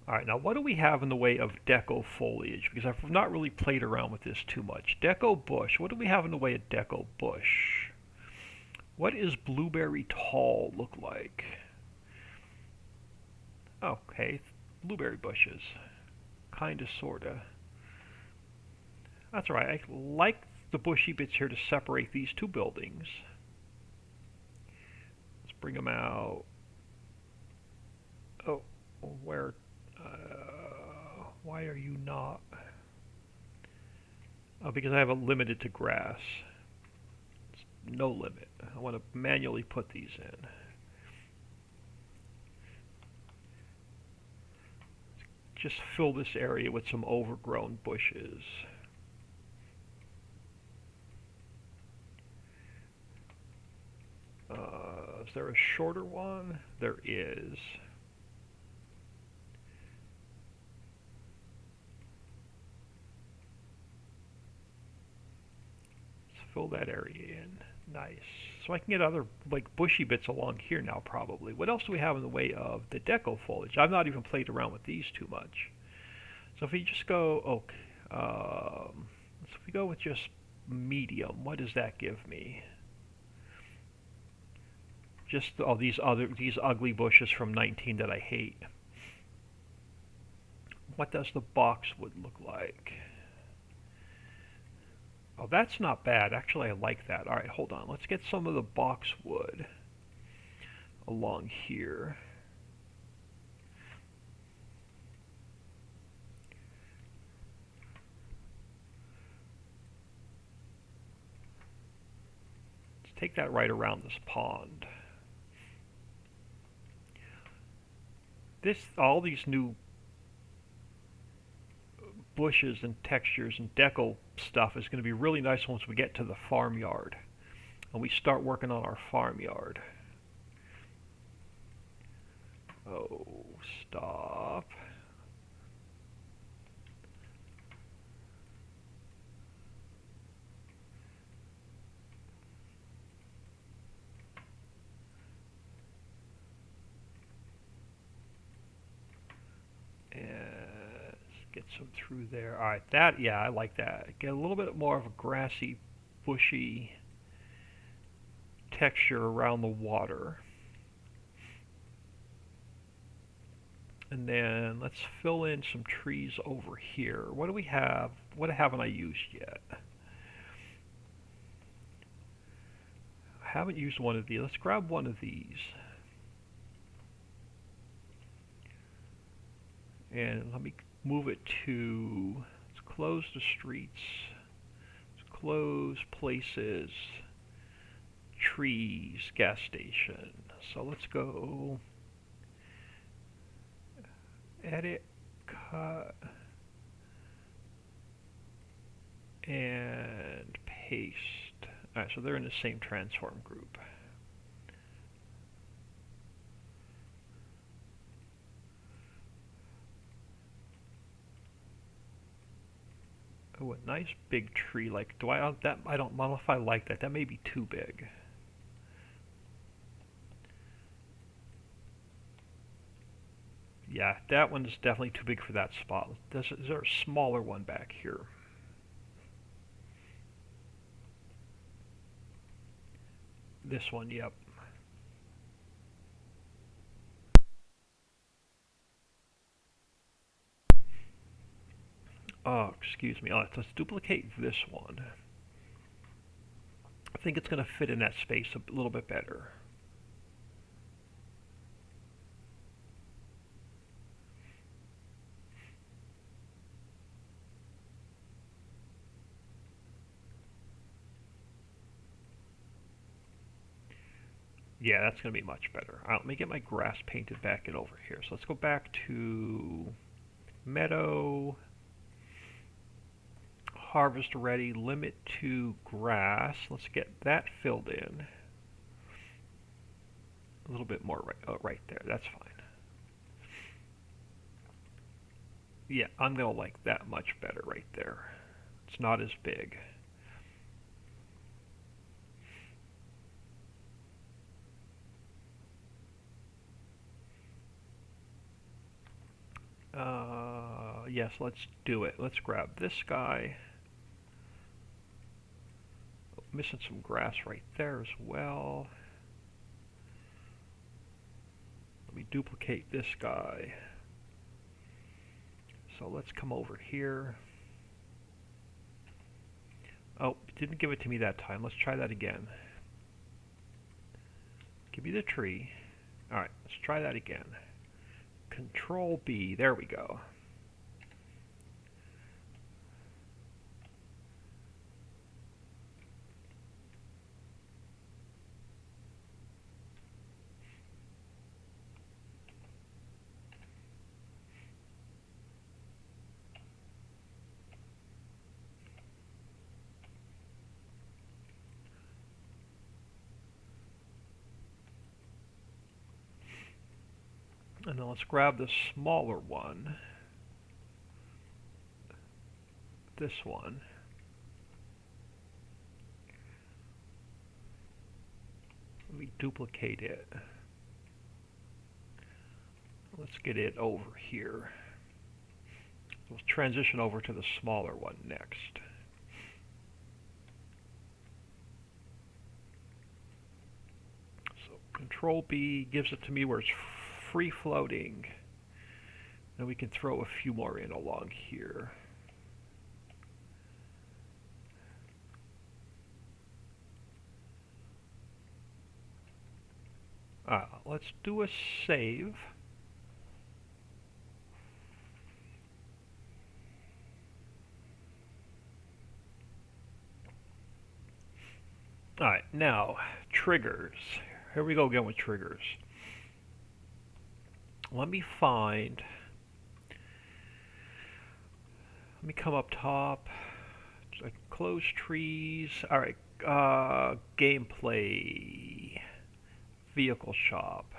Speaker 1: Alright, now what do we have in the way of deco foliage? Because I've not really played around with this too much. Deco bush. What do we have in the way of deco bush? What is blueberry tall look like? Okay, blueberry bushes. Kinda, sorta. That's alright. I like the bushy bits here to separate these two buildings. Let's bring them out. Oh, where... why are you not? Oh, because I have it limited to grass. It's no limit. I want to manually put these in. Just fill this area with some overgrown bushes. Is there a shorter one? There is. Fill that area in. Nice. So I can get other like bushy bits along here now probably. What else do we have in the way of the deco foliage? I've not even played around with these too much. So if we just go, so if we go with just medium, what does that give me? Just these ugly bushes from 19 that I hate. What does the boxwood look like? Oh, that's not bad. Actually, I like that. All right, hold on. Let's get some of the boxwood along here. Let's take that right around this pond. All these new bushes and textures and deco stuff is going to be really nice once we get to the farmyard and we start working on our farmyard. Oh, stop. get some through there. All right, that, yeah, I like that. Get a little bit more of a grassy, bushy texture around the water. And then let's fill in some trees over here. What do we have? What haven't I used yet? I haven't used one of these. Let's grab one of these. And let me move it to, let's close the streets. Let's close places. Trees, gas station. So let's go edit, cut, and paste. Alright, so they're in the same transform group. Oh, a nice big tree. Like, do I that I don't know if I like that. That may be too big. Yeah, that one's definitely too big for that spot. Is there a smaller one back here? This one, yep. Oh, excuse me. Let's duplicate this one. I think it's going to fit in that space a little bit better. Yeah, that's going to be much better. Let me get my grass painted back in over here. So let's go back to meadow, harvest ready, limit to grass. Let's get that filled in. A little bit more right there. That's fine. Yeah, I'm going to like that much better right there. It's not as big. Yes, let's do it. Let's grab this guy. Oh, missing some grass right there as well. Let me duplicate this guy. So let's come over here. Oh, it didn't give it to me that time. Let's try that again. Give me the tree. Alright, let's try that again. Control B. There we go. And then let's grab the smaller one. This one. Let me duplicate it. Let's get it over here. Let's transition over to the smaller one next. So Control B gives it to me where it's free floating. And we can throw a few more in along here. Let's do a save. Alright, now, triggers. Here we go again with triggers. Let me come up top. Close trees. Alright, gameplay. Vehicle shop.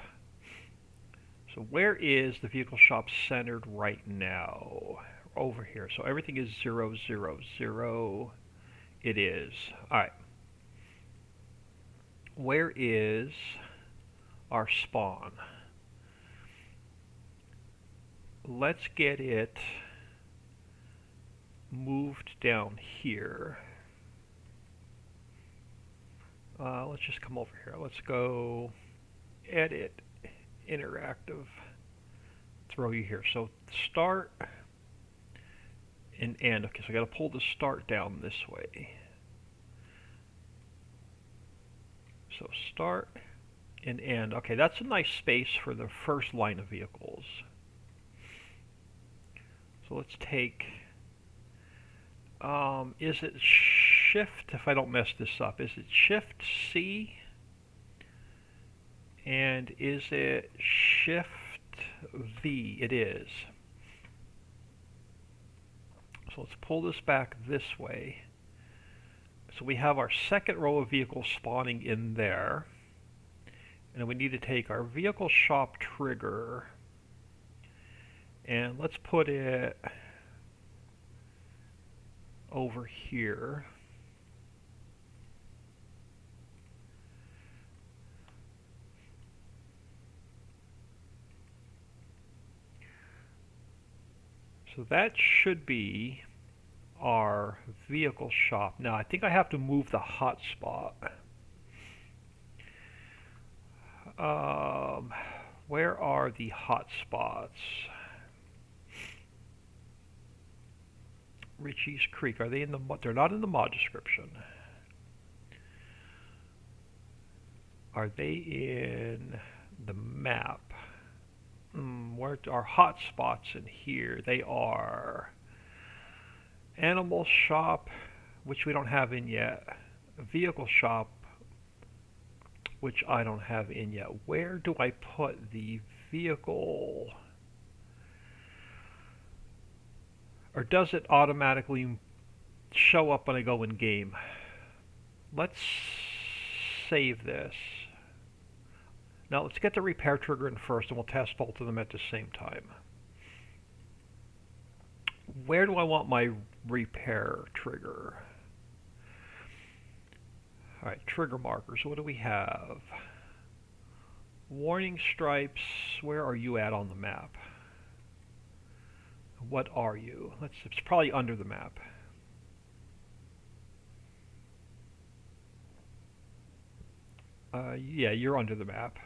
Speaker 1: So where is the vehicle shop centered right now? Over here. So everything is 0, 0, 0. It is. Alright. Where is our spawn? Let's get it moved down here. Let's just come over here. Let's go edit, interactive, throw you here. So start and end. Okay, so I got to pull the start down this way. So start and end. Okay, that's a nice space for the first line of vehicles. So let's take, is it Shift, if I don't mess this up, is it Shift C? And is it Shift V? It is. So let's pull this back this way. So we have our second row of vehicles spawning in there. And then we need to take our vehicle shop trigger and let's put it over here. So that should be our vehicle shop. Now I think I have to move the hotspot. Where are the hotspots? Ricci's Creek. Are they in the? They're not in the mod description. Are they in the map? Where are hotspots in here? They are animal shop, which we don't have in yet. Vehicle shop, which I don't have in yet. Where do I put the vehicle? Or does it automatically show up when I go in game? Let's save this. Now let's get the repair trigger in first and we'll test both of them at the same time. Where do I want my repair trigger? Alright, trigger markers. What do we have? Warning stripes. Where are you at on the map? What are you? It's probably under the map. Yeah, you're under the map.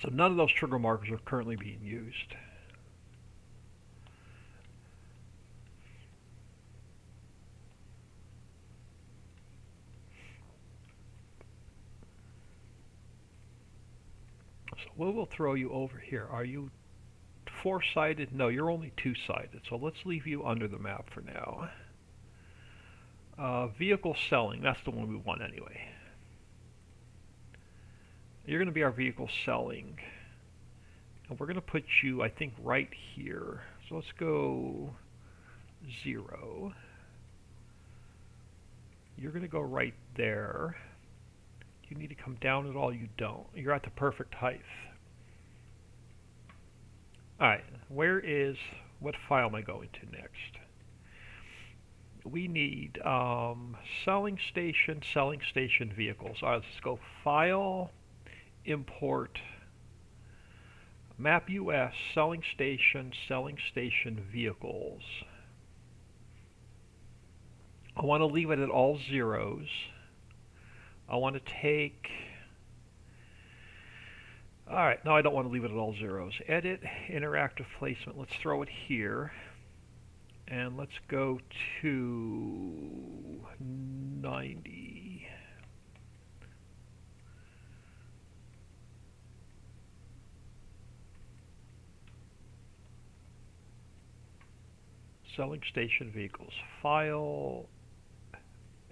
Speaker 1: So none of those trigger markers are currently being used. So we'll throw you over here. Are you four-sided? No, you're only two-sided. So let's leave you under the map for now. Vehicle selling. That's the one we want anyway. You're going to be our vehicle selling. And we're going to put you, I think, right here. So let's go 0. You're going to go right there. Do you need to come down at all? You don't. You're at the perfect height. Alright, what file am I going to next? We need selling station vehicles. Alright, let's go File, Import, Map US, selling station vehicles. I want to leave it at all zeros. I want to take... Alright, no, I don't want to leave it at all zeros. Edit, interactive placement. Let's throw it here. And let's go to 90. Selling station vehicles. File,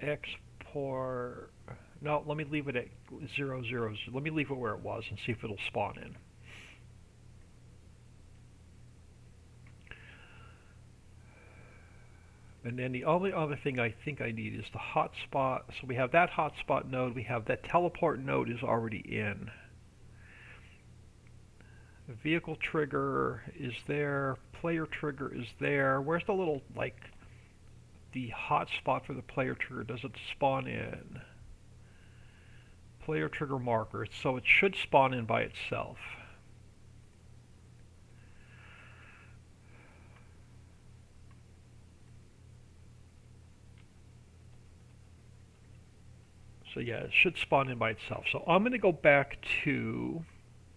Speaker 1: export. No, let me leave it at 0, 0. Let me leave it where it was and see if it'll spawn in. And then the only other thing I think I need is the hotspot. So we have that hotspot node. We have that teleport node is already in. The vehicle trigger is there. Player trigger is there. Where's the little, like, the hotspot for the player trigger? Does it spawn in? Player trigger marker. So it should spawn in by itself. So yeah, it should spawn in by itself. So I'm going to go back to,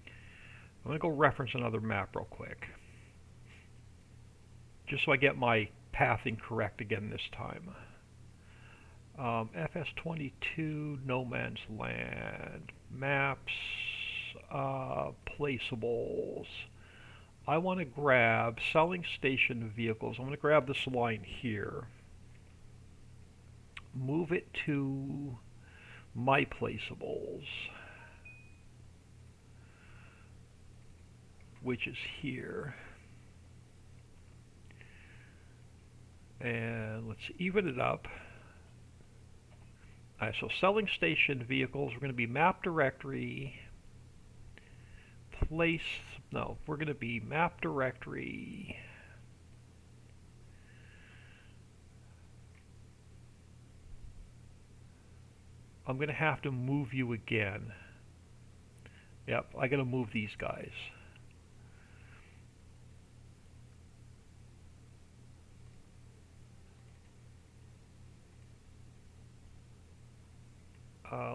Speaker 1: I'm going to go reference another map real quick, just so I get my pathing correct again this time. FS22, No Man's Land, maps, placeables. I want to grab selling station vehicles. I'm going to grab this line here, move it to my placeables, which is here. And let's even it up. Alright, so selling station vehicles, we're going to be map directory, we're going to be map directory, I'm going to have to move you again. Yep, I got to move these guys.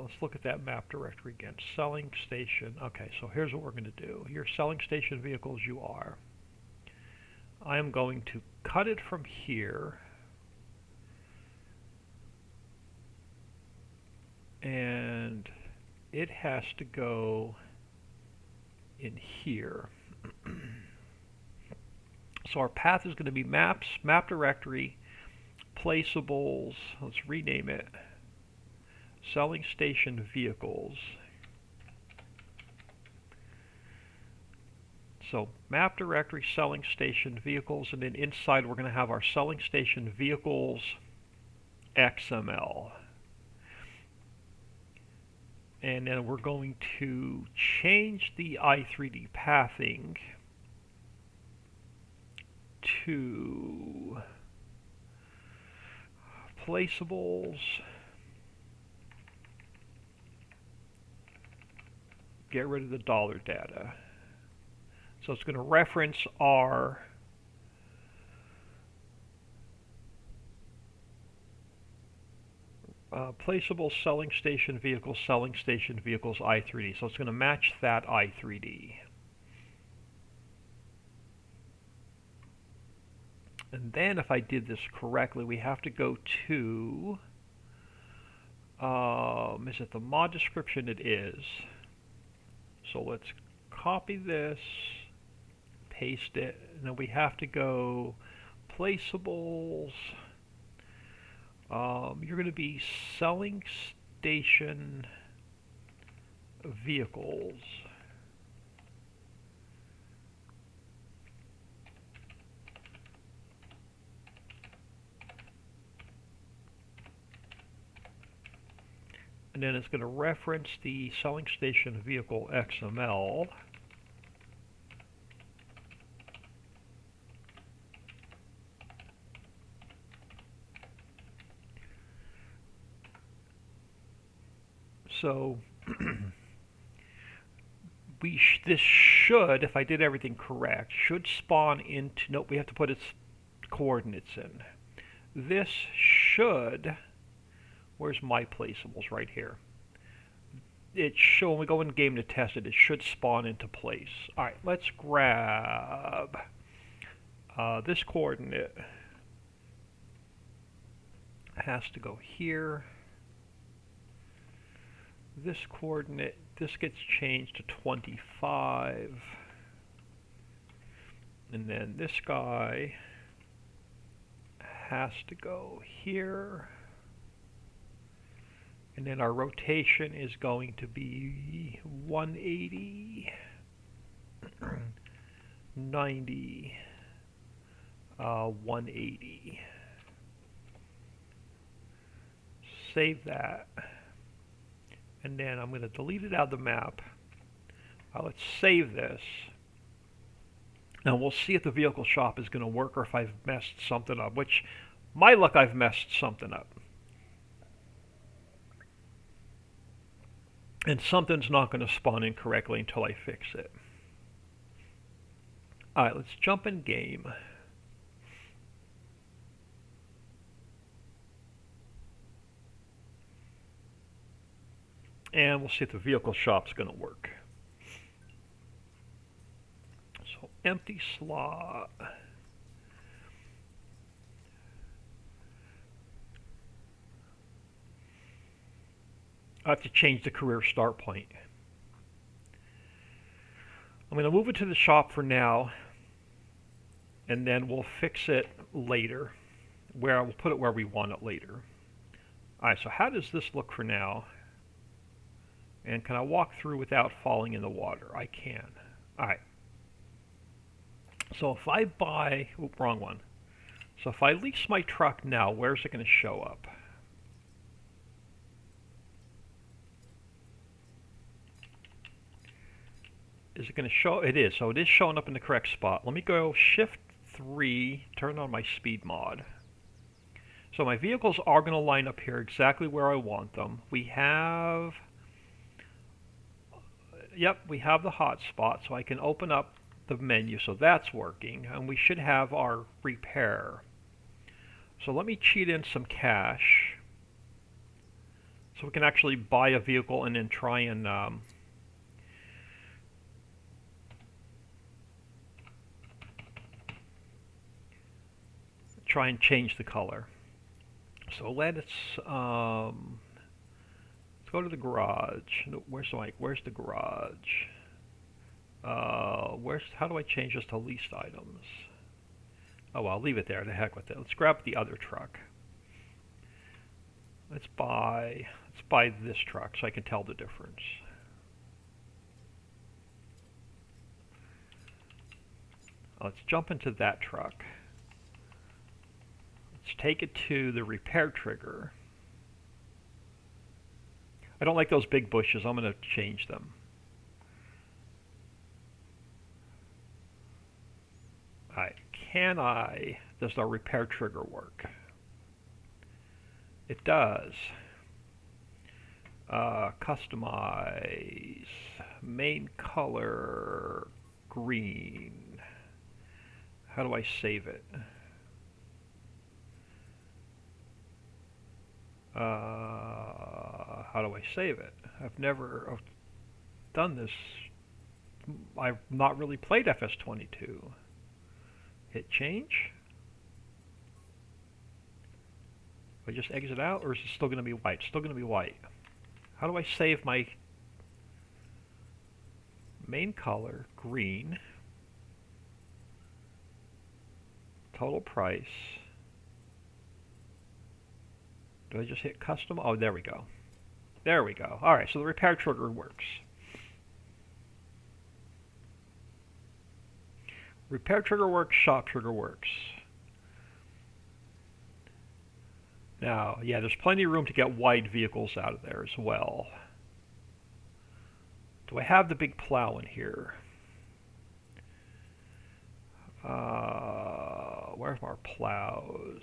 Speaker 1: Let's look at that map directory again. Selling station. Okay, so here's what we're going to do. Your selling station vehicles you are. I am going to cut it from here. And it has to go in here. So our path is going to be maps, map directory, placeables, let's rename it, selling station vehicles. So map directory, selling station vehicles, and then inside we're going to have our selling station vehicles XML. And then we're going to change the i3D pathing to placeables, get rid of the dollar data. So it's going to reference our placeable selling station vehicles i3D. So it's going to match that i3D. And then if I did this correctly, we have to go to, is it the mod description? It is. So let's copy this, paste it, and then we have to go placeables. You're going to be selling station vehicles. And then it's going to reference the selling station vehicle XML. So this should, if I did everything correct, should spawn into, nope, we have to put its coordinates in. This should, where's my placeables? Right here. It should, when we go in game to test it, it should spawn into place. Alright, let's grab this coordinate. Has to go here. This coordinate, this gets changed to 25. And then this guy has to go here. And then our rotation is going to be 180, 90, 180. Save that. And then I'm going to delete it out of the map. Let's save this. Now we'll see if the vehicle shop is going to work or if I've messed something up, which, my luck, I've messed something up. And something's not going to spawn in correctly until I fix it. Alright, let's jump in game. and we'll see if the vehicle shop's going to work. So empty slot. I have to change the career start point. I'm going to move it to the shop for now, and then we'll fix it later. Where we'll put it where we want it later. Alright, so how does this look for now? And can I walk through without falling in the water? I can. Alright. So if I buy... Oop, wrong one. So if I lease my truck now, where's it going to show up? Is it going to show? It is. So it is showing up in the correct spot. Let me go Shift 3, turn on my speed mod. So my vehicles are going to line up here exactly where I want them. We have... Yep, we have the hotspot, so I can open up the menu, so that's working. And we should have our repair. So let me cheat in some cash, so we can actually buy a vehicle and then try and change the color. So let's go to the garage. No, where's the garage? How do I change this to leased items? Oh well, I'll leave it there. The heck with it. Let's grab the other truck. Let's buy this truck so I can tell the difference. Let's jump into that truck. Let's take it to the repair trigger. I don't like those big bushes. I'm going to change them. Alright, does our repair trigger work? It does. Customize. Main color, green. How do I save it? How do I save it? I've never done this. I've not really played FS22. Hit change. Do I just exit out, or is it still going to be white? It's still going to be white. How do I save my main color, green, total price? Do I just hit custom? Oh, there we go. There we go. Alright, so the repair trigger works. Repair trigger works, shop trigger works. Now, yeah, there's plenty of room to get wide vehicles out of there as well. Do I have the big plow in here? Where's our plows?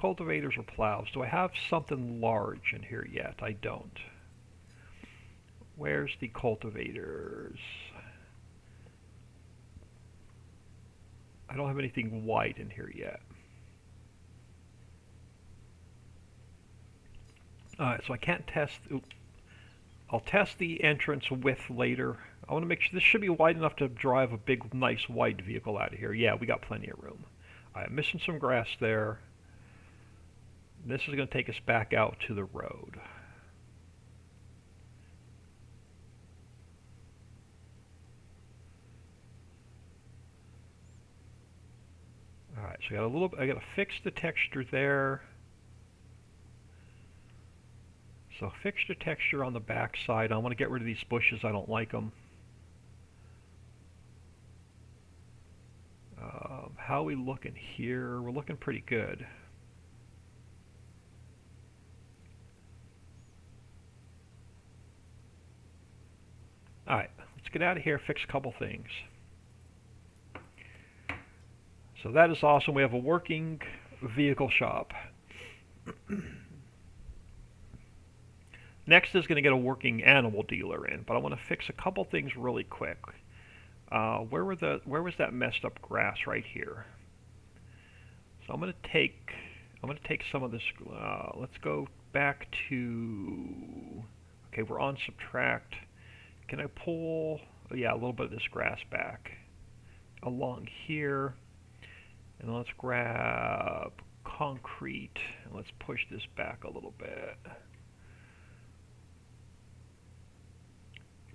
Speaker 1: Cultivators or plows. Do I have something large in here yet? I don't. Where's the cultivators? I don't have anything white in here yet. Alright, so I can't test... Oops. I'll test the entrance width later. I want to make sure this should be wide enough to drive a big, nice, wide vehicle out of here. Yeah, we got plenty of room. Alright, missing some grass there. This is going to take us back out to the road. Alright, so I got to fix the texture there. So fix the texture on the back side. I want to get rid of these bushes. I don't like them. How are we looking here? We're looking pretty good. Alright, let's get out of here, fix a couple things. So that is awesome. We have a working vehicle shop. Next is going to get a working animal dealer in, but I want to fix a couple things really quick. Where was that messed up grass? Right here. So I'm going to take some of this. Let's go back to. Okay, we're on subtract. Can I pull, yeah, a little bit of this grass back along here? And let's grab concrete and let's push this back a little bit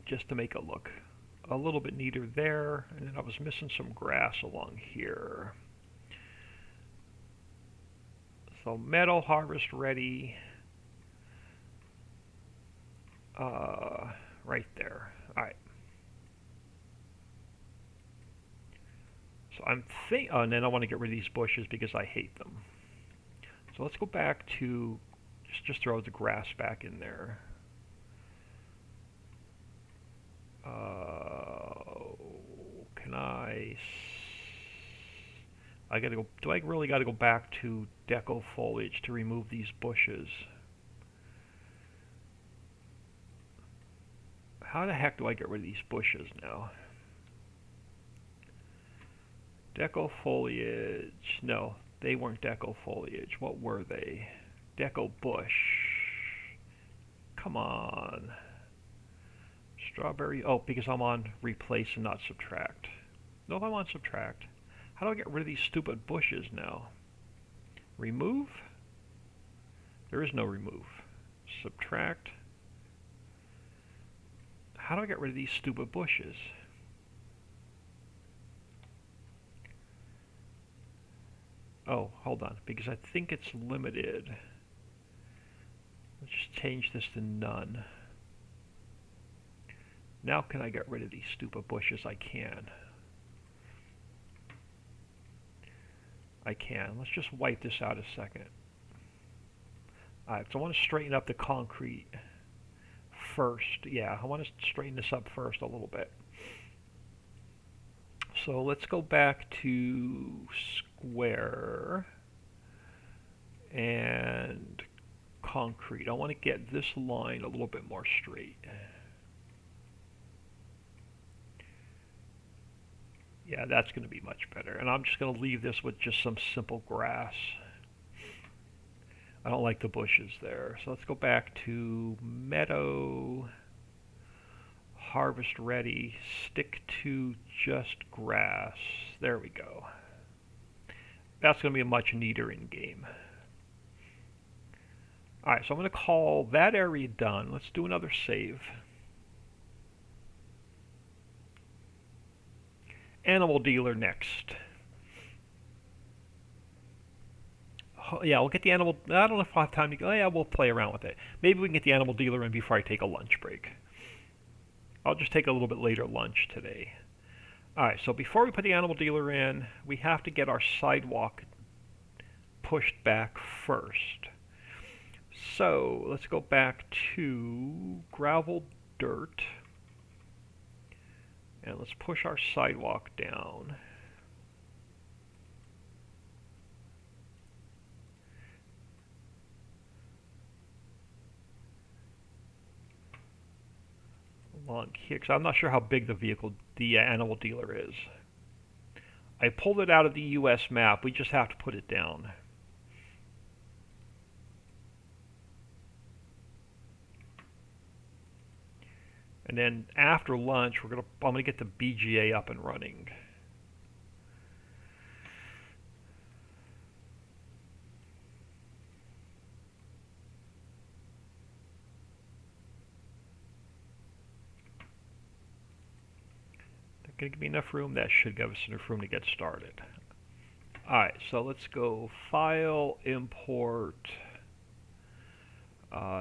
Speaker 1: just to make it look a little bit neater there. And then I was missing some grass along here. So meadow harvest ready. Right there. Alright. So I'm oh, and then I want to get rid of these bushes because I hate them. So let's go back to just throw the grass back in there. Can I gotta go. Do I really got to go back to deco foliage to remove these bushes? How the heck do I get rid of these bushes now? Deco foliage. No, they weren't deco foliage. What were they? Deco bush. Come on. Strawberry. Oh, because I'm on replace and not subtract. No, I'm on subtract. How do I get rid of these stupid bushes now? Remove? There is no remove. Subtract. How do I get rid of these stupid bushes? Oh, hold on, because I think it's limited. Let's just change this to none. Now can I get rid of these stupid bushes? I can. I can. Let's just wipe this out a second. Alright, so I want to straighten up the concrete first. Yeah, I want to straighten this up first a little bit. So let's go back to square and concrete. I want to get this line a little bit more straight. Yeah, that's going to be much better. And I'm just going to leave this with just some simple grass. I don't like the bushes there. So let's go back to meadow, harvest ready, stick to just grass. There we go. That's going to be a much neater in game. Alright, so I'm going to call that area done. Let's do another save. Animal dealer next. Yeah, we'll get the animal. I don't know if I'll have time to go. Oh, yeah, we'll play around with it. Maybe we can get the animal dealer in before I take a lunch break. I'll just take a little bit later lunch today. Alright, so before we put the animal dealer in, we have to get our sidewalk pushed back first. So let's go back to gravel dirt. And let's push our sidewalk down. Along here, because I'm not sure how big the animal dealer is. I pulled it out of the US map. We just have to put it down. And then after lunch, I'm gonna get the BGA up and running. They're gonna give me enough room. That should give us enough room to get started. Alright, so let's go File, Import,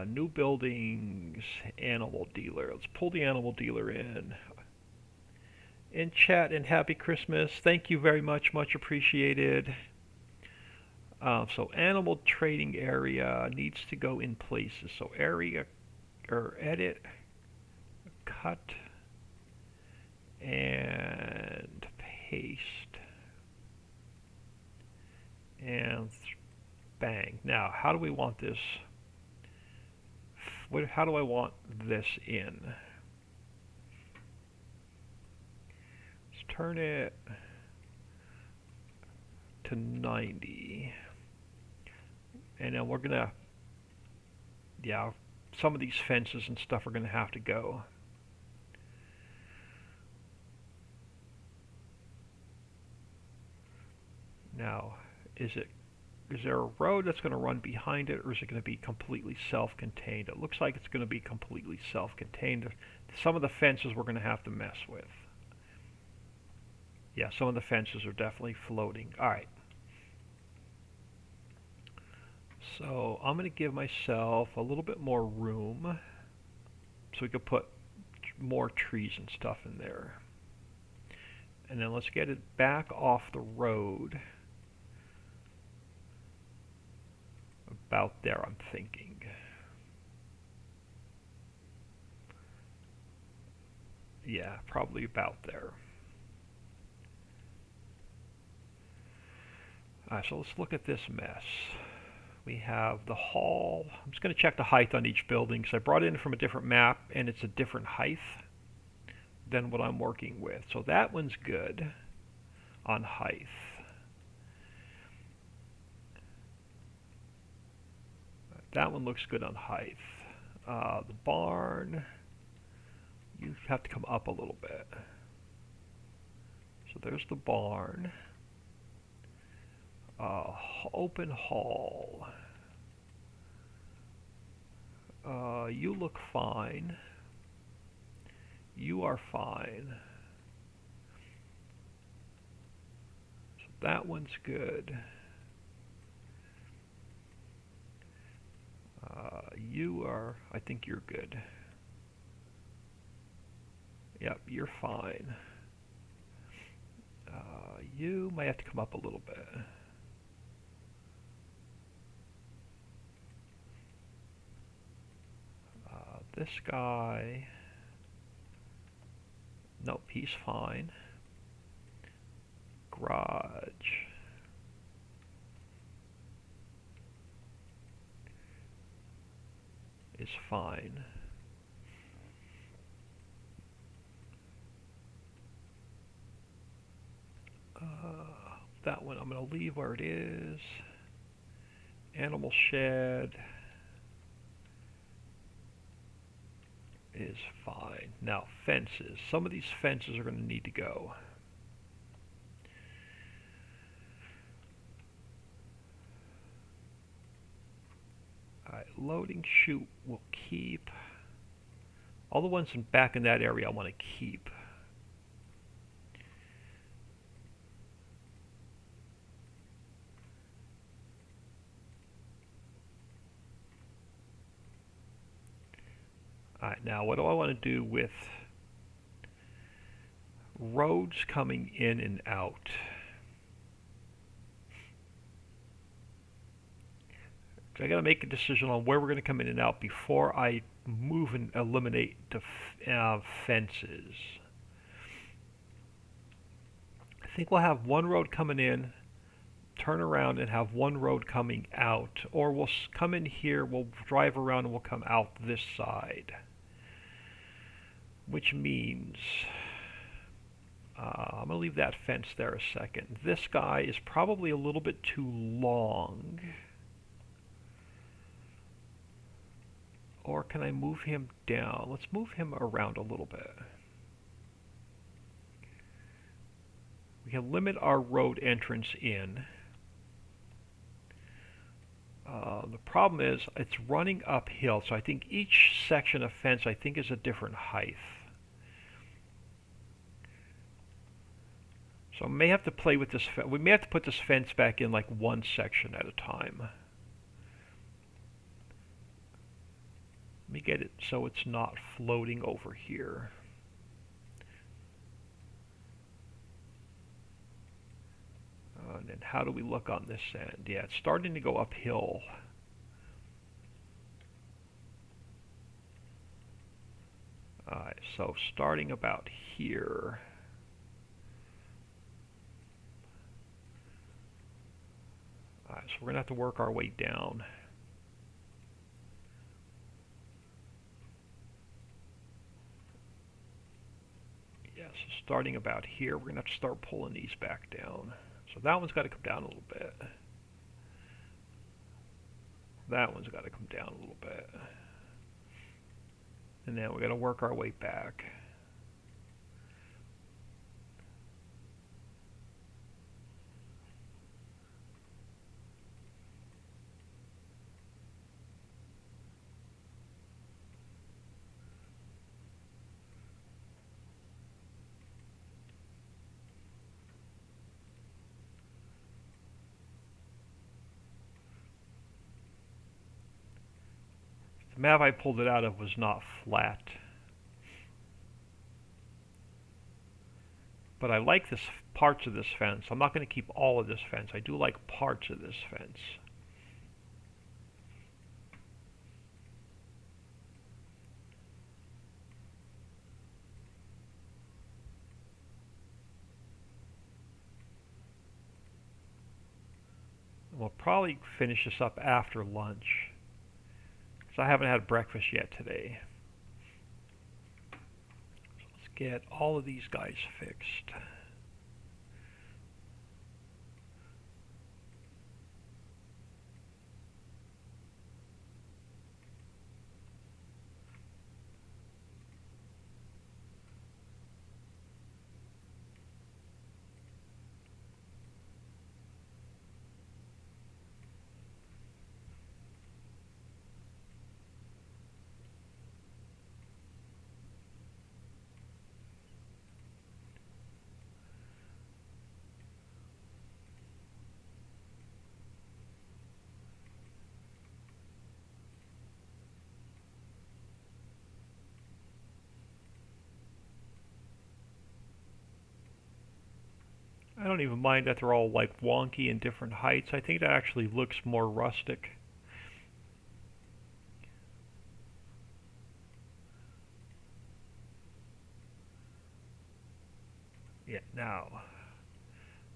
Speaker 1: New Buildings, Animal Dealer. Let's pull the Animal Dealer in. In chat, and Happy Christmas. Thank you very much. Much appreciated. So Animal Trading Area needs to go in places. So area, or edit, cut, and paste. And bang. Now, how do we want this? How do I want this in? Let's turn it to 90. And then we're gonna, yeah, some of these fences and stuff are going to have to go. Now, is there a road that's going to run behind it, or is it going to be completely self-contained? It looks like it's going to be completely self-contained. Some of the fences we're going to have to mess with. Yeah, some of the fences are definitely floating. All right. So I'm going to give myself a little bit more room so we could put more trees and stuff in there. And then let's get it back off the road. About there, I'm thinking. Yeah, probably about there. Alright, so let's look at this mess. We have the hall. I'm just going to check the height on each building because I brought it in from a different map and it's a different height than what I'm working with. So that one's good on height. That one looks good on height. The barn, you have to come up a little bit. So there's the barn. Open hall. You look fine. You are fine. So that one's good. You are, I think you're good. Yep, you're fine. You might have to come up a little bit. This guy, nope, he's fine. Garage. Is fine. That one I'm going to leave where it is. Animal shed is fine. Now fences. Some of these fences are going to need to go. Alright, loading chute will keep. All the ones back in that area I want to keep. Alright, now what do I want to do with roads coming in and out? I got to make a decision on where we're going to come in and out before I move and eliminate the fences. I think we'll have one road coming in, turn around and have one road coming out, or we'll come in here, we'll drive around and we'll come out this side. Which means I'm going to leave that fence there a second. This guy is probably a little bit too long. Or can I move him down? Let's move him around a little bit. We can limit our road entrance in. The problem is it's running uphill, so I think each section of fence I think is a different height. So I may have to play with this. We may have to put this fence back in like one section at a time. Let me get it so it's not floating over here. And then how do we look on this end? Yeah, it's starting to go uphill. Alright, so starting about here. Alright, so we're going to have to work our way down. Yeah, so starting about here, we're going to have to start pulling these back down. So that one's got to come down a little bit. That one's got to come down a little bit. And then we're going to work our way back. The map I pulled it out of was not flat. But I like this parts of this fence. I'm not going to keep all of this fence. I do like parts of this fence. We'll probably finish this up after lunch, because I haven't had breakfast yet today. So let's get all of these guys fixed. I don't even mind that they're all like wonky and different heights. I think that actually looks more rustic. Yeah, now.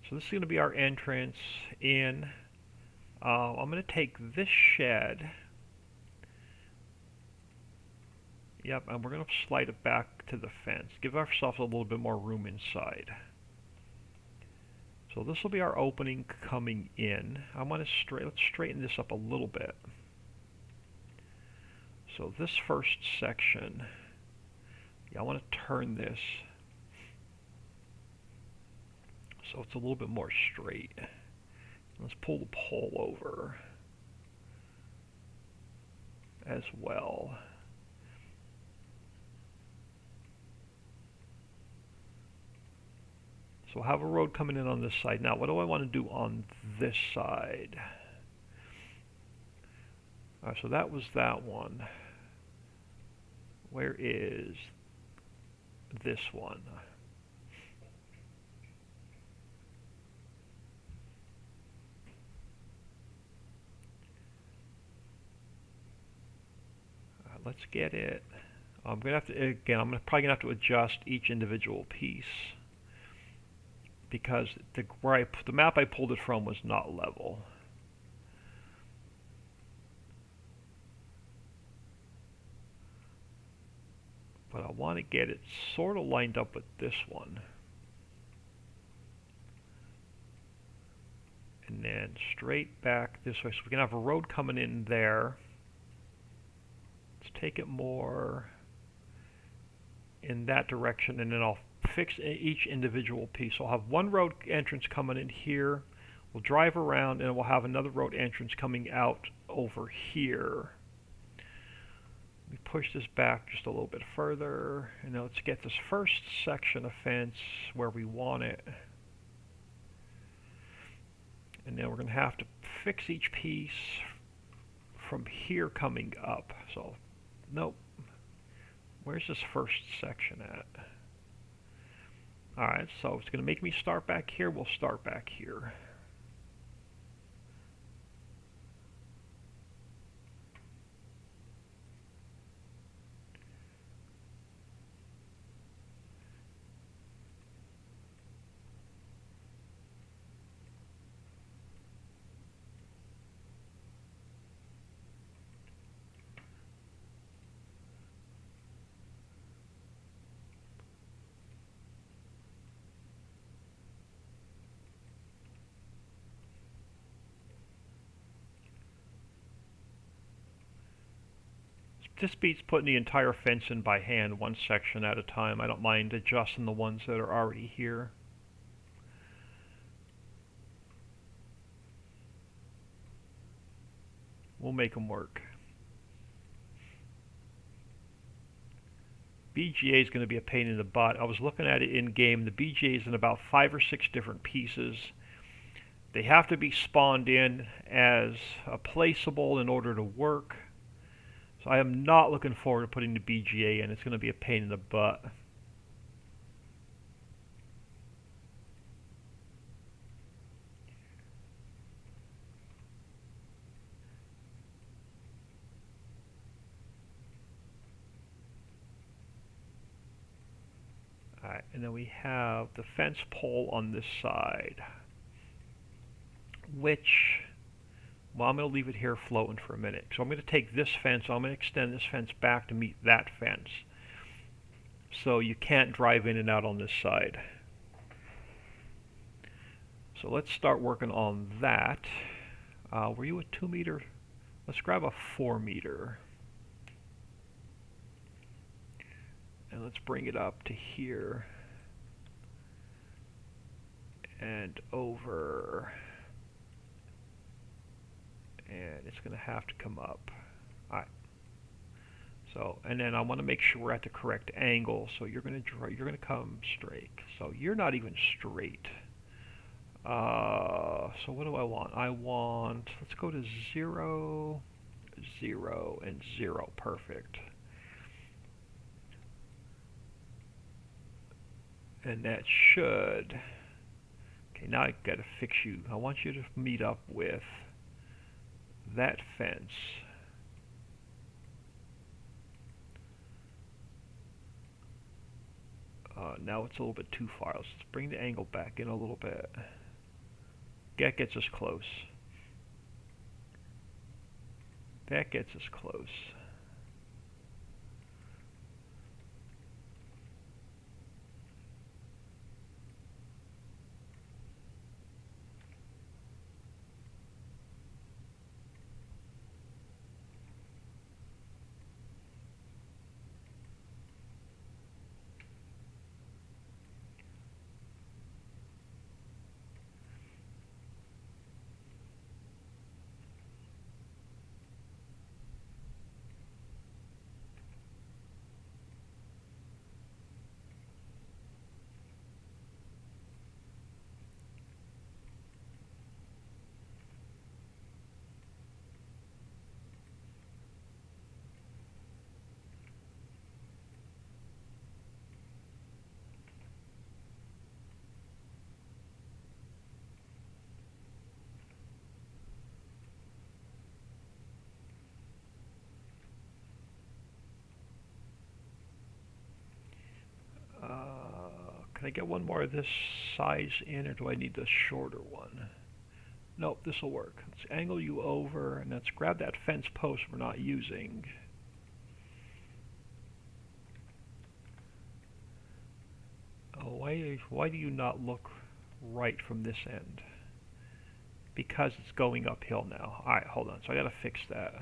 Speaker 1: So this is going to be our entrance in. I'm going to take this shed. Yep, and we're going to slide it back to the fence. Give ourselves a little bit more room inside. So this will be our opening coming in. Let's straighten this up a little bit. So this first section, I want to turn this so it's a little bit more straight. Let's pull the pole over as well. So we'll have a road coming in on this side. Now, what do I want to do on this side? All right, so that was that one. Where is this one? Let's get it. I'm gonna have to I'm probably gonna have to adjust each individual piece because the map I pulled it from was not level. But I want to get it sort of lined up with this one. And then straight back this way. So we can have a road coming in there. Let's take it more in that direction, and then I'll fix each individual piece. So I'll have one road entrance coming in here. We'll drive around, and we'll have another road entrance coming out over here. Let me push this back just a little bit further, and now let's get this first section of fence where we want it. And then we're going to have to fix each piece from here coming up. So, nope. Where's this first section at? Alright, so it's going to make me start back here. We'll start back here. This beats putting the entire fence in by hand, one section at a time. I don't mind adjusting the ones that are already here. We'll make them work. BGA is going to be a pain in the butt. I was looking at it in game. The BGA is in about 5 or 6 different pieces. They have to be spawned in as a placeable in order to work. So I am not looking forward to putting the BGA in. It's going to be a pain in the butt. Alright, and then we have the fence pole on this side, which, well, I'm going to leave it here floating for a minute. So I'm going to take this fence, I'm going to extend this fence back to meet that fence. So you can't drive in and out on this side. So let's start working on that. Were you a 2 meter? Let's grab a 4 meter. And let's bring it up to here. And over. And it's going to have to come up. Alright. So, and then I want to make sure we're at the correct angle. So you're going to come straight. So you're not even straight. So what do I want? I want, let's go to 0, 0, and 0. Perfect. And that should, okay, now I got to fix you. I want you to meet up with that fence. Now it's a little bit too far. Let's bring the angle back in a little bit. That gets us close. That gets us close. Can I get one more of this size in, or do I need the shorter one? Nope, this will work. Let's angle you over, and let's grab that fence post we're not using. Oh, why do you not look right from this end? Because it's going uphill now. Alright, hold on. So I gotta fix that.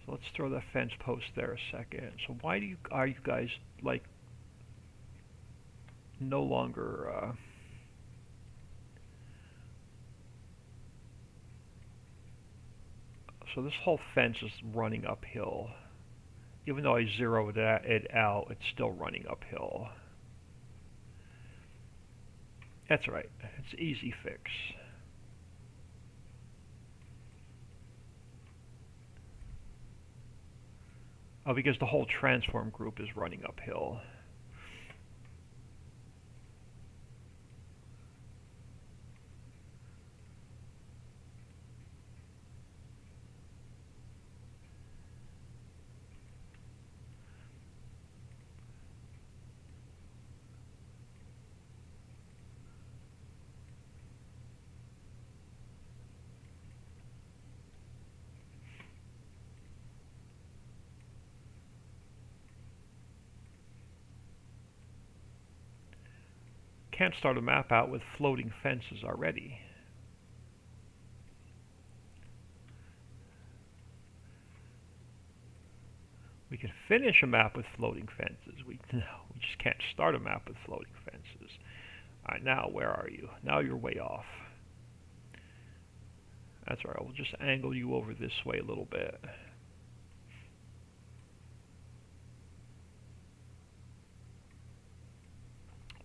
Speaker 1: So let's throw the fence post there a second. So why are you guys like no longer so this whole fence is running uphill. Even though I zeroed it out, it's still running uphill. That's right. It's an easy fix. Oh, because the whole transform group is running uphill. Can't start a map out with floating fences already. We can finish a map with floating fences. We just can't start a map with floating fences. All right, now where are you? Now you're way off. That's all right. We'll just angle you over this way a little bit.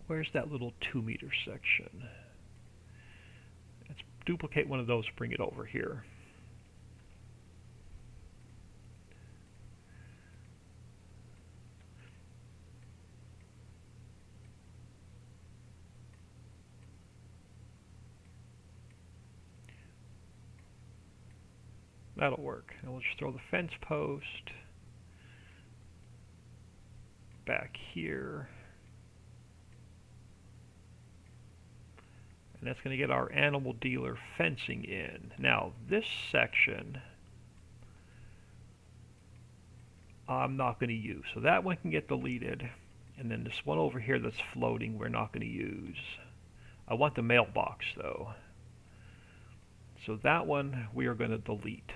Speaker 1: Where's that little 2-meter section? Let's duplicate one of those, bring it over here. That'll work. And we'll just throw the fence post back here. And that's going to get our animal dealer fencing in. Now, this section I'm not going to use. So that one can get deleted. And then this one over here that's floating, we're not going to use. I want the mailbox, though. So that one we are going to delete.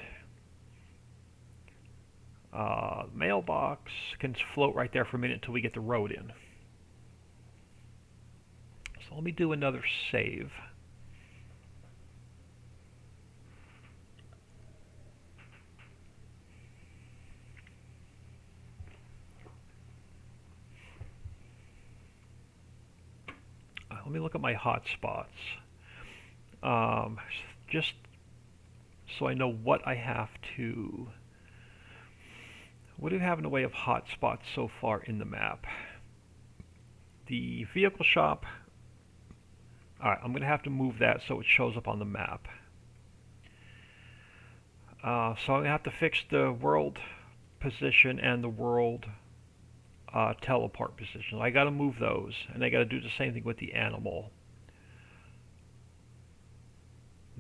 Speaker 1: Mailbox can float right there for a minute until we get the road in. So let me do another save. Let me look at my hotspots. Just so I know what I have to... What do we have in the way of hotspots so far in the map? The vehicle shop. Alright, I'm going to have to move that so it shows up on the map. So I'm going to have to fix the world position and the world teleport position. I got to move those, and I got to do the same thing with the animal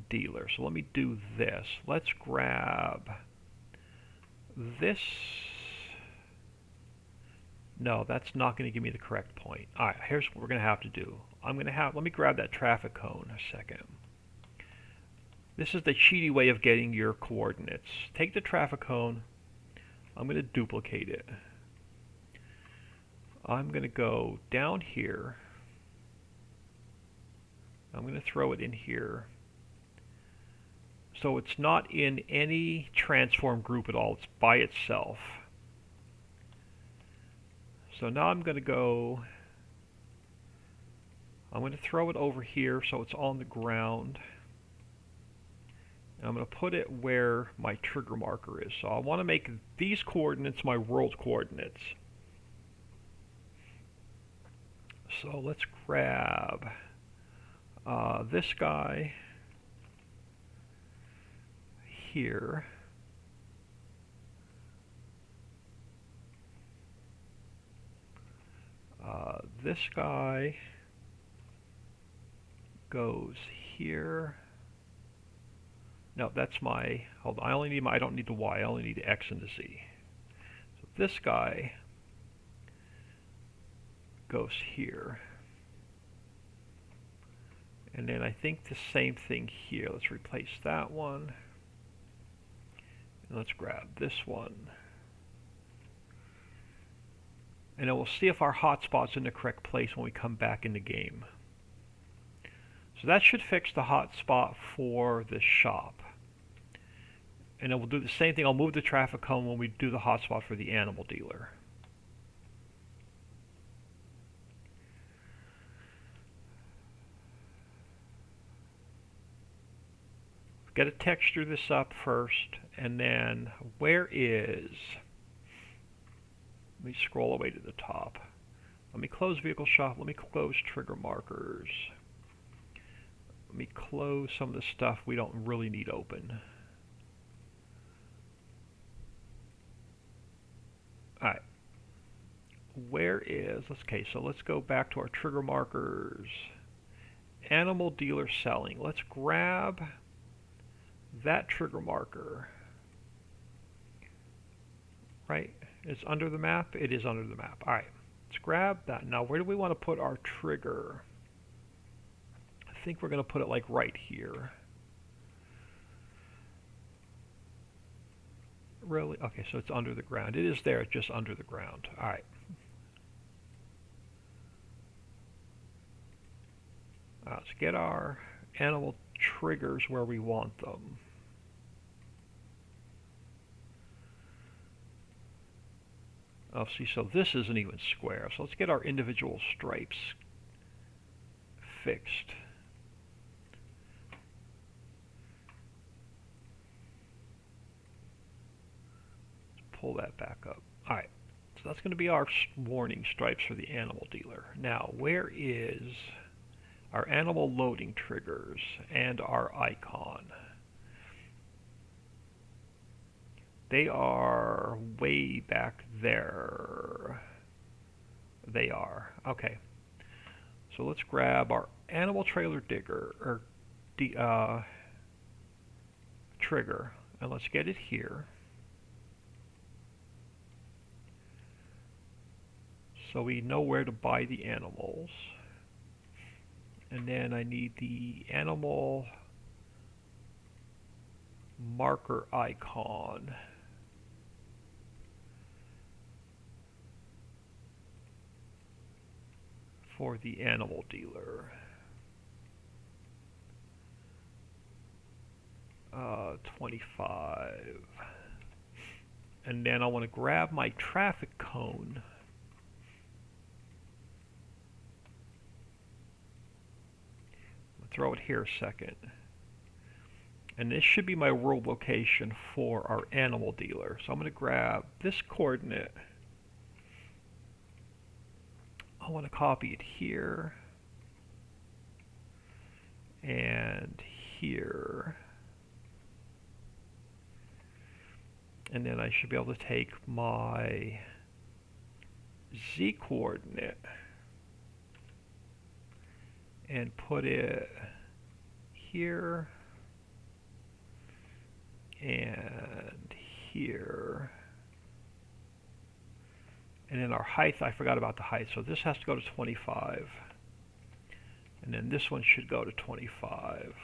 Speaker 1: dealer. So let me do this. Let's grab this. No, that's not going to give me the correct point. Alright, here's what we're going to have to do. Let me grab that traffic cone a second. This is the cheaty way of getting your coordinates. Take the traffic cone. I'm going to duplicate it. I'm going to go down here. I'm going to throw it in here. So it's not in any transform group at all. It's by itself. So now I'm going to throw it over here so it's on the ground. And I'm going to put it where my trigger marker is. So I want to make these coordinates my world coordinates. So let's grab this guy here. This guy goes here. No, that's my, hold on, I don't need the Y, I only need the X and the Z. So this guy goes here. And then I think the same thing here. Let's replace that one. And let's grab this one. And then we'll see if our hotspot's in the correct place when we come back in the game. So that should fix the hotspot for this shop. And then we'll do the same thing. I'll move the traffic cone when we do the hotspot for the animal dealer. Got to texture this up first, and then where is... Let me scroll away to the top. Let me close vehicle shop. Let me close trigger markers. Let me close some of the stuff we don't really need open. Alright. Where is... Okay, so let's go back to our trigger markers. Animal dealer selling. Let's grab that trigger marker. Right? It's under the map? It is under the map. Alright, let's grab that. Now, where do we want to put our trigger? I think we're going to put it like right here. really? Okay, so it's under the ground. It is there, just under the ground. All right. Let's get our animal triggers where we want them. Oh, see, so this isn't even square. So let's get our individual stripes fixed. Let's pull that back up. All right, so that's going to be our warning stripes for the animal dealer. Now, where is our animal loading triggers and our icon? They are way back there. They are. Okay. So let's grab our animal trailer digger, or trigger, and let's get it here. So we know where to buy the animals. And then I need the animal marker icon. For the animal dealer. 25. And then I want to grab my traffic cone. Throw it here a second. And this should be my world location for our animal dealer. So I'm going to grab this coordinate. I want to copy it here and here. And then I should be able to take my Z coordinate and put it here and here. And then our height, I forgot about the height, so this has to go to 25. And then this one should go to 25.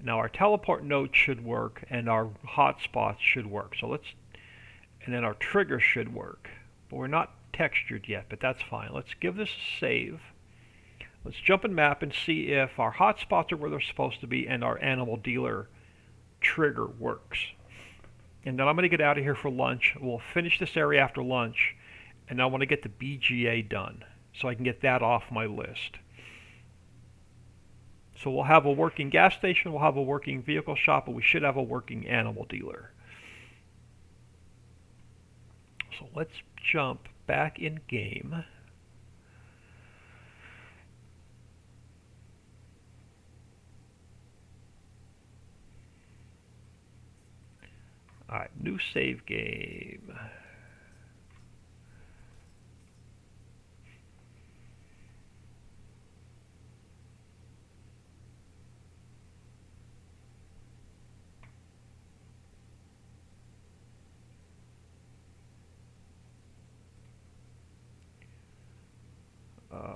Speaker 1: Now our teleport node should work, and our hotspots should work. So let's, and then our trigger should work. But we're not textured yet, but that's fine. Let's give this a save. Let's jump in map and see if our hotspots are where they're supposed to be and our animal dealer trigger works. And then I'm going to get out of here for lunch. We'll finish this area after lunch, and I want to get the BGA done so I can get that off my list. So we'll have a working gas station, we'll have a working vehicle shop, and we should have a working animal dealer. So let's jump back in game. Alright, new save game.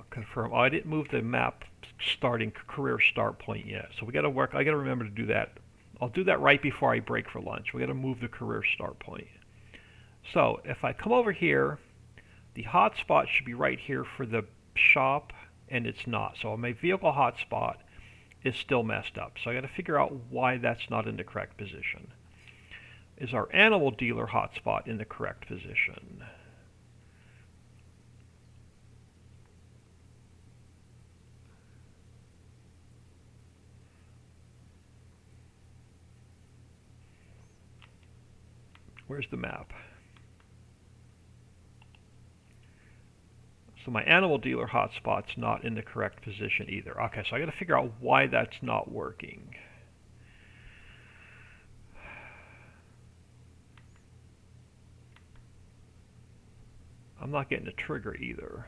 Speaker 1: Confirm. Oh, I didn't move the map starting career start point yet, so we got to work. I got to remember to do that. I'll do that right before I break for lunch. We got to move the career start point. So if I come over here, the hotspot should be right here for the shop, and it's not. So my vehicle hotspot is still messed up. So I got to figure out why that's not in the correct position. Is our animal dealer hotspot in the correct position? Where's the map? So my animal dealer hotspot's not in the correct position either. Okay, so I got to figure out why that's not working. I'm not getting a trigger either.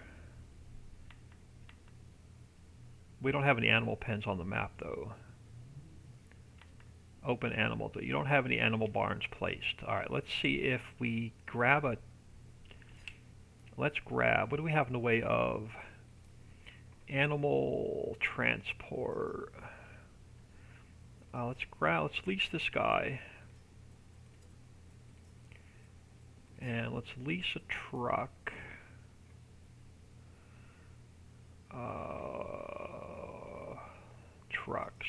Speaker 1: We don't have any animal pens on the map though. Open animal. You don't have any animal barns placed. Alright, let's see if we grab a... Let's grab... What do we have in the way of animal transport? Let's lease this guy. And let's lease a truck. Trucks.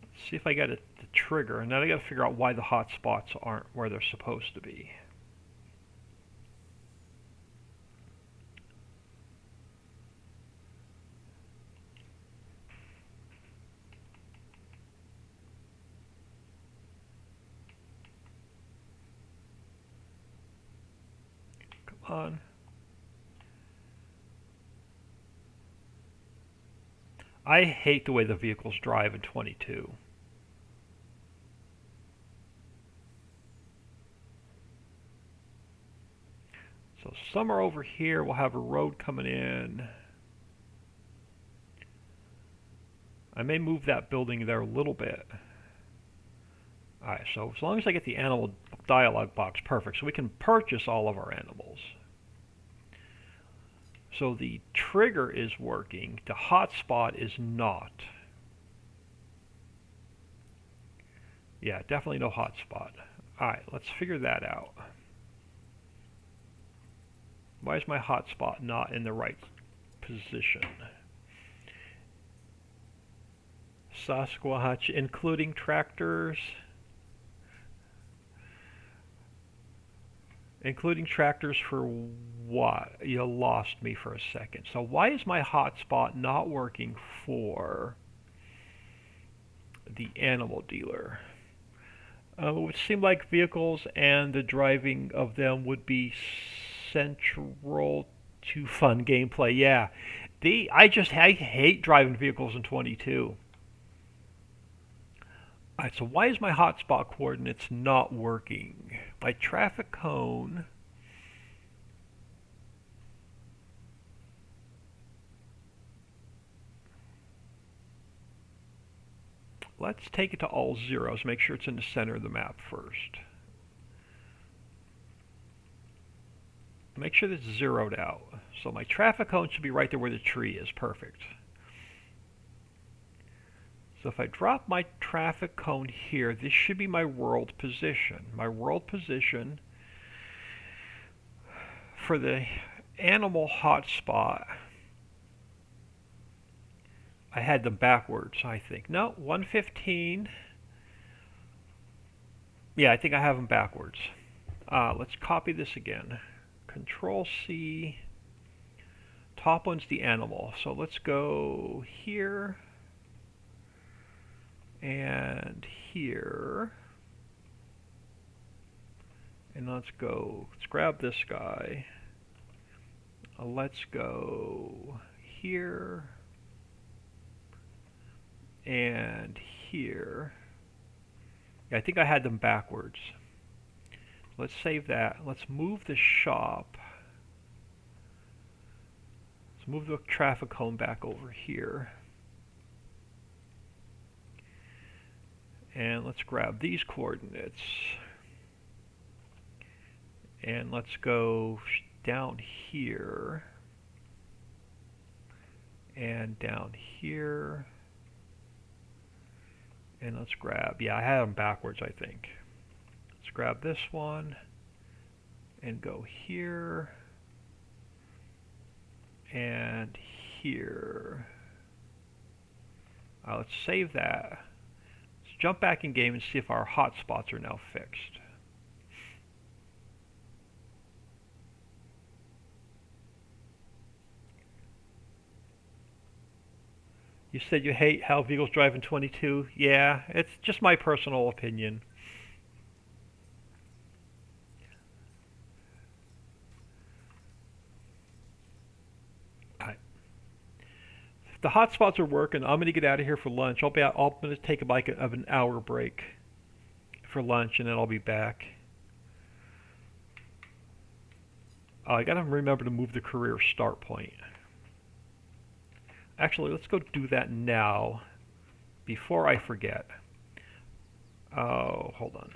Speaker 1: Let's see if I get it to trigger. And then I got to figure out why the hot spots aren't where they're supposed to be. Come on. I hate the way the vehicles drive in 22. So somewhere over here we'll have a road coming in. I may move that building there a little bit. Alright, so as long as I get the animal dialog box perfect, so we can purchase all of our animals. So the trigger is working, the hotspot is not. Yeah, definitely no hotspot. Alright, let's figure that out. Why is my hotspot not in the right position? Sasquatch, including tractors. Including tractors for what? You lost me for a second. So why is my hotspot not working for the animal dealer? It would seem like vehicles and the driving of them would be central to fun gameplay. Yeah, I hate driving vehicles in 22. Alright, so why is my hotspot coordinates not working? My traffic cone. Let's take it to all zeros. Make sure it's in the center of the map first. Make sure that's zeroed out. So my traffic cone should be right there where the tree is. Perfect. So if I drop my traffic cone here, this should be my world position. My world position for the animal hotspot. I had them backwards, I think. No, 115. Yeah, I think I have them backwards. Let's copy this again. Control C. Top one's the animal. So let's go here and here. And let's grab this guy. Let's go here and here. Yeah, I think I had them backwards. Let's save that. Let's move the shop. Let's move the traffic cone back over here. And let's grab these coordinates. And let's go down here. And down here. And let's grab, yeah, I had them backwards, I think. Let's grab this one and go here and here. Let's save that. Let's jump back in game and see if our hotspots are now fixed. You said you hate how vehicles drive in 22. Yeah, it's just my personal opinion. If the hotspots are working, I'm going to get out of here for lunch. I'm going to take an hour break for lunch, and then I'll be back. I got to remember to move the career start point. Actually, let's go do that now before I forget. Oh, hold on.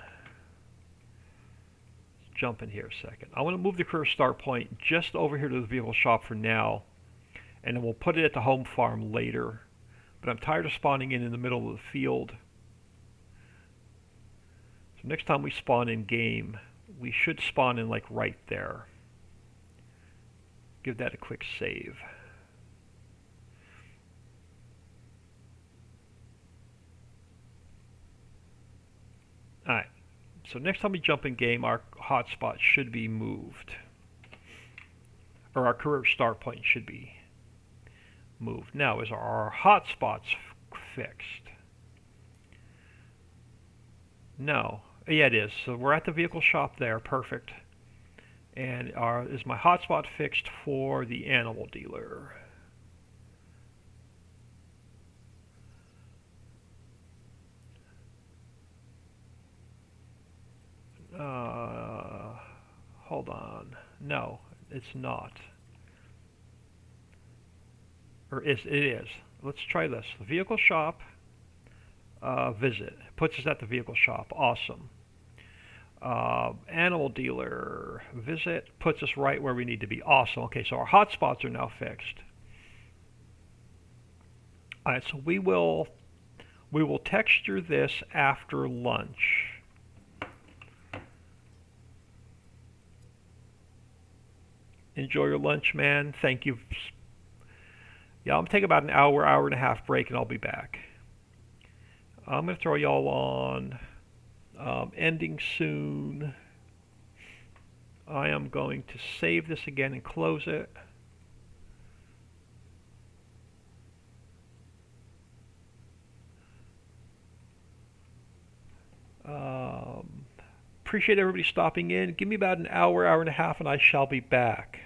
Speaker 1: Let's jump in here a second. I want to move the career start point just over here to the vehicle shop for now. and then we'll put it at the home farm later. But I'm tired of spawning in the middle of the field. So next time we spawn in game, we should spawn in like right there. Give that a quick save. Alright, so next time we jump in game, our hotspot should be moved. Or our career start point should be moved. Now, is our hotspots fixed? No. Yeah, it is. So we're at the vehicle shop there. Perfect. And is my hotspot fixed for the animal dealer? Hold on. No, it's not. Or it is. Let's try this. Vehicle shop, visit. Puts us at the vehicle shop. Awesome. Animal dealer, visit. Puts us right where we need to be. Awesome. Okay, so our hotspots are now fixed. Alright, so we will texture this after lunch. Enjoy your lunch, man. Thank you. Yeah, I'm going to take about an hour and a half break, and I'll be back. I'm going to throw y'all on ending soon. I am going to save this again and close it. Appreciate everybody stopping in. Give me about an hour and a half, and I shall be back.